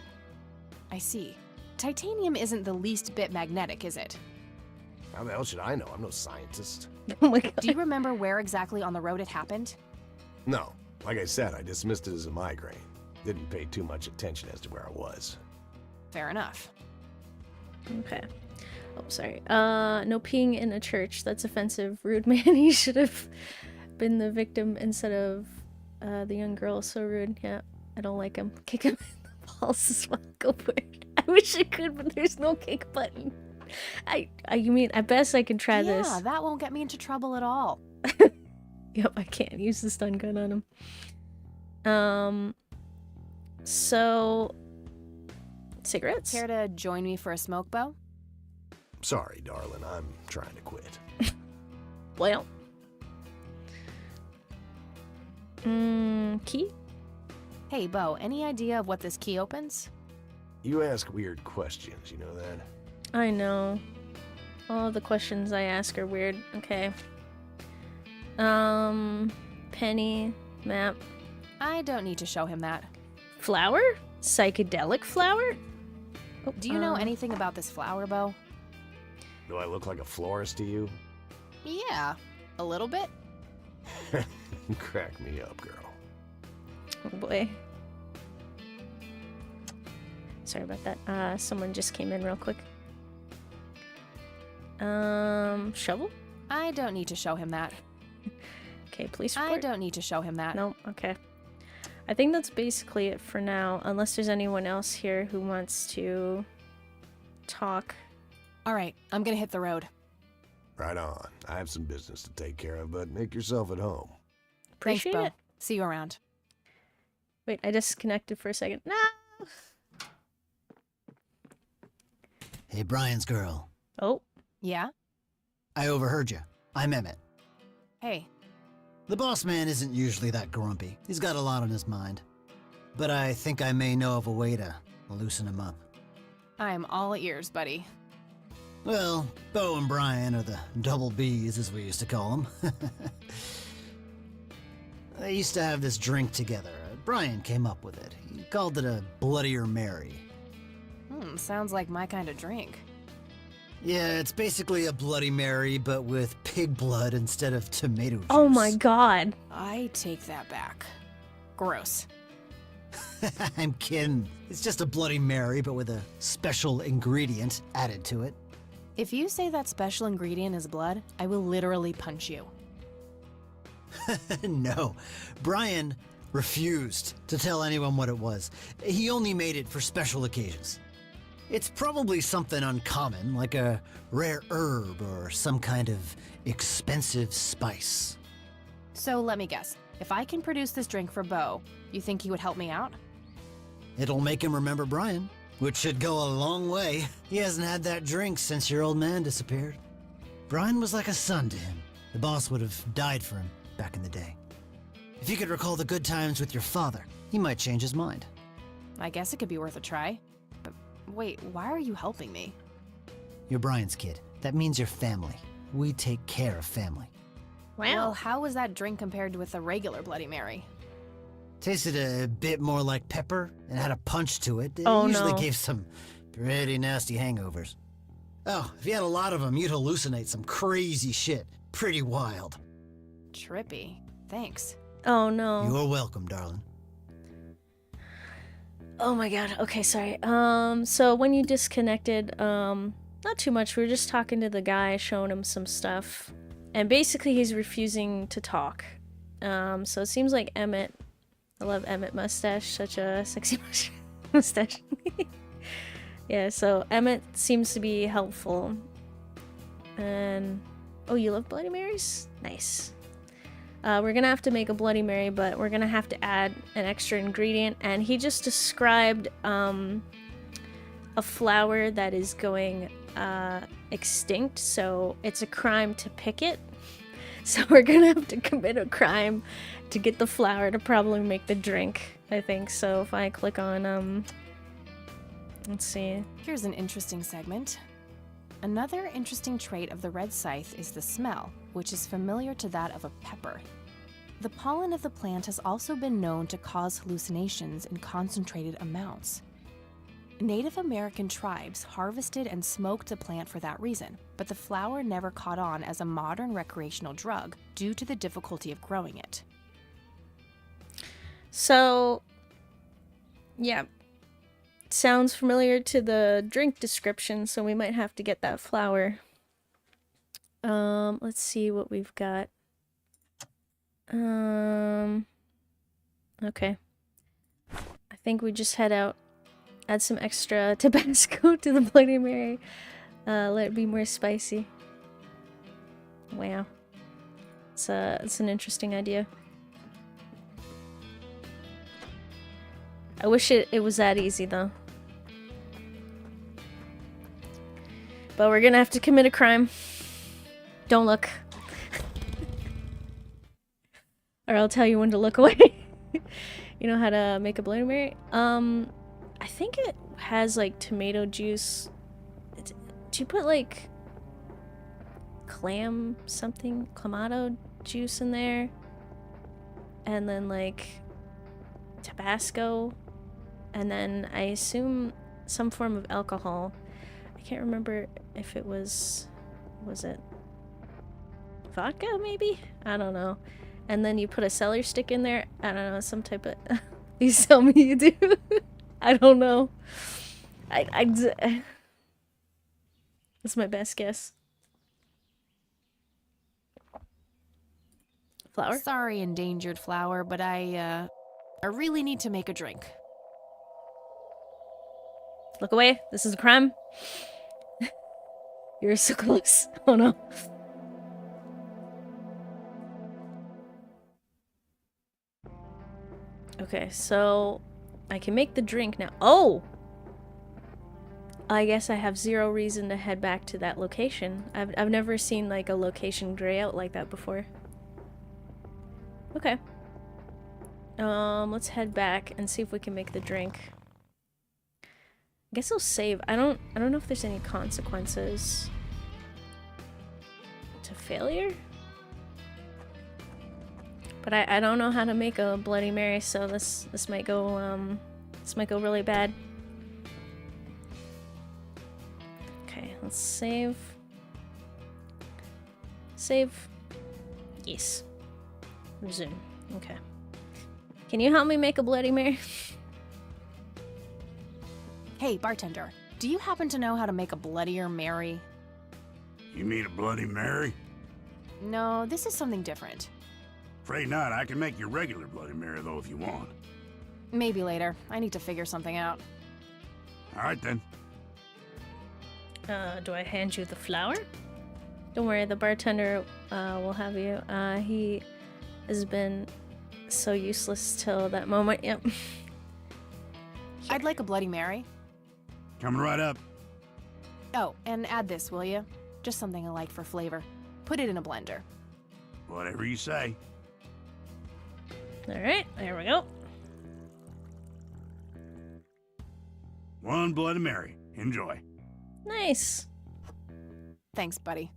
I see. Titanium isn't the least bit magnetic, is it? How the hell should I know? I'm no scientist. Oh my god. Do you remember where exactly on the road it happened? No. Like I said, I dismissed it as a migraine. Didn't pay too much attention as to where I was. Fair enough. Okay. Oh, sorry. No peeing in a church. That's offensive. Rude man. He should have been the victim instead of the young girl. So rude. Yeah, I don't like him. Kick him in the balls as well. Go for it. I wish I could, but there's no kick button. You mean, I best I can try this. Yeah, that won't get me into trouble at all. Yep, I can't use the stun gun on him. So, cigarettes? Care to join me for a smoke, Bo? Sorry, darling, I'm trying to quit. Well. Key? Hey, Bo, any idea of what this key opens? You ask weird questions, you know that? I know. All the questions I ask are weird. Okay. Penny, map. I don't need to show him that. Flower? Psychedelic flower? Oh, do you know anything about this flower, Bo? Do I look like a florist to you? Yeah, a little bit. Crack me up, girl. Oh boy. Sorry about that. Someone just came in real quick. Shovel? I don't need to show him that. Okay, police report? I don't need to show him that. No, okay. I think that's basically it for now, unless there's anyone else here who wants to talk. Alright, I'm gonna hit the road. Right on. I have some business to take care of, but make yourself at home. Appreciate Thanks, Bo. it. See you around. Wait, I disconnected for a second. No! Hey, Brian's girl. Oh. Yeah? I overheard you. I'm Emmett. Hey. The boss man isn't usually that grumpy. He's got a lot on his mind. But I think I may know of a way to loosen him up. I'm all ears, buddy. Well, Bo and Brian are the double Bs, as we used to call them. They used to have this drink together. Brian came up with it. He called it a Bloodier Mary. Sounds like my kind of drink. Yeah, it's basically a Bloody Mary, but with pig blood instead of tomato juice. Oh my god. I take that back. Gross. I'm kidding. It's just a Bloody Mary, but with a special ingredient added to it. If you say that special ingredient is blood, I will literally punch you. No. Brian refused to tell anyone what it was. He only made it for special occasions. It's probably something uncommon, like a rare herb or some kind of expensive spice. So let me guess. If I can produce this drink for Bo, you think he would help me out? It'll make him remember Brian, which should go a long way. He hasn't had that drink since your old man disappeared. Brian was like a son to him. The boss would have died for him back in the day. If you could recall the good times with your father, he might change his mind. I guess it could be worth a try. But wait, why are you helping me? You're Brian's kid. That means you're family. We take care of family. Wow. Well, how was that drink compared with a regular Bloody Mary? Tasted a bit more like pepper and had a punch to it. It Oh, usually no. gave some pretty nasty hangovers. Oh, if you had a lot of them, you'd hallucinate some crazy shit. Pretty wild. Trippy. Thanks. Oh no. You're welcome, darling. Oh my god. Okay, sorry. So when you disconnected, not too much. We were just talking to the guy, showing him some stuff. And basically he's refusing to talk. So it seems like Emmett, I love Emmett mustache, such a sexy mustache. Yeah, so Emmett seems to be helpful. And oh, you love Bloody Marys? Nice. We're gonna have to make a Bloody Mary, but we're gonna have to add an extra ingredient. And he just described a flower that is going extinct, so it's a crime to pick it. So we're gonna have to commit a crime to get the flower to probably make the drink, I think. So if I click on, let's see. Here's an interesting segment. Another interesting trait of the red scythe is the smell, which is familiar to that of a pepper. The pollen of the plant has also been known to cause hallucinations in concentrated amounts. Native American tribes harvested and smoked the plant for that reason, but the flower never caught on as a modern recreational drug due to the difficulty of growing it. So, yeah. Sounds familiar to the drink description, so we might have to get that flower. Let's see what we've got. Okay. I think we just head out. Add some extra Tabasco to the Bloody Mary. Let it be more spicy. Wow. It's an interesting idea. I wish it was that easy, though. But we're gonna have to commit a crime. Don't look. Or I'll tell you when to look away. You know how to make a Bloody Mary? I think it has, like, tomato juice. Do you put, like, clamato juice in there? And then, like, Tabasco? And then I assume some form of alcohol. I can't remember if it was it vodka, maybe? I don't know. And then you put a celery stick in there. I don't know, some type of... Please tell me you do. I don't know. That's my best guess. Flower? Sorry, endangered flower, but I really need to make a drink. Look away. This is a crime. You're so close. Oh no. Okay, so I can make the drink now. Oh! I guess I have zero reason to head back to that location. I've never seen, like, a location gray out like that before. Okay. Let's head back and see if we can make the drink. I guess I'll save. I don't know if there's any consequences to failure. But I don't know how to make a Bloody Mary, so this might go really bad. Okay, let's save. Save. Yes. Resume. Okay. Can you help me make a Bloody Mary? Hey, bartender, do you happen to know how to make a Bloodier Mary? You mean a Bloody Mary? No, this is something different. Afraid not. I can make your regular Bloody Mary, though, if you want. Maybe later. I need to figure something out. All right, then. Do I hand you the flour? Don't worry, the bartender will have you. He has been so useless till that moment. Yep. I'd like a Bloody Mary. Coming right up. Oh, and add this, will you? Just something I like for flavor. Put it in a blender. Whatever you say. Alright, there we go. One Bloody Mary. Enjoy. Nice. Thanks, buddy.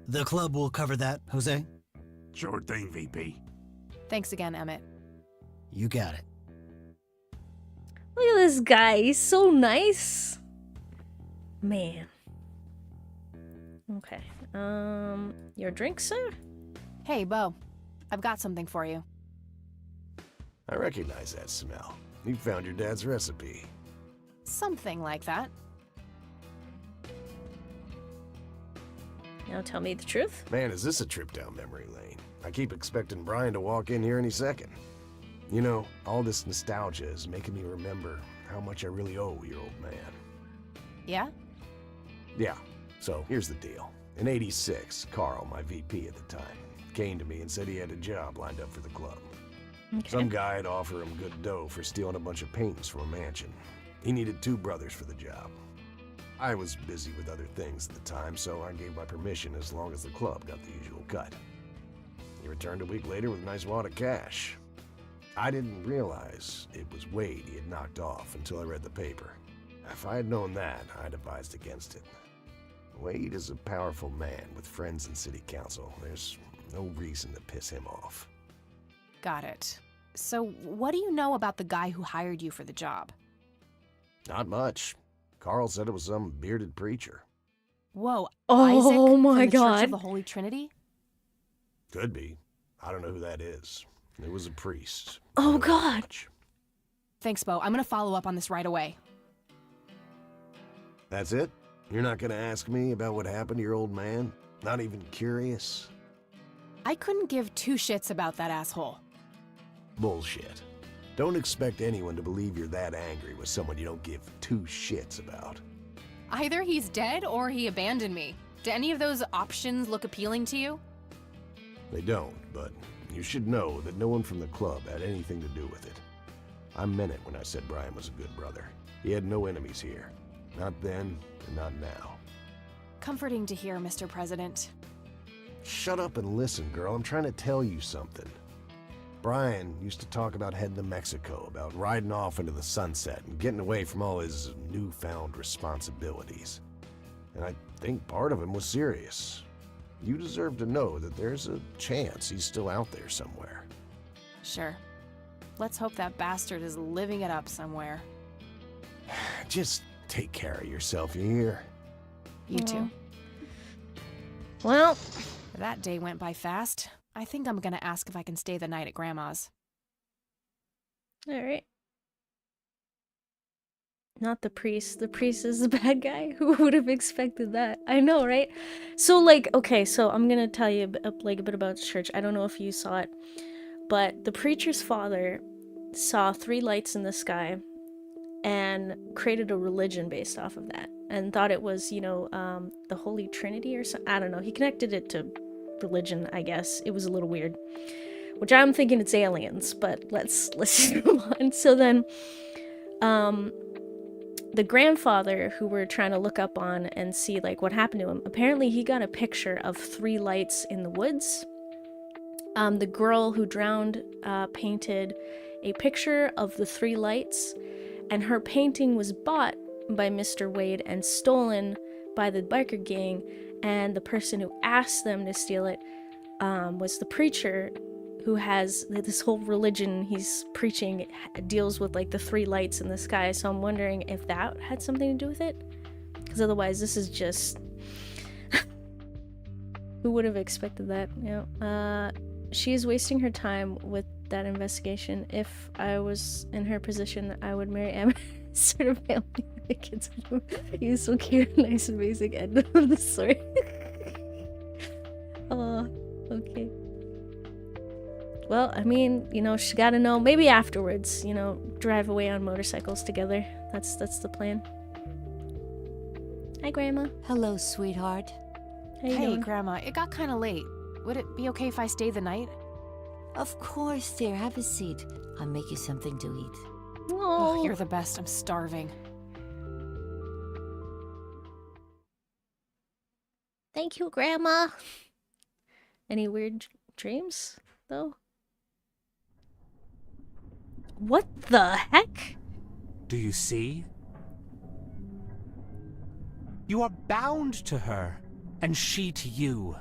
The club will cover that, Jose. Sure thing, VP. Thanks again, Emmett. You got it. Look at this guy. He's so nice. Man. Okay. Your drink, sir? Hey, Bo. I've got something for you. I recognize that smell. You found your dad's recipe. Something like that. Now tell me the truth. Man, is this a trip down memory lane? I keep expecting Brian to walk in here any second. You know, all this nostalgia is making me remember how much I really owe your old man. Yeah? Yeah, so here's the deal. In '86, Carl, my VP at the time, came to me and said he had a job lined up for the club. Okay. Some guy had offered him good dough for stealing a bunch of paintings from a mansion. He needed 2 brothers for the job. I was busy with other things at the time, so I gave my permission as long as the club got the usual cut. He returned a week later with a nice wad of cash. I didn't realize it was Wade he had knocked off until I read the paper. If I had known that, I'd advised against it. Wade is a powerful man with friends in city council. There's no reason to piss him off. Got it. So, what do you know about the guy who hired you for the job? Not much. Carl said it was some bearded preacher. Whoa, Oh Isaac my from the Church God. of the Holy Trinity? Could be. I don't know who that is. It was a priest. Oh God. Thanks, Bo. I'm gonna follow up on this right away. That's it? You're not gonna ask me about what happened to your old man? Not even curious? I couldn't give 2 shits about that asshole. Bullshit. Don't expect anyone to believe you're that angry with someone you don't give 2 shits about. Either he's dead or he abandoned me. Do any of those options look appealing to you? They don't, but you should know that no one from the club had anything to do with it. I meant it when I said Brian was a good brother. He had no enemies here. Not then, and not now. Comforting to hear, Mr. President. Shut up and listen, girl. I'm trying to tell you something. Brian used to talk about heading to Mexico, about riding off into the sunset and getting away from all his newfound responsibilities. And I think part of him was serious. You deserve to know that there's a chance he's still out there somewhere. Sure. Let's hope that bastard is living it up somewhere. Just take care of yourself, you hear? You too. Well, that day went by fast. I think I'm gonna ask if I can stay the night at Grandma's. all right. Not the priest. The priest is the bad guy. Who would have expected that? I know, right? So, like, okay, so I'm gonna tell you a bit about the church. I don't know if you saw it, but the preacher's father saw 3 lights in the sky and created a religion based off of that, and thought it was, the Holy Trinity or something. I don't know. He connected it to religion, I guess. It was a little weird, which I'm thinking it's aliens, but let's move on. So then, the grandfather who we're trying to look up on and see like what happened to him, apparently he got a picture of 3 lights in the woods. The girl who drowned painted a picture of the 3 lights, and her painting was bought by Mr. Wade and stolen by the biker gang, and the person who asked them to steal it was the preacher who has this whole religion he's preaching. It deals with like the 3 lights in the sky, so I'm wondering if that had something to do with it, because otherwise this is just who would have expected that? She is wasting her time with that investigation. If I was in her position, I would marry Em. Sort of family. The kids he's so cute, nice and basic end of the story. Oh, okay. Well, I mean, she gotta know. Maybe afterwards, drive away on motorcycles together. That's the plan. Hi, Grandma. Hello, sweetheart. How you Hey, doing? Grandma, it got kind of late. Would it be okay if I stay the night? Of course, dear. Have a seat. I'll make you something to eat. Oh, you're the best. I'm starving. Thank you, Grandma. Any weird dreams, though? What the heck? Do you see? You are bound to her, and she to you.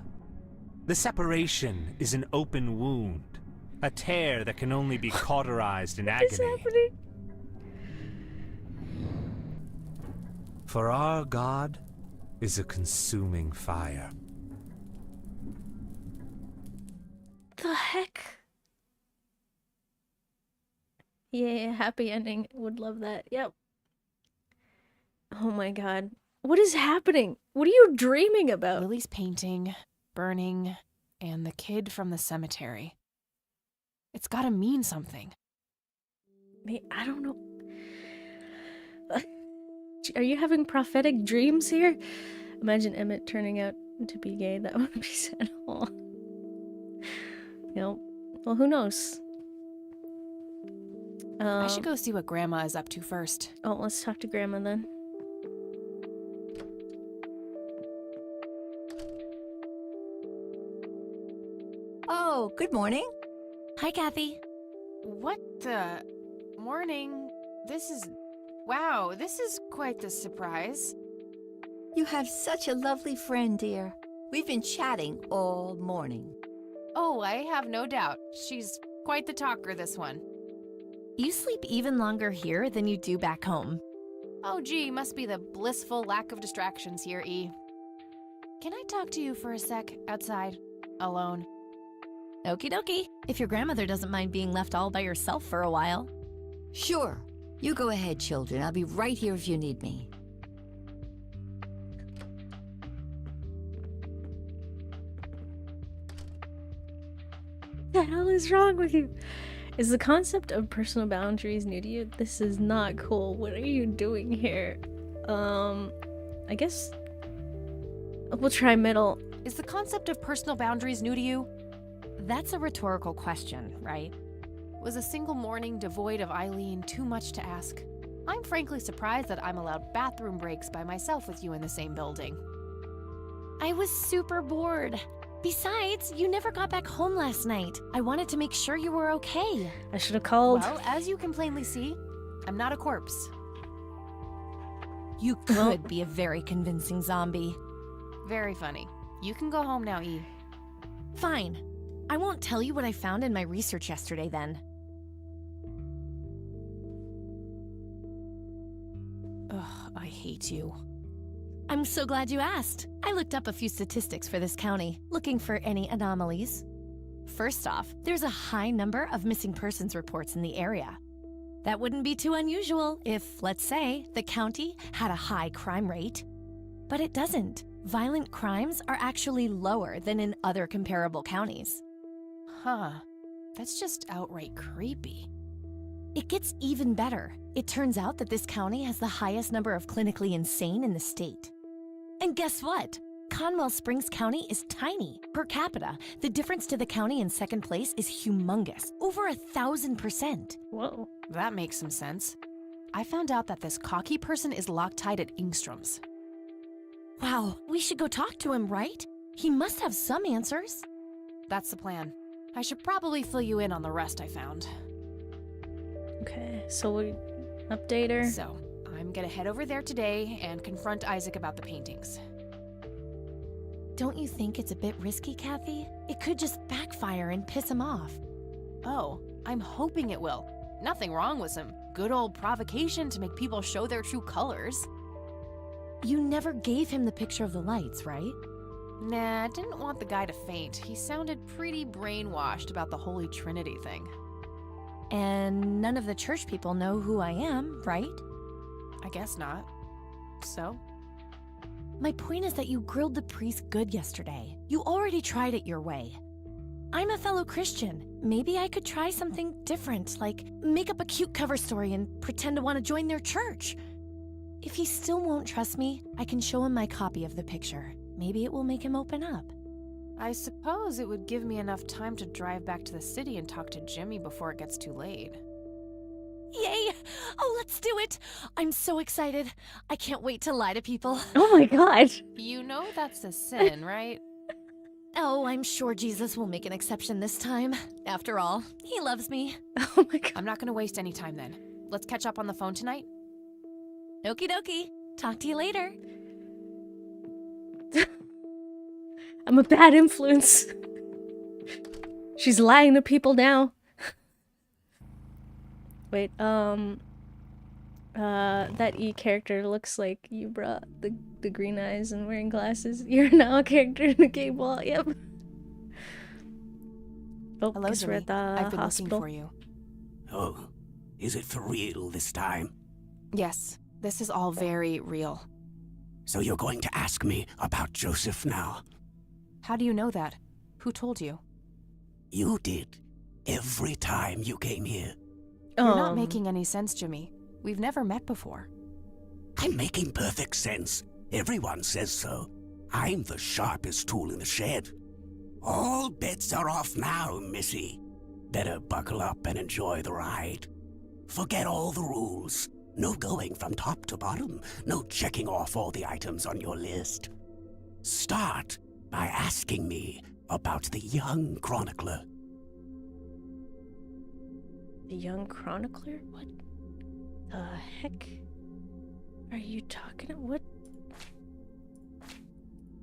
The separation is an open wound, a tear that can only be cauterized in agony. What's happening? For our God is a consuming fire. The heck? Yeah, happy ending. Would love that. Yep. Oh my god. What is happening? What are you dreaming about? Lily's painting, burning, and the kid from the cemetery. It's gotta mean something. I don't know. Are you having prophetic dreams here? Imagine Emmett turning out to be gay. That would be sad. Aw. Yep. Well, who knows? I should go see what Grandma is up to first. Oh, let's talk to Grandma then. Oh, good morning. Hi, Kathy. What the... Morning. Wow, this is quite the surprise. You have such a lovely friend, dear. We've been chatting all morning. Oh, I have no doubt. She's quite the talker, this one. You sleep even longer here than you do back home. Oh, gee, must be the blissful lack of distractions here, E. Can I talk to you for a sec, outside? Alone? Okie dokie. If your grandmother doesn't mind being left all by yourself for a while. Sure. You go ahead, children. I'll be right here if you need me. What the hell is wrong with you? Is the concept of personal boundaries new to you? This is not cool. What are you doing here? I guess we'll try middle. Is the concept of personal boundaries new to you? That's a rhetorical question, right? Was a single morning devoid of Eileen too much to ask? I'm frankly surprised that I'm allowed bathroom breaks by myself with you in the same building. I was super bored. Besides, you never got back home last night. I wanted to make sure you were okay. I should have called. Well, as you can plainly see, I'm not a corpse. You could be a very convincing zombie. Very funny. You can go home now, E. Fine. I won't tell you what I found in my research yesterday then. Ugh, I hate you. I'm so glad you asked. I looked up a few statistics for this county, looking for any anomalies. First off, there's a high number of missing persons reports in the area. That wouldn't be too unusual if, let's say, the county had a high crime rate. But it doesn't. Violent crimes are actually lower than in other comparable counties. Huh. That's just outright creepy. It gets even better. It turns out that this county has the highest number of clinically insane in the state. And guess what? Conwell Springs County is tiny. Per capita, the difference to the county in second place is humongous. Over 1,000%. Whoa. That makes some sense. I found out that this cocky person is Loctite at Ingstrom's. Wow, we should go talk to him, right? He must have some answers. That's the plan. I should probably fill you in on the rest I found. Okay, so we update her. So, I'm gonna head over there today and confront Isaac about the paintings. Don't you think it's a bit risky, Kathy? It could just backfire and piss him off. Oh, I'm hoping it will. Nothing wrong with some good old provocation to make people show their true colors. You never gave him the picture of the lights, right? Nah, I didn't want the guy to faint. He sounded pretty brainwashed about the Holy Trinity thing. And none of the church people know who I am, right? I guess not. So? My point is that you grilled the priest good yesterday. You already tried it your way. I'm a fellow Christian. Maybe I could try something different, like make up a cute cover story and pretend to want to join their church. If he still won't trust me, I can show him my copy of the picture. Maybe it will make him open up. I suppose it would give me enough time to drive back to the city and talk to Jimmy before it gets too late. Yay! Oh, let's do it! I'm so excited. I can't wait to lie to people. Oh my god! You know that's a sin, right? Oh, I'm sure Jesus will make an exception this time. After all, he loves me. Oh my god. I'm not gonna waste any time then. Let's catch up on the phone tonight. Okie dokie. Talk to you later. I'm a bad influence. She's lying to people now. Wait, that E character looks like you brought the green eyes and wearing glasses. You're now a character in the game wall, yep. Oh, hello, guess we're Jimmy. at the I've been hospital. looking for you. Oh, is it for real this time? Yes, this is all very real. So you're going to ask me about Joseph now? How do you know that? Who told you? You did. Every time you came here. You're not making any sense, Jimmy. We've never met before. I'm making perfect sense. Everyone says so. I'm the sharpest tool in the shed. All bets are off now, Missy. Better buckle up and enjoy the ride. Forget all the rules. No going from top to bottom. No checking off all the items on your list. Start by asking me about the young chronicler. The young chronicler? What the heck are you talking about? What?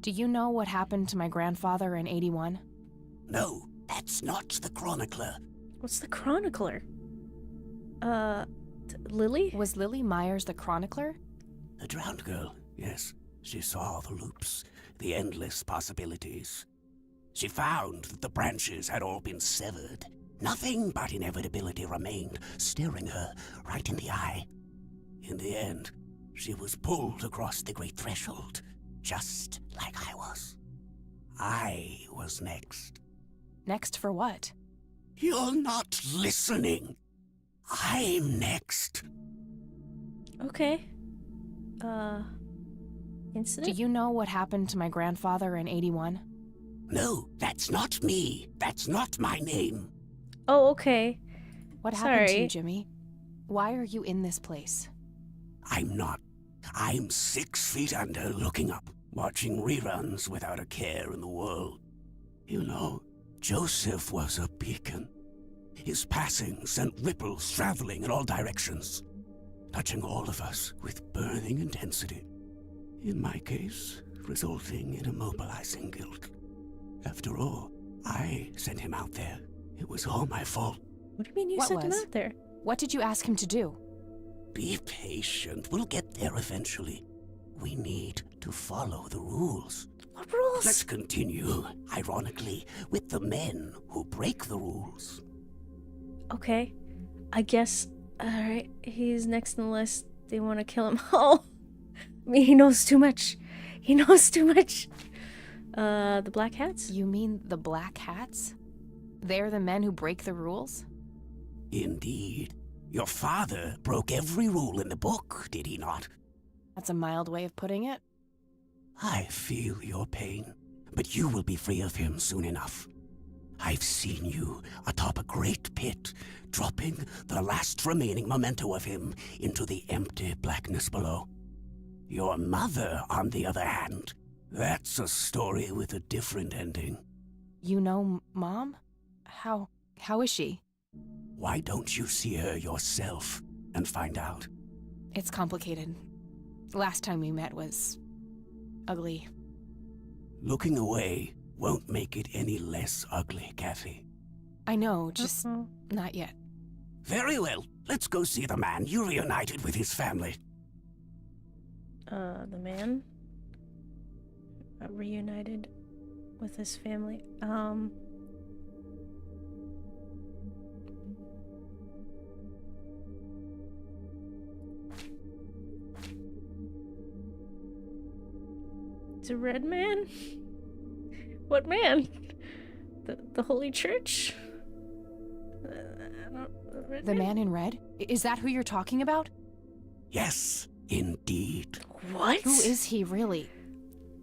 Do you know what happened to my grandfather in 81? No, that's not the chronicler. What's the chronicler? Lily? Was Lily Myers the chronicler? The drowned girl, yes. She saw the loops, the endless possibilities. She found that the branches had all been severed. Nothing but inevitability remained, staring her right in the eye. In the end, she was pulled across the great threshold, just like I was. I was next. Next for what? You're not listening. I'm next. Okay. Incident? Do you know what happened to my grandfather in 81? No, that's not me. That's not my name. Oh, okay. What happened to you, Jimmy? Why are you in this place? I'm not. I'm 6 feet under, looking up, watching reruns without a care in the world. You know, Joseph was a beacon. His passing sent ripples traveling in all directions, touching all of us with burning intensity. In my case, resulting in immobilizing guilt. After all, I sent him out there. It was all my fault. What do you mean you sent him out there? What did you ask him to do? Be patient. We'll get there eventually. We need to follow the rules. What rules? Let's continue, ironically, with the men who break the rules. Okay. I guess, alright, he's next on the list. They want to kill him. Oh! I mean, he knows too much. He knows too much. The Black Hats? You mean the Black Hats? They're the men who break the rules? Indeed. Your father broke every rule in the book, did he not? That's a mild way of putting it. I feel your pain, but you will be free of him soon enough. I've seen you atop a great pit, dropping the last remaining memento of him into the empty blackness below. Your mother, on the other hand, that's a story with a different ending. You know Mom? How is she? Why don't you see her yourself and find out? It's complicated. Last time we met was ugly. Looking away won't make it any less ugly, Kathy. I know, just not yet. Very well. Let's go see the man you reunited with his family. The man? Reunited with his family. It's a red man? What man? The Holy Church? The man in red? Is that who you're talking about? Yes, indeed. What? Who is he, really?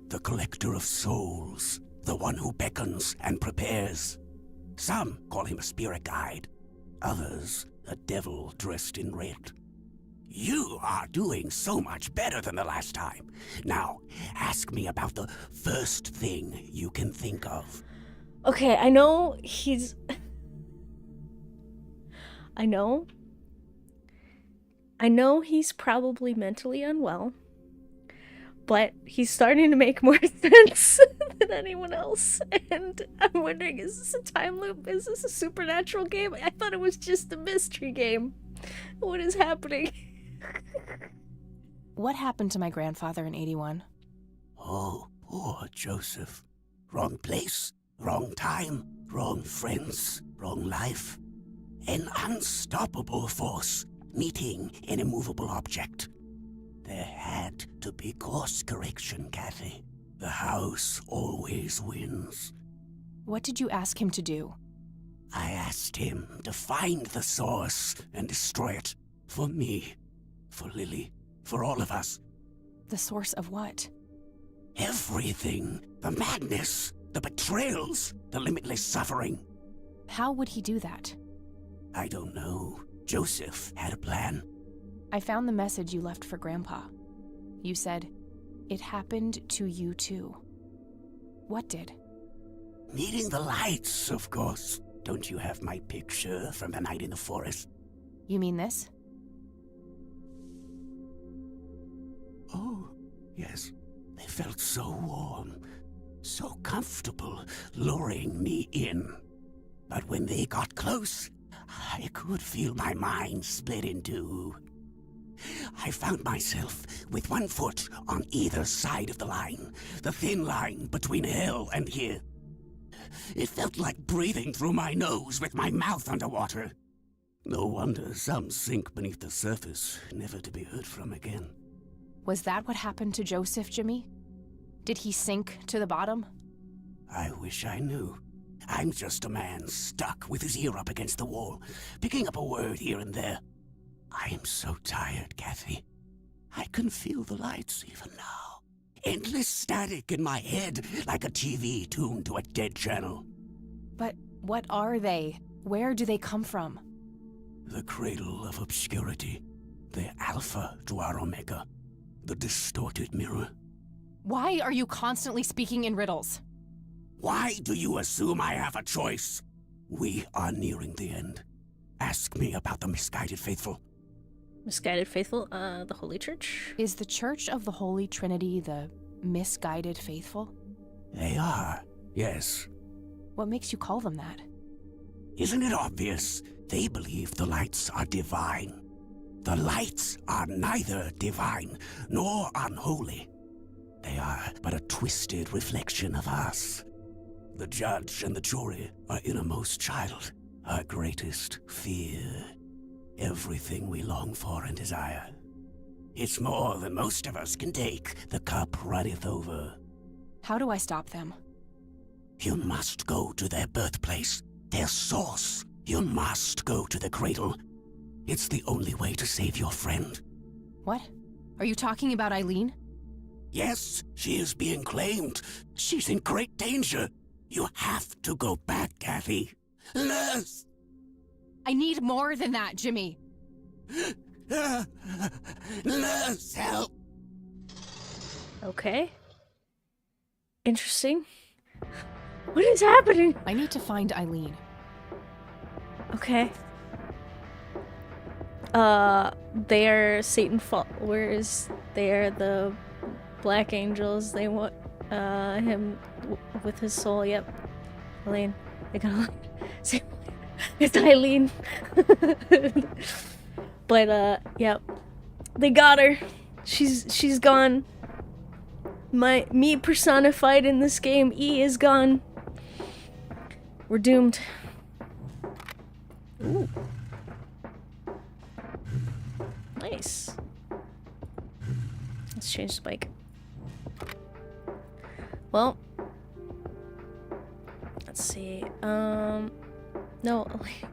The collector of souls. The one who beckons and prepares. Some call him a spirit guide. Others, a devil dressed in red. You are doing so much better than the last time. Now, ask me about the first thing you can think of. Okay, I know he's... I know he's probably mentally unwell, but he's starting to make more sense than anyone else. And I'm wondering, is this a time loop? Is this a supernatural game? I thought it was just a mystery game. What is happening? What happened to my grandfather in 81? Oh, poor Joseph. Wrong place, wrong time, wrong friends, wrong life. An unstoppable force meeting an immovable object. There had to be course correction, Kathy. The house always wins. What did you ask him to do? I asked him to find the source and destroy it. For me, for Lily, for all of us. The source of what? Everything. The madness, The betrayals, the limitless suffering. How would he do that? I don't know. Joseph had a plan. I found the message you left for Grandpa. You said, "It happened to you too." What did? Meeting the lights, of course. Don't you have my picture from the night in the forest? You mean this? Oh, yes. They felt so warm, so comfortable, luring me in. But when they got close, I could feel my mind split in two. I found myself with one foot on either side of the line, the thin line between hell and here. It felt like breathing through my nose with my mouth underwater. No wonder some sink beneath the surface, never to be heard from again. Was that what happened to Joseph, Jimmy? Did he sink to the bottom? I wish I knew. I'm just a man stuck with his ear up against the wall, picking up a word here and there. I am so tired, Kathy. I can feel the lights even now. Endless static in my head, like a TV tuned to a dead channel. But what are they? Where do they come from? The cradle of obscurity. The alpha to our omega. The distorted mirror. Why are you constantly speaking in riddles? Why do you assume I have a choice? We are nearing the end. Ask me about the misguided faithful. Misguided faithful? The Holy Church? Is the Church of the Holy Trinity the misguided faithful? They are, yes. What makes you call them that? Isn't it obvious? They believe the lights are divine. The lights are neither divine nor unholy. They are but a twisted reflection of us. The judge and the jury, our innermost child, our greatest fear. Everything we long for and desire. It's more than most of us can take. The cup runneth over. How do I stop them? You must go to their birthplace, their source. You must go to the cradle. It's the only way to save your friend. What? Are you talking about Eileen? Yes, she is being claimed. She's in great danger. You have to go back, Kathy. Nurse! I need more than that, Jimmy. Nurse, help! Okay. Interesting. What is happening? I need to find Eileen. Okay. They are Satan followers. They are the Black Angels. They want him with his soul. Yep. Eileen. They got it's Eileen. But yep. They got her. She's gone. Me personified in this game, E, is gone. We're doomed. Ooh. Nice. Let's change the bike. Well, let's see. No,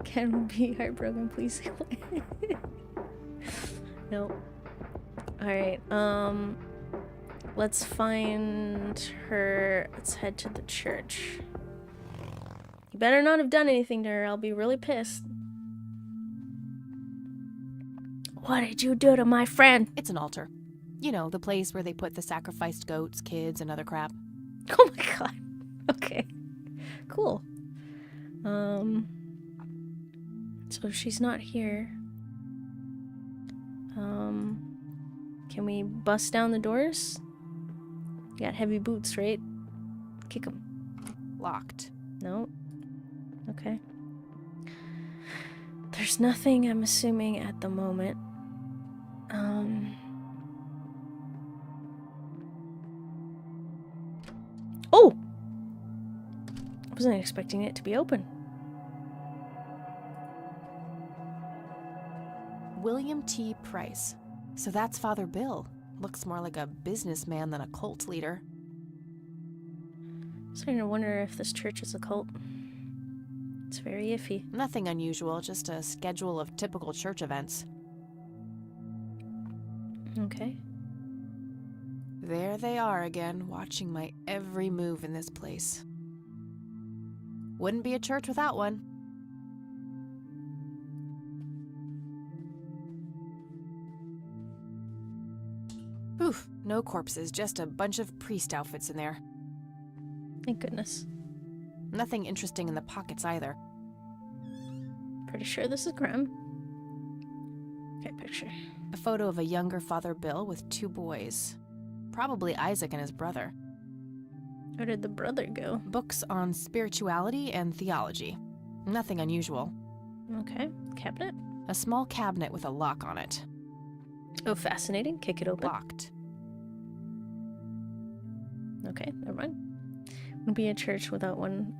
can be heartbroken, please. No. Alright, let's find her. Let's head to the church. You better not have done anything to her. I'll be really pissed. What did you do to my friend? It's an altar. You know, the place where they put the sacrificed goats, kids, and other crap. Oh my god. Okay. Cool. So she's not here. Can we bust down the doors? You got heavy boots, right? Kick them. Locked. No. Okay. There's nothing, I'm assuming, at the moment. Oh! I wasn't expecting it to be open. William T. Price. So that's Father Bill. Looks more like a businessman than a cult leader. I'm starting to wonder if this church is a cult. It's very iffy. Nothing unusual, just a schedule of typical church events. Okay. There they are again, watching my every move in this place. Wouldn't be a church without one. Oof, no corpses, just a bunch of priest outfits in there. Thank goodness. Nothing interesting in the pockets either. Pretty sure this is Graham. Okay, picture. A photo of a younger Father Bill with 2 boys. Probably Isaac and his brother. Where did the brother go? Books on spirituality and theology. Nothing unusual. Okay, cabinet. A small cabinet with a lock on it. Oh, fascinating. Kick it open. Locked. Okay, never mind. Wouldn't be a church without one.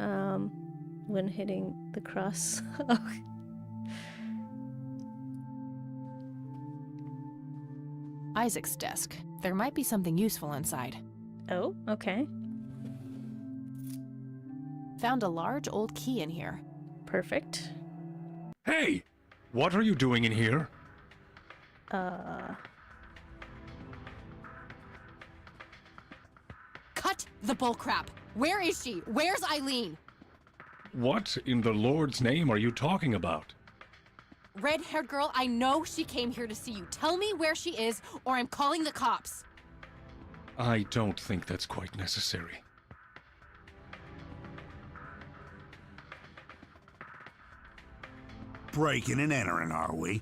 When hitting the cross. Isaac's desk. There might be something useful inside. Oh, okay. Found a large old key in here. Perfect. Hey! What are you doing in here? Cut the bullcrap! Where is she? Where's Eileen? What in the Lord's name are you talking about? Red-haired girl, I know she came here to see you. Tell me where she is, or I'm calling the cops. I don't think that's quite necessary. Breaking and entering, are we?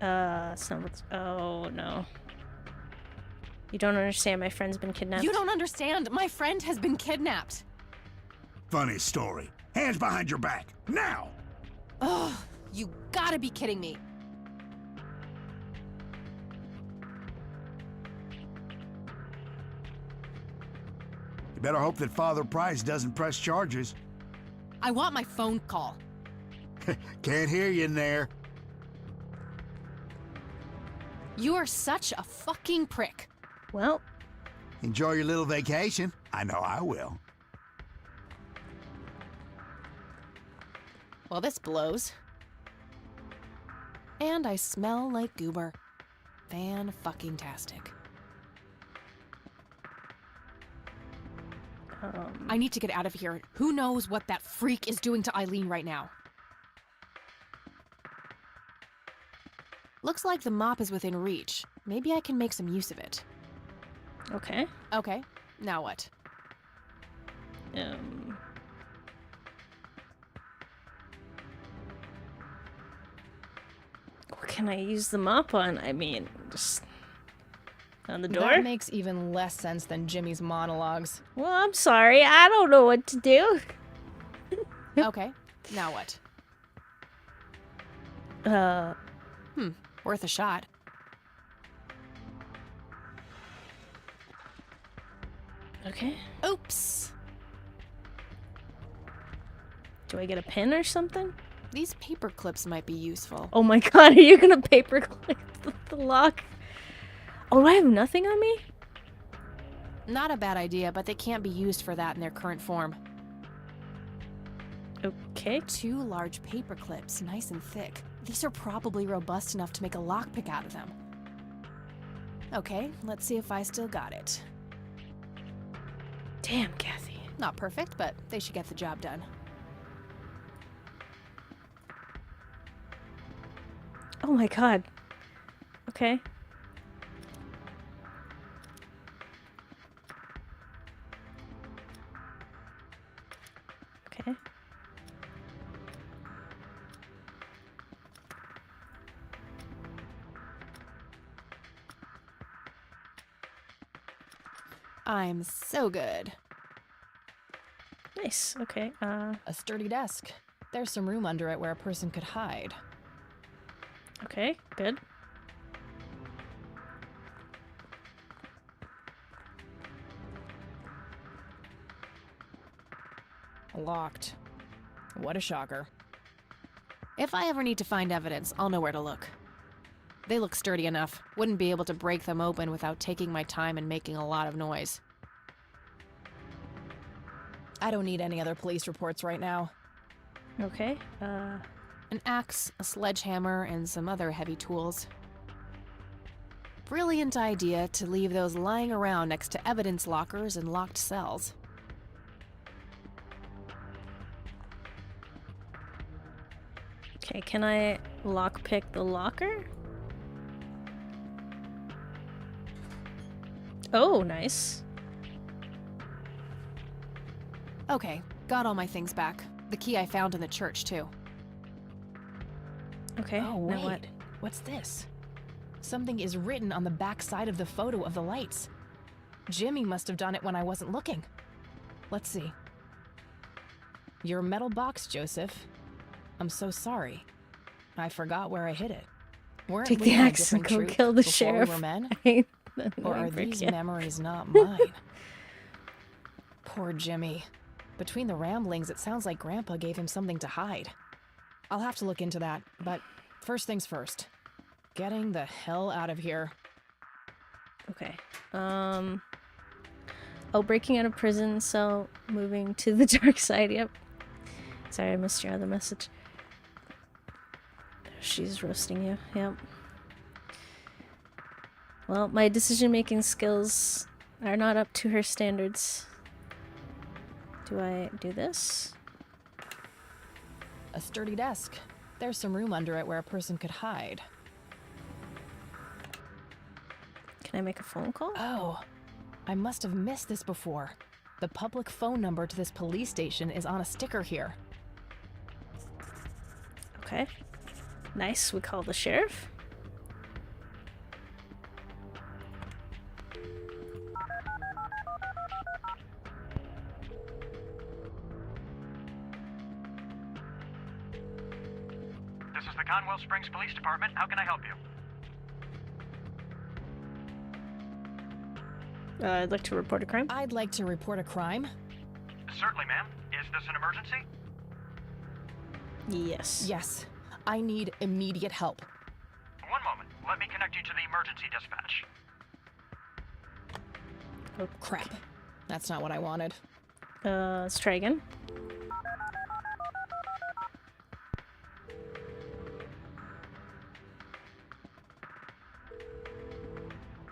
It's not what's... Oh, no. You don't understand. My friend's been kidnapped. You don't understand. My friend has been kidnapped. Funny story. Hands behind your back. Now! Ugh, you gotta be kidding me. You better hope that Father Price doesn't press charges. I want my phone call. Can't hear you in there. You are such a fucking prick. Well, enjoy your little vacation. I know I will. Well, this blows. And I smell like goober. Fan-fucking-tastic. I need to get out of here. Who knows what that freak is doing to Eileen right now? Looks like the mop is within reach. Maybe I can make some use of it. Okay. Okay, now what? What can I use the mop on? I mean, just on the door? That makes even less sense than Jimmy's monologues. Well, I'm sorry. I don't know what to do. Okay, now what? Worth a shot. Okay. Oops. Do I get a pen or something? These paper clips might be useful. Oh my god, are you gonna paper clip the lock? Oh, do I have nothing on me? Not a bad idea, but they can't be used for that in their current form. Okay. 2 large paper clips, nice and thick. These are probably robust enough to make a lockpick out of them. Okay, let's see if I still got it. Damn, Kathy. Not perfect, but they should get the job done. Oh my god. Okay. Okay. I'm so good. Nice. Okay. A sturdy desk. There's some room under it where a person could hide. Okay, good. Locked. What a shocker. If I ever need to find evidence, I'll know where to look. They look sturdy enough. Wouldn't be able to break them open without taking my time and making a lot of noise. I don't need any other police reports right now. Okay. An axe, a sledgehammer, and some other heavy tools. Brilliant idea to leave those lying around next to evidence lockers and locked cells. Okay, can I lockpick the locker? Oh, nice. Okay, got all my things back. The key I found in the church, too. Okay, Oh, now wait. what? What's this? Something is written on the back side of the photo of the lights. Jimmy must have done it when I wasn't looking. Let's see. Your metal box, Joseph. I'm so sorry. I forgot where I hid it. Weren't Take we the on a axe and different go troop kill the before sheriff. We were men? I hate that Or annoying are prick, these yeah. memories not mine? Poor Jimmy. Between the ramblings, it sounds like Grandpa gave him something to hide. I'll have to look into that, but first things first. Getting the hell out of here. Okay. Oh, breaking out of prison, so moving to the dark side, yep. Sorry, I missed your other message. She's roasting you, yep. Well, my decision-making skills are not up to her standards. Do I do this? A sturdy desk. There's some room under it where a person could hide. Can I make a phone call? Oh, I must have missed this before. The public phone number to this police station is on a sticker here. Okay. Nice, we call the sheriff. This is the Conwell Springs Police Department. How can I help you? I'd like to report a crime. I'd like to report a crime. Certainly, ma'am. Is this an emergency? Yes. Yes. I need immediate help. One moment. Let me connect you to the emergency dispatch. Oh, crap. That's not what I wanted. Let's try again.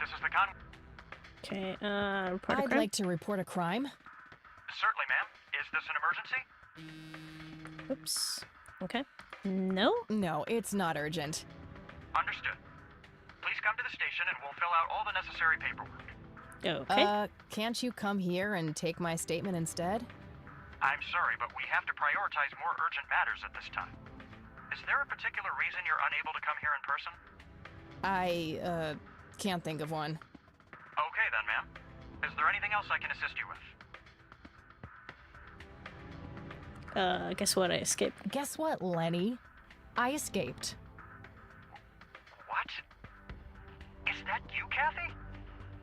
This is the Con... Okay, report a I'd crime. like to report a crime. Certainly, ma'am. Is this an emergency? Oops. Okay. No? No, it's not urgent. Understood. Please come to the station and we'll fill out all the necessary paperwork. Okay. Can't you come here and take my statement instead? I'm sorry, but we have to prioritize more urgent matters at this time. Is there a particular reason you're unable to come here in person? I, can't think of one. Okay then, ma'am. Is there anything else I can assist you with? Guess what? I escaped. Guess what, Lenny? I escaped. What? Is that you, Kathy?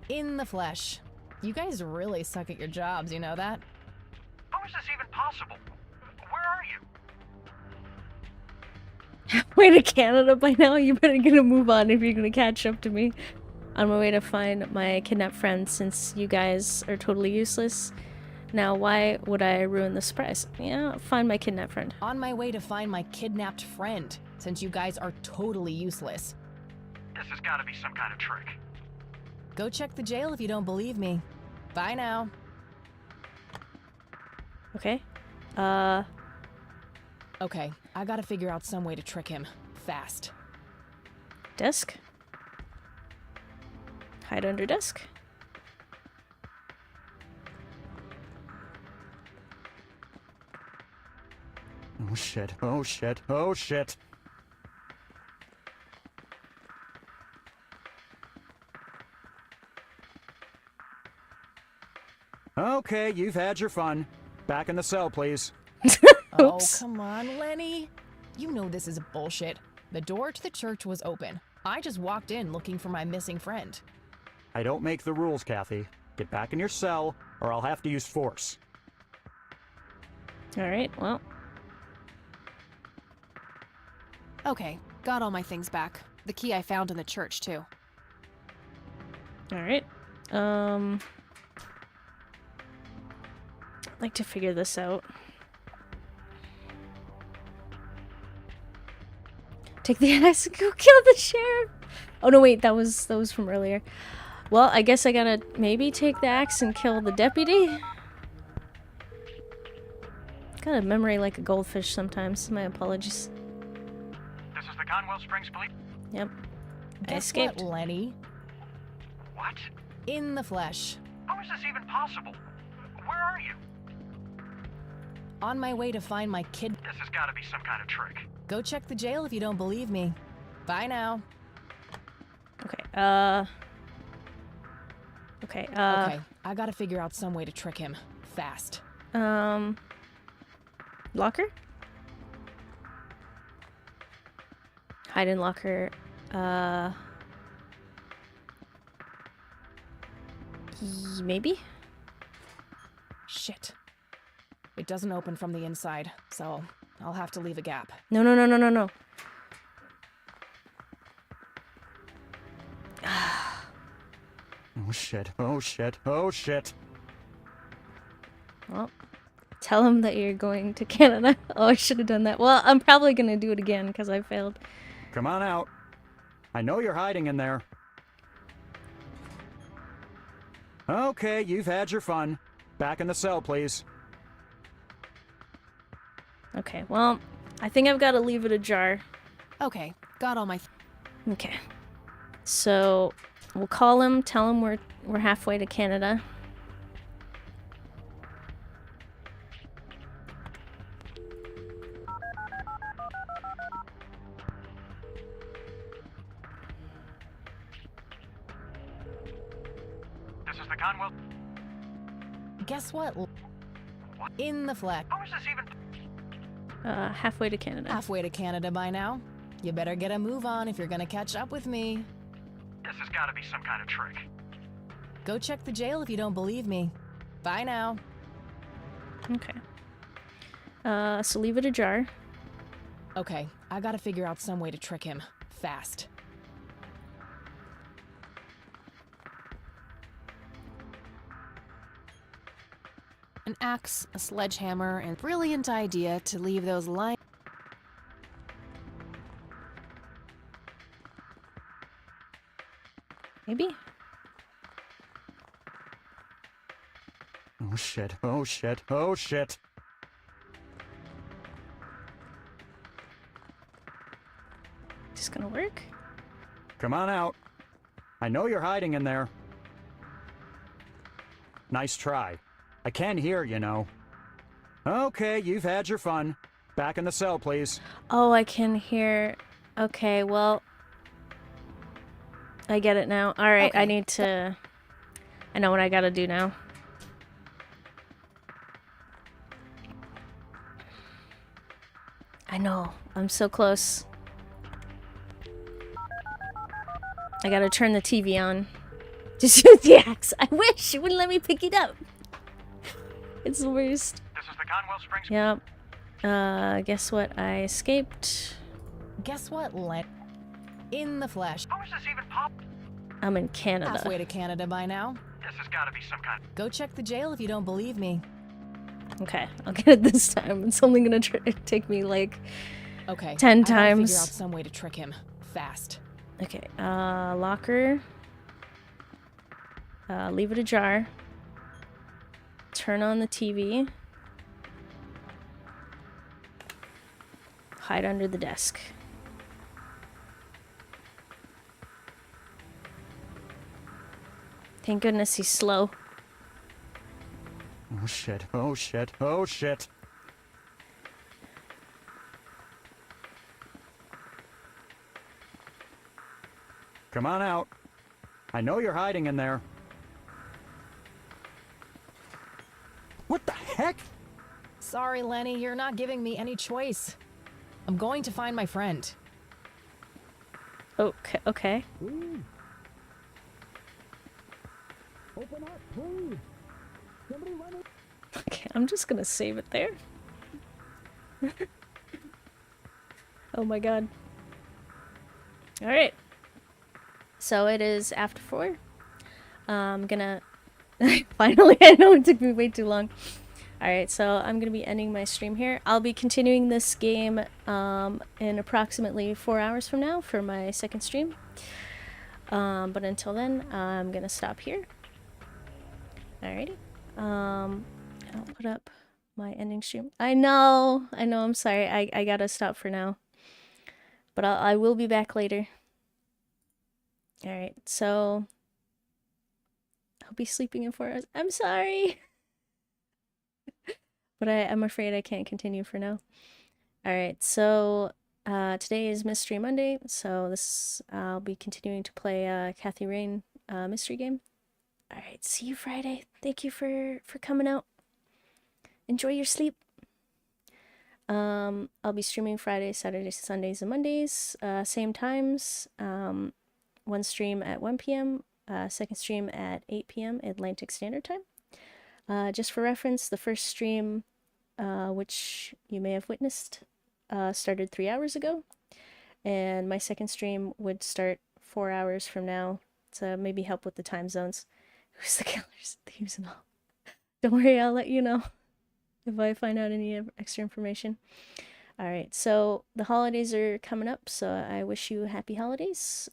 In the flesh. You guys really suck at your jobs, you know that? How is this even possible? Where are you? Halfway to Canada by now. You better get a move on if you're gonna catch up to me. On my way to find my kidnapped friend, since you guys are totally useless. Now, why would I ruin the surprise? Yeah, find my kidnapped friend. On my way to find my kidnapped friend, since you guys are totally useless. This has got to be some kind of trick. Go check the jail if you don't believe me. Bye now. Okay. Okay, I gotta figure out some way to trick him. Fast. Desk. Hide under desk. Oh shit, oh shit, oh shit. Okay, you've had your fun. Back in the cell, please. Oh, come on, Lenny. You know this is bullshit. The door to the church was open. I just walked in looking for my missing friend. I don't make the rules, Kathy. Get back in your cell, or I'll have to use force. Alright, well. Okay, got all my things back. The key I found in the church, too. Alright. I'd like to figure this out. Take the axe and go kill the sheriff! Oh no, wait, that was from earlier. Well, I guess I gotta maybe take the axe and kill the deputy. Got a memory like a goldfish sometimes. My apologies. This is the Conwell Springs Police. Yep. I Guess escaped. what, Lenny? What? In the flesh. How is this even possible? Where are you? On my way to find my kid. This has got to be some kind of trick. Go check the jail if you don't believe me. Bye now. Okay, Okay, I gotta figure out some way to trick him. Fast. Locker? Hide in locker. Maybe? Shit. It doesn't open from the inside, so I'll have to leave a gap. No, no, no, no, no, no. Oh shit, oh shit, oh shit. Well, tell him that you're going to Canada. Oh, I should have done that. Well, I'm probably gonna do it again because I failed. Come on out. I know you're hiding in there. Okay, you've had your fun. Back in the cell, please. Okay, well, I think I've got to leave it ajar. Okay, got all my... Okay. So, we'll call him, tell him we're halfway to Canada. This is the Conwell. Guess what? In the flesh. How is this even... Halfway to Canada. Halfway to Canada by now. You better get a move on if you're gonna catch up with me. This has got to be some kind of trick. Go check the jail if you don't believe me. Bye now. Okay. So leave it ajar. Okay, I gotta figure out some way to trick him. Fast. An axe, a sledgehammer, and brilliant idea to leave those lines. Maybe? Oh shit, oh shit, oh shit. Is this gonna work? Come on out. I know you're hiding in there. Nice try. I can hear, you know. Okay, you've had your fun. Back in the cell, please. Oh, I can hear. Okay, well, I get it now. All right, Okay. I need to. I know what I gotta do now. I know. I'm so close. I gotta turn the TV on. Just use the axe. I wish it wouldn't let me pick it up. It's the worst. This is the Conwell Springs. Yep. Guess what? I escaped. Guess what, Len? In the flesh. How is this even pop? I'm in Canada. Halfway to Canada by now. This has got to be some kind. Go check the jail if you don't believe me. Okay, I'll get it this time. It's only gonna take me like Okay. 10 I gotta times. figure out some way to trick him. Fast. Okay, locker. Leave it ajar. Turn on the TV. Hide under the desk. Thank goodness he's slow. Oh shit, oh shit, oh shit. Come on out. I know you're hiding in there. What the heck? Sorry, Lenny, you're not giving me any choice. I'm going to find my friend. Okay, okay. Open up, please. Somebody run it. Okay, I'm just gonna save it there. Oh my god. Alright. So it is after 4. I'm gonna... Finally, I know it took me way too long. Alright, so I'm going to be ending my stream here. I'll be continuing this game in approximately 4 hours from now for my second stream. But until then, I'm going to stop here. Alrighty. I'll put up my ending stream. I know, I'm sorry. I gotta stop for now. But I will be back later. Alright, so I'll be sleeping in 4 hours. I'm sorry. But I'm afraid I can't continue for now. Alright, so today is Mystery Monday, so I'll be continuing to play Kathy Rain mystery game. Alright, see you Friday. Thank you for coming out. Enjoy your sleep. I'll be streaming Fridays, Saturdays, Sundays, and Mondays, same times. One stream at 1 p.m., second stream at 8 p.m. Atlantic Standard Time. Just for reference, the first stream, which you may have witnessed, started 3 hours ago, and my second stream would start 4 hours from now to maybe help with the time zones. Who's the killers, thieves, and all? Don't worry, I'll let you know if I find out any extra information. Alright, so the holidays are coming up, so I wish you happy holidays.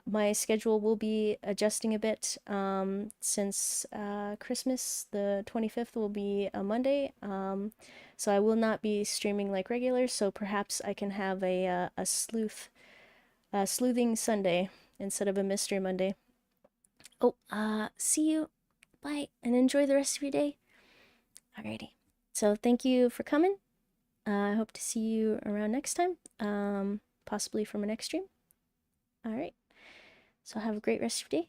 My schedule will be adjusting a bit since Christmas, the 25th, will be a Monday. So I will not be streaming like regular, so perhaps I can have a sleuthing Sunday instead of a Mystery Monday. Oh, see you. Bye, and enjoy the rest of your day. Alrighty. So thank you for coming. I hope to see you around next time, possibly from a next stream. Alright. So have a great rest of your day.